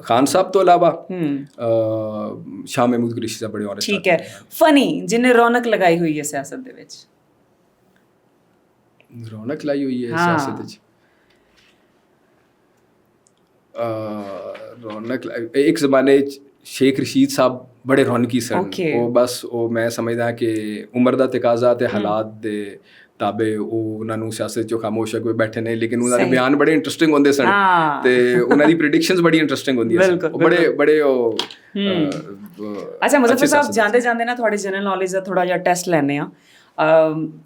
ਖਾਨ ਸਾਹਿਬ ਤੋਂ ਇਲਾਵਾ ਸ਼ਾਹ ਮਹਿਮੂਦ ਕੁਰੈਸ਼ੀ ਸਾਹਿਬ ਬੜੇ ਔਨੈਸਟ। ਠੀਕ ਹੈ। ਫਨੀ ਜਿਹਨੇ ਰੌਣਕ ਲਗਾਈ ਹੋਈ ਹੈ ਸਿਆਸਤ ਦੇ ਵਿੱਚ? ਰੌਣਕ ਲਾਈ ਹੋਈ ਹੈ ਸਿਆਸਤ ਵਿੱਚ, ਰੌਣਕ ਇੱਕ ਜ਼ਮਾਨੇ 'ਚ ਸ਼ੇਖ ਰਸ਼ੀਦ ਸਾਹਿਬ ਬੜੇ ਰੌਣਕੀ ਸਨ। ਉਹ ਬਸ ਉਹ ਮੈਂ ਸਮਝਦਾ ਕਿ ਉਮਰ ਦਾ ਤਕਾਜ਼ਾ ਤੇ ਹਾਲਾਤ ਦੇ ਤਾਬੇ ਉਹਨਾਂ ਨੂੰ ਸਿਆਸਤ 'ਚੋਂ ਖਾਮੋਸ਼ ਹੋ ਕੇ ਬੈਠੇ ਨੇ, ਲੇਕਿਨ ਉਹਨਾਂ ਦੇ ਬਿਆਨ ਬੜੇ ਇੰਟਰਸਟਿੰਗ ਹੁੰਦੇ ਸਨ ਤੇ ਉਹਨਾਂ ਦੀ ਪ੍ਰੈਡਿਕਸ਼ਨਸ ਬੜੀ ਇੰਟਰਸਟਿੰਗ ਹੁੰਦੀਆਂ ਸਨ। ਬੜੇ ਉਹ ਅੱਛਾ ਮੁਜ਼ੱਫਰ ਸਾਹਿਬ, ਜਾਂਦੇ ਨਾ ਤੁਹਾਡੇ ਜਨਰਲ ਨੌਲੇਜ ਦਾ ਥੋੜਾ ਜਿਹਾ ਟੈਸਟ ਲੈਣੇ ਆ।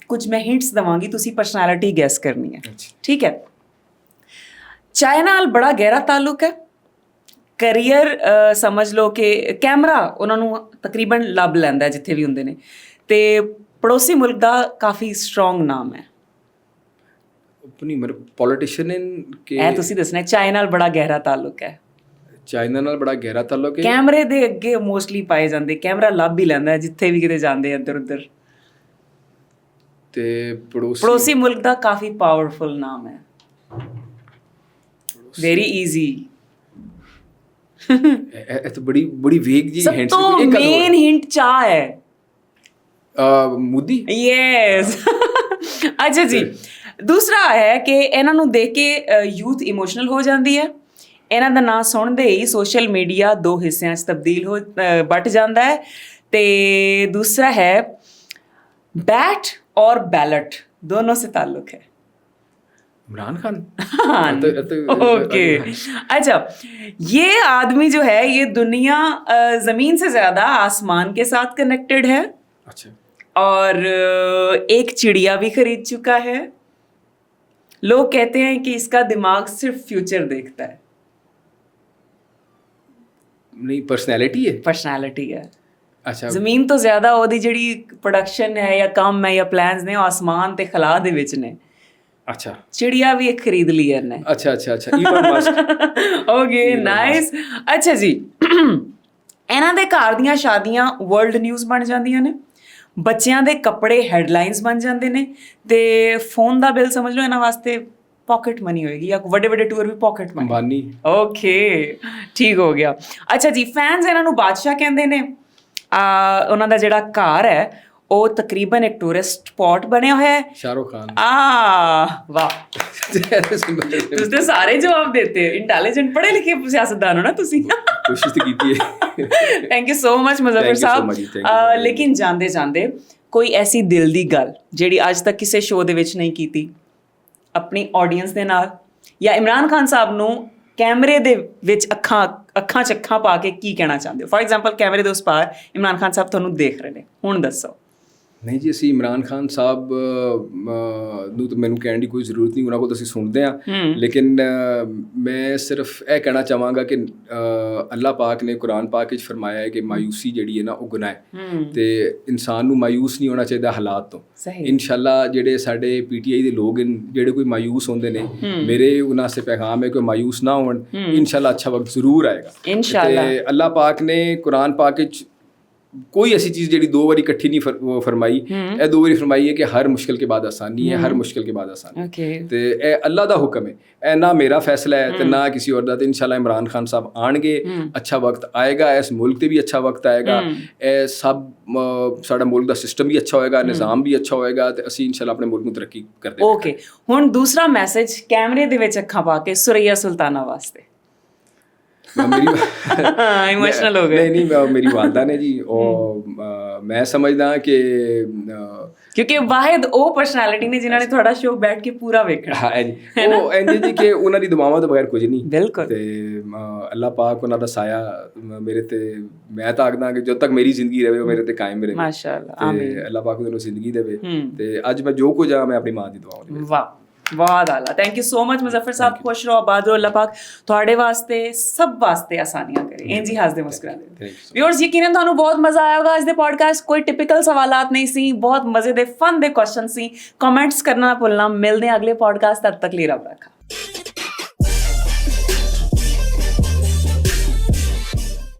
ਕੁਝ ਮੈਂ ਹਿੰਟਸ ਦਵਾਂਗੀ, ਤੁਸੀਂ ਪਰਸਨੈਲਿਟੀ ਗੈਸ ਕਰਨੀ ਹੈ, ਠੀਕ ਹੈ? ਚਾਏ ਨਾਲ ਬੜਾ ਗਹਿਰਾ ਤਾਲੁਕ ਹੈ, ਕਰੀਅਰ ਸਮਝ ਲਓ ਕਿ ਕੈਮਰਾ ਉਹਨਾਂ ਨੂੰ ਤਕਰੀਬਨ ਲੱਭ ਲੈਂਦਾ ਜਿੱਥੇ ਵੀ ਹੁੰਦੇ ਨੇ, ਤੇ ਪੜੋਸੀ ਮੁਲਕ ਦਾ ਕਾਫੀ ਸਟਰੋਂਗ ਨਾਮ ਹੈ। ਆਪਣੀ ਮਤਲਬ ਪੋਲੀਟੀਸ਼ੀਅਨ ਕਿ ਇਹ ਤੁਸੀਂ ਦੱਸਣਾ ਚਾਈਨਾ ਨਾਲ ਬੜਾ ਗਹਿਰਾ ਤਾਲੁਕ ਹੈ। ਚਾਈਨਾ ਨਾਲ ਬੜਾ ਗਹਿਰਾ ਤਾਲੁਕ ਹੈ, ਕੈਮਰੇ ਦੇ ਅੱਗੇ ਮੋਸਟਲੀ ਪਾਏ ਜਾਂਦੇ, ਕੈਮਰਾ ਲੱਭ ਹੀ ਲੈਂਦਾ ਜਿੱਥੇ ਵੀ ਕਿਤੇ ਜਾਂਦੇ ਇੱਧਰ ਉੱਧਰ, ਤੇ ਪੜੋਸੀ ਮੁਲਕ ਦਾ ਕਾਫੀ ਪਾਵਰਫੁਲ ਨਾਮ ਹੈ। Very easy. ਇਹ ਤਾਂ ਬੜੀ ਵੇਗ ਜੀ ਹਿੰਟ। ਸਭ ਤੋਂ ਮੇਨ ਹਿੰਟ ਚਾਹ ਹੈ। ਮੋਦੀ। ਯੈਸ। ਅੱਛਾ ਜੀ, ਦੂਸਰਾ ਹੈ ਕਿ ਇਹਨਾਂ ਨੂੰ ਦੇਖ ਕੇ ਯੂਥ ਇਮੋਸ਼ਨਲ ਹੋ ਜਾਂਦੀ ਹੈ। ਇਹਨਾਂ ਦਾ ਨਾਂ ਸੁਣਦੇ ਹੀ ਸੋਸ਼ਲ ਮੀਡੀਆ ਦੋ ਹਿੱਸਿਆਂ 'ਚ ਤਬਦੀਲ ਬਟ ਜਾਂਦਾ ਹੈ। ਤੇ ਦੂਸਰਾ ਹੈ बैट और बैलेट दोनों से ताल्लुक है। इमरान खान। ओके अच्छा, ये आदमी जो है ये दुनिया जमीन से ज्यादा आसमान के साथ कनेक्टेड है। अच्छा। और एक चिड़िया भी खरीद चुका है। लोग कहते हैं कि इसका दिमाग सिर्फ फ्यूचर देखता है। नहीं, पर्सनैलिटी है। पर्सनैलिटी है। अच्छा। ਜ਼ਮੀਨ ਤੋਂ ਜ਼ਿਆਦਾ ਉਹਦੀ ਜਿਹੜੀ ਪ੍ਰੋਡਕਸ਼ਨ ਹੈ ਜਾਂ ਕੰਮ ਹੈ ਜਾਂ ਪਲਾਨਸ ਨੇ ਉਹ ਆਸਮਾਨ ਤੇ ਖਲਾ ਦੇ ਵਿੱਚ ਨੇ। ਅੱਛਾ। ਚਿੜੀਆ ਵੀ ਇੱਕ ਖਰੀਦ ਲਈ ਇਹਨੇ। ਅੱਛਾ ਅੱਛਾ ਅੱਛਾ, ਈਲਨ ਮਸਕ। Okay nice. ਅੱਛਾ ਜੀ, ਇਹਨਾਂ ਦੇ ਘਰ ਦੀਆਂ ਸ਼ਾਦੀਆਂ ਵਰਲਡ ਨਿਊਜ਼ ਬਣ ਜਾਂਦੀਆਂ ਨੇ, ਬੱਚਿਆਂ ਦੇ ਕੱਪੜੇ ਹੈਡਲਾਈਨਸ ਬਣ ਜਾਂਦੇ ਨੇ, ਤੇ ਫੋਨ ਦਾ ਬਿੱਲ ਸਮਝ ਲਓ ਇਹਨਾਂ ਵਾਸਤੇ ਪਾਕਟ ਮਨੀ ਹੋਏਗੀ, ਜਾਂ ਵੱਡੇ ਵੱਡੇ ਟੂਰ ਵੀ ਪਾਕਟ ਮਨੀ। ਓਕੇ ਠੀਕ ਹੋ ਗਿਆ। ਅੱਛਾ ਜੀ, ਫੈਨਸ ਇਹਨਾਂ ਨੂੰ ਬਾਦਸ਼ਾਹ ਕਹਿੰਦੇ ਨੇ। ਉਹਨਾਂ ਦਾ ਜਿਹੜਾ ਘਰ ਹੈ ਉਹ ਤਕਰੀਬਨ ਇੱਕ ਟੂਰਿਸਟ ਸਪੌਟ ਬਣਿਆ ਹੋਇਆ ਹੈ। ਸ਼ਾਹਰੁਖ ਖਾਨ। ਵਾਹ, ਤੁਸੀਂ ਤਾਂ ਸਾਰੇ ਜਵਾਬ ਦੇਤੇ। ਇੰਟੈਲੀਜੈਂਟ ਪੜ੍ਹੇ ਲਿਖੇ ਸਿਆਸਤਦਾਨ ਹੋ ਨਾ ਤੁਸੀਂ। ਕੋਸ਼ਿਸ਼ ਤਾਂ ਕੀਤੀ ਹੈ। Thank you so much Muzaffar ਸਾਹਿਬ। ਲੇਕਿਨ ਜਾਂਦੇ ਜਾਂਦੇ ਕੋਈ ਐਸੀ ਦਿਲ ਦੀ ਗੱਲ ਜਿਹੜੀ ਅੱਜ ਤੱਕ ਕਿਸੇ ਸ਼ੋਅ ਦੇ ਵਿੱਚ ਨਹੀਂ ਕੀਤੀ ਆਪਣੀ ਆਡੀਅנס ਦੇ ਨਾਲ, ਜਾਂ ਇਮਰਾਨ ਖਾਨ ਸਾਹਿਬ ਨੂੰ ਕੈਮਰੇ ਦੇ ਵਿੱਚ ਅੱਖਾਂ 'ਚ ਅੱਖਾਂ ਪਾ ਕੇ ਕੀ ਕਹਿਣਾ ਚਾਹੁੰਦੇ ਹੋ? ਫੋਰ ਐਗਜ਼ਾਮਪਲ ਕੈਮਰੇ ਦੇ ਉਸ ਪਾਰ ਇਮਰਾਨ ਖਾਨ ਸਾਹਿਬ ਤੁਹਾਨੂੰ ਦੇਖ ਰਹੇ ਨੇ, ਹੁਣ ਦੱਸੋ। ਨਹੀਂ ਜੀ, ਅਸੀਂ ਇਮਰਾਨ ਖਾਨ ਸਾਹਿਬ ਨੂੰ ਤਾਂ ਮੈਨੂੰ ਕਹਿਣ ਦੀ ਕੋਈ ਜ਼ਰੂਰਤ ਨਹੀਂ, ਉਹਨਾਂ ਕੋਲ ਤਾਂ ਅਸੀਂ ਸੁਣਦੇ ਹਾਂ। ਲੇਕਿਨ ਮੈਂ ਸਿਰਫ ਇਹ ਕਹਿਣਾ ਚਾਹਾਂਗਾ ਕਿ ਅੱਲਾਹ ਪਾਕ ਨੇ ਕੁਰਾਨ ਪਾਕ ਵਿੱਚ ਫਰਮਾਇਆ ਹੈ ਕਿ ਮਾਯੂਸੀ ਜਿਹੜੀ ਹੈ ਨਾ ਉਹ ਗੁਨਾਹ ਹੈ, ਤੇ ਇਨਸਾਨ ਨੂੰ ਮਾਯੂਸ ਨਹੀਂ ਹੋਣਾ ਚਾਹੀਦਾ ਹਾਲਾਤ ਤੋਂ। ਇਨਸ਼ਾਅੱਲਾ ਜਿਹੜੇ ਸਾਡੇ PTI ਦੇ ਲੋਕ ਹਨ ਜਿਹੜੇ ਕੋਈ ਮਾਯੂਸ ਹੁੰਦੇ ਨੇ, ਮੇਰੇ ਉਹਨਾਂ ਸੇ ਪੈਗਾਮ ਹੈ ਕਿ ਮਾਯੂਸ ਨਾ ਹੋਣ। ਇਨਸ਼ਾਅੱਲਾ ਅੱਛਾ ਵਕਤ ਜ਼ਰੂਰ ਆਏਗਾ। ਤੇ ਅੱਲਾਹ ਪਾਕ ਨੇ ਕੁਰਾਨ ਪਾਕ ਵਿੱਚ कोई ऐसी चीज़ ਜਿਹੜੀ ਦੋ ਵਾਰੀ ਇਕੱਠੀ ਨਹੀਂ ਫਰਮਾਈ, ਇਹ ਦੋ ਵਾਰੀ ਫਰਮਾਈ ਹੈ ਕਿ ਹਰ ਮੁਸ਼ਕਿਲ ਕੇ ਬਾਅਦ ਆਸਾਨੀ ਹੈ, ਹਰ ਮੁਸ਼ਕਿਲ ਕੇ ਬਾਅਦ ਆਸਾਨੀ। ਤੇ ਇਹ ਅੱਲਾ ਦਾ ਹੁਕਮ ਹੈ, ਇਹ ਨਾ ਮੇਰਾ ਫੈਸਲਾ ਹੈ ਤੇ ਨਾ ਕਿਸੇ ਹੋਰ ਦਾ। ਤੇ ਇਨਸ਼ਾਅੱਲਾ ਇਮਰਾਨ ਖਾਨ ਸਾਹਿਬ ਆਣਗੇ, ਅੱਛਾ ਵਕਤ ਆਏਗਾ, ਇਸ ਮੁਲਕ ਤੇ ਵੀ ਅੱਛਾ ਵਕਤ ਆਏਗਾ, ਇਹ ਸਭ ਸਾਡਾ ਮੁਲਕ ਦਾ ਸਿਸਟਮ ਵੀ ਅੱਛਾ ਹੋਏਗਾ, ਨਿਜ਼ਾਮ ਵੀ ਅੱਛਾ ਹੋਏਗਾ, ਤੇ ਅਸੀਂ ਇਨਸ਼ਾਅੱਲਾ ਆਪਣੇ ਮੁਲਕ ਨੂੰ ਤਰੱਕੀ ਕਰਦੇ। ਓਕੇ, ਹੁਣ ਦੂਸਰਾ ਮੈਸੇਜ ਕੈਮਰੇ ਦੇ ਵਿੱਚ ਅੱਖਾਂ ਪਾ ਕੇ ਸੁਰਈਆ ਸੁਲਤਾਨਾ ਵਾਸਤੇ। ਇਮੋਸ਼ਨਲ ਹੋ ਗਏ। ਨਹੀਂ, ਮੇਰੀ ਵਾਲਦਾ ਨੇ ਜੀ, ਉਹ ਮੈਂ ਸਮਝਦਾ ਕਿ ਕਿਉਂਕਿ ਵਾਹਿਦ ਉਹ ਪਰਸਨੈਲਿਟੀ ਨੇ ਜਿਨ੍ਹਾਂ ਨੇ ਤੁਹਾਡਾ ਸ਼ੋਅ ਬੈਠ ਕੇ ਪੂਰਾ ਵੇਖਣਾ। ਹਾਂ ਜੀ, ਉਹ ਇੰਜ ਜੀ ਕਿ ਉਹਨਾਂ ਦੀ ਦੁਆਵਾਂ ਤੋਂ ਬਗੈਰ ਕੁਝ ਨਹੀਂ। ਬਿਲਕੁਲ। ਤੇ ਅੱਲਾਹ ਪਾਕ ਉਹਨਾਂ ਦਾ ਸਾਇਆ ਮੇਰੇ ਤੇ, ਮੈਂ ਤਾਂ ਆਖਦਾ ਕਿ ਜਦੋਂ ਤੱਕ ਮੇਰੀ ਜ਼ਿੰਦਗੀ ਰਹੇ ਉਹ ਮੇਰੇ ਤੇ ਕਾਇਮ ਰਹੇ। ਮਾਸ਼ਾਅੱਲਾ, ਆਮੀਨ। ਅੱਲਾਹ ਪਾਕ ਉਹਨੂੰ ਜ਼ਿੰਦਗੀ ਦੇਵੇ। ਤੇ ਅੱਜ ਮੈਂ ਜੋ ਕੁਝ ਆ, ਮੈਂ ਆਪਣੀ ਮਾਂ ਦੀ ਦੁਆਵਾਂ ਦੇ। ਵਾਹ, ਬਹੁਤ ਆਲਾ। Thank you so much Muzaffar ਸਾਹਿਬ। ਖੁਸ਼ ਰਹੋ, ਆਬਾਦ ਰਹੋ। ਅੱਲਾਹ ਪਾਕ ਤੁਹਾਡੇ ਵਾਸਤੇ ਸਭ ਵਾਸਤੇ ਆਸਾਨੀਆਂ ਕਰੇ। ਇੰਜ ਹੀ ਹੱਸਦੇ ਮੁਸਕਰਾਉਂਦੇ। ਵਿਊਅਰਸ, ਯਕੀਨਨ ਤੁਹਾਨੂੰ ਬਹੁਤ ਮਜ਼ਾ ਆਇਆ ਹੋਗਾ ਅੱਜ ਦੇ ਪੋਡਕਾਸਟ। ਕੋਈ ਟਿਪੀਕਲ ਸਵਾਲਾਤ ਨਹੀਂ ਸੀ, ਬਹੁਤ ਮਜ਼ੇ ਦੇ ਫਨ ਦੇ ਕੁਐਸਚਨ ਸੀ। ਕਮੈਂਟਸ ਕਰਨਾ ਨਾ ਭੁੱਲਣਾ। ਮਿਲਦੇ ਹਾਂ ਅਗਲੇ ਪੋਡਕਾਸਟ, ਤਦ ਤੱਕ ਲਈ ਰੱਬ ਰੱਖਾ।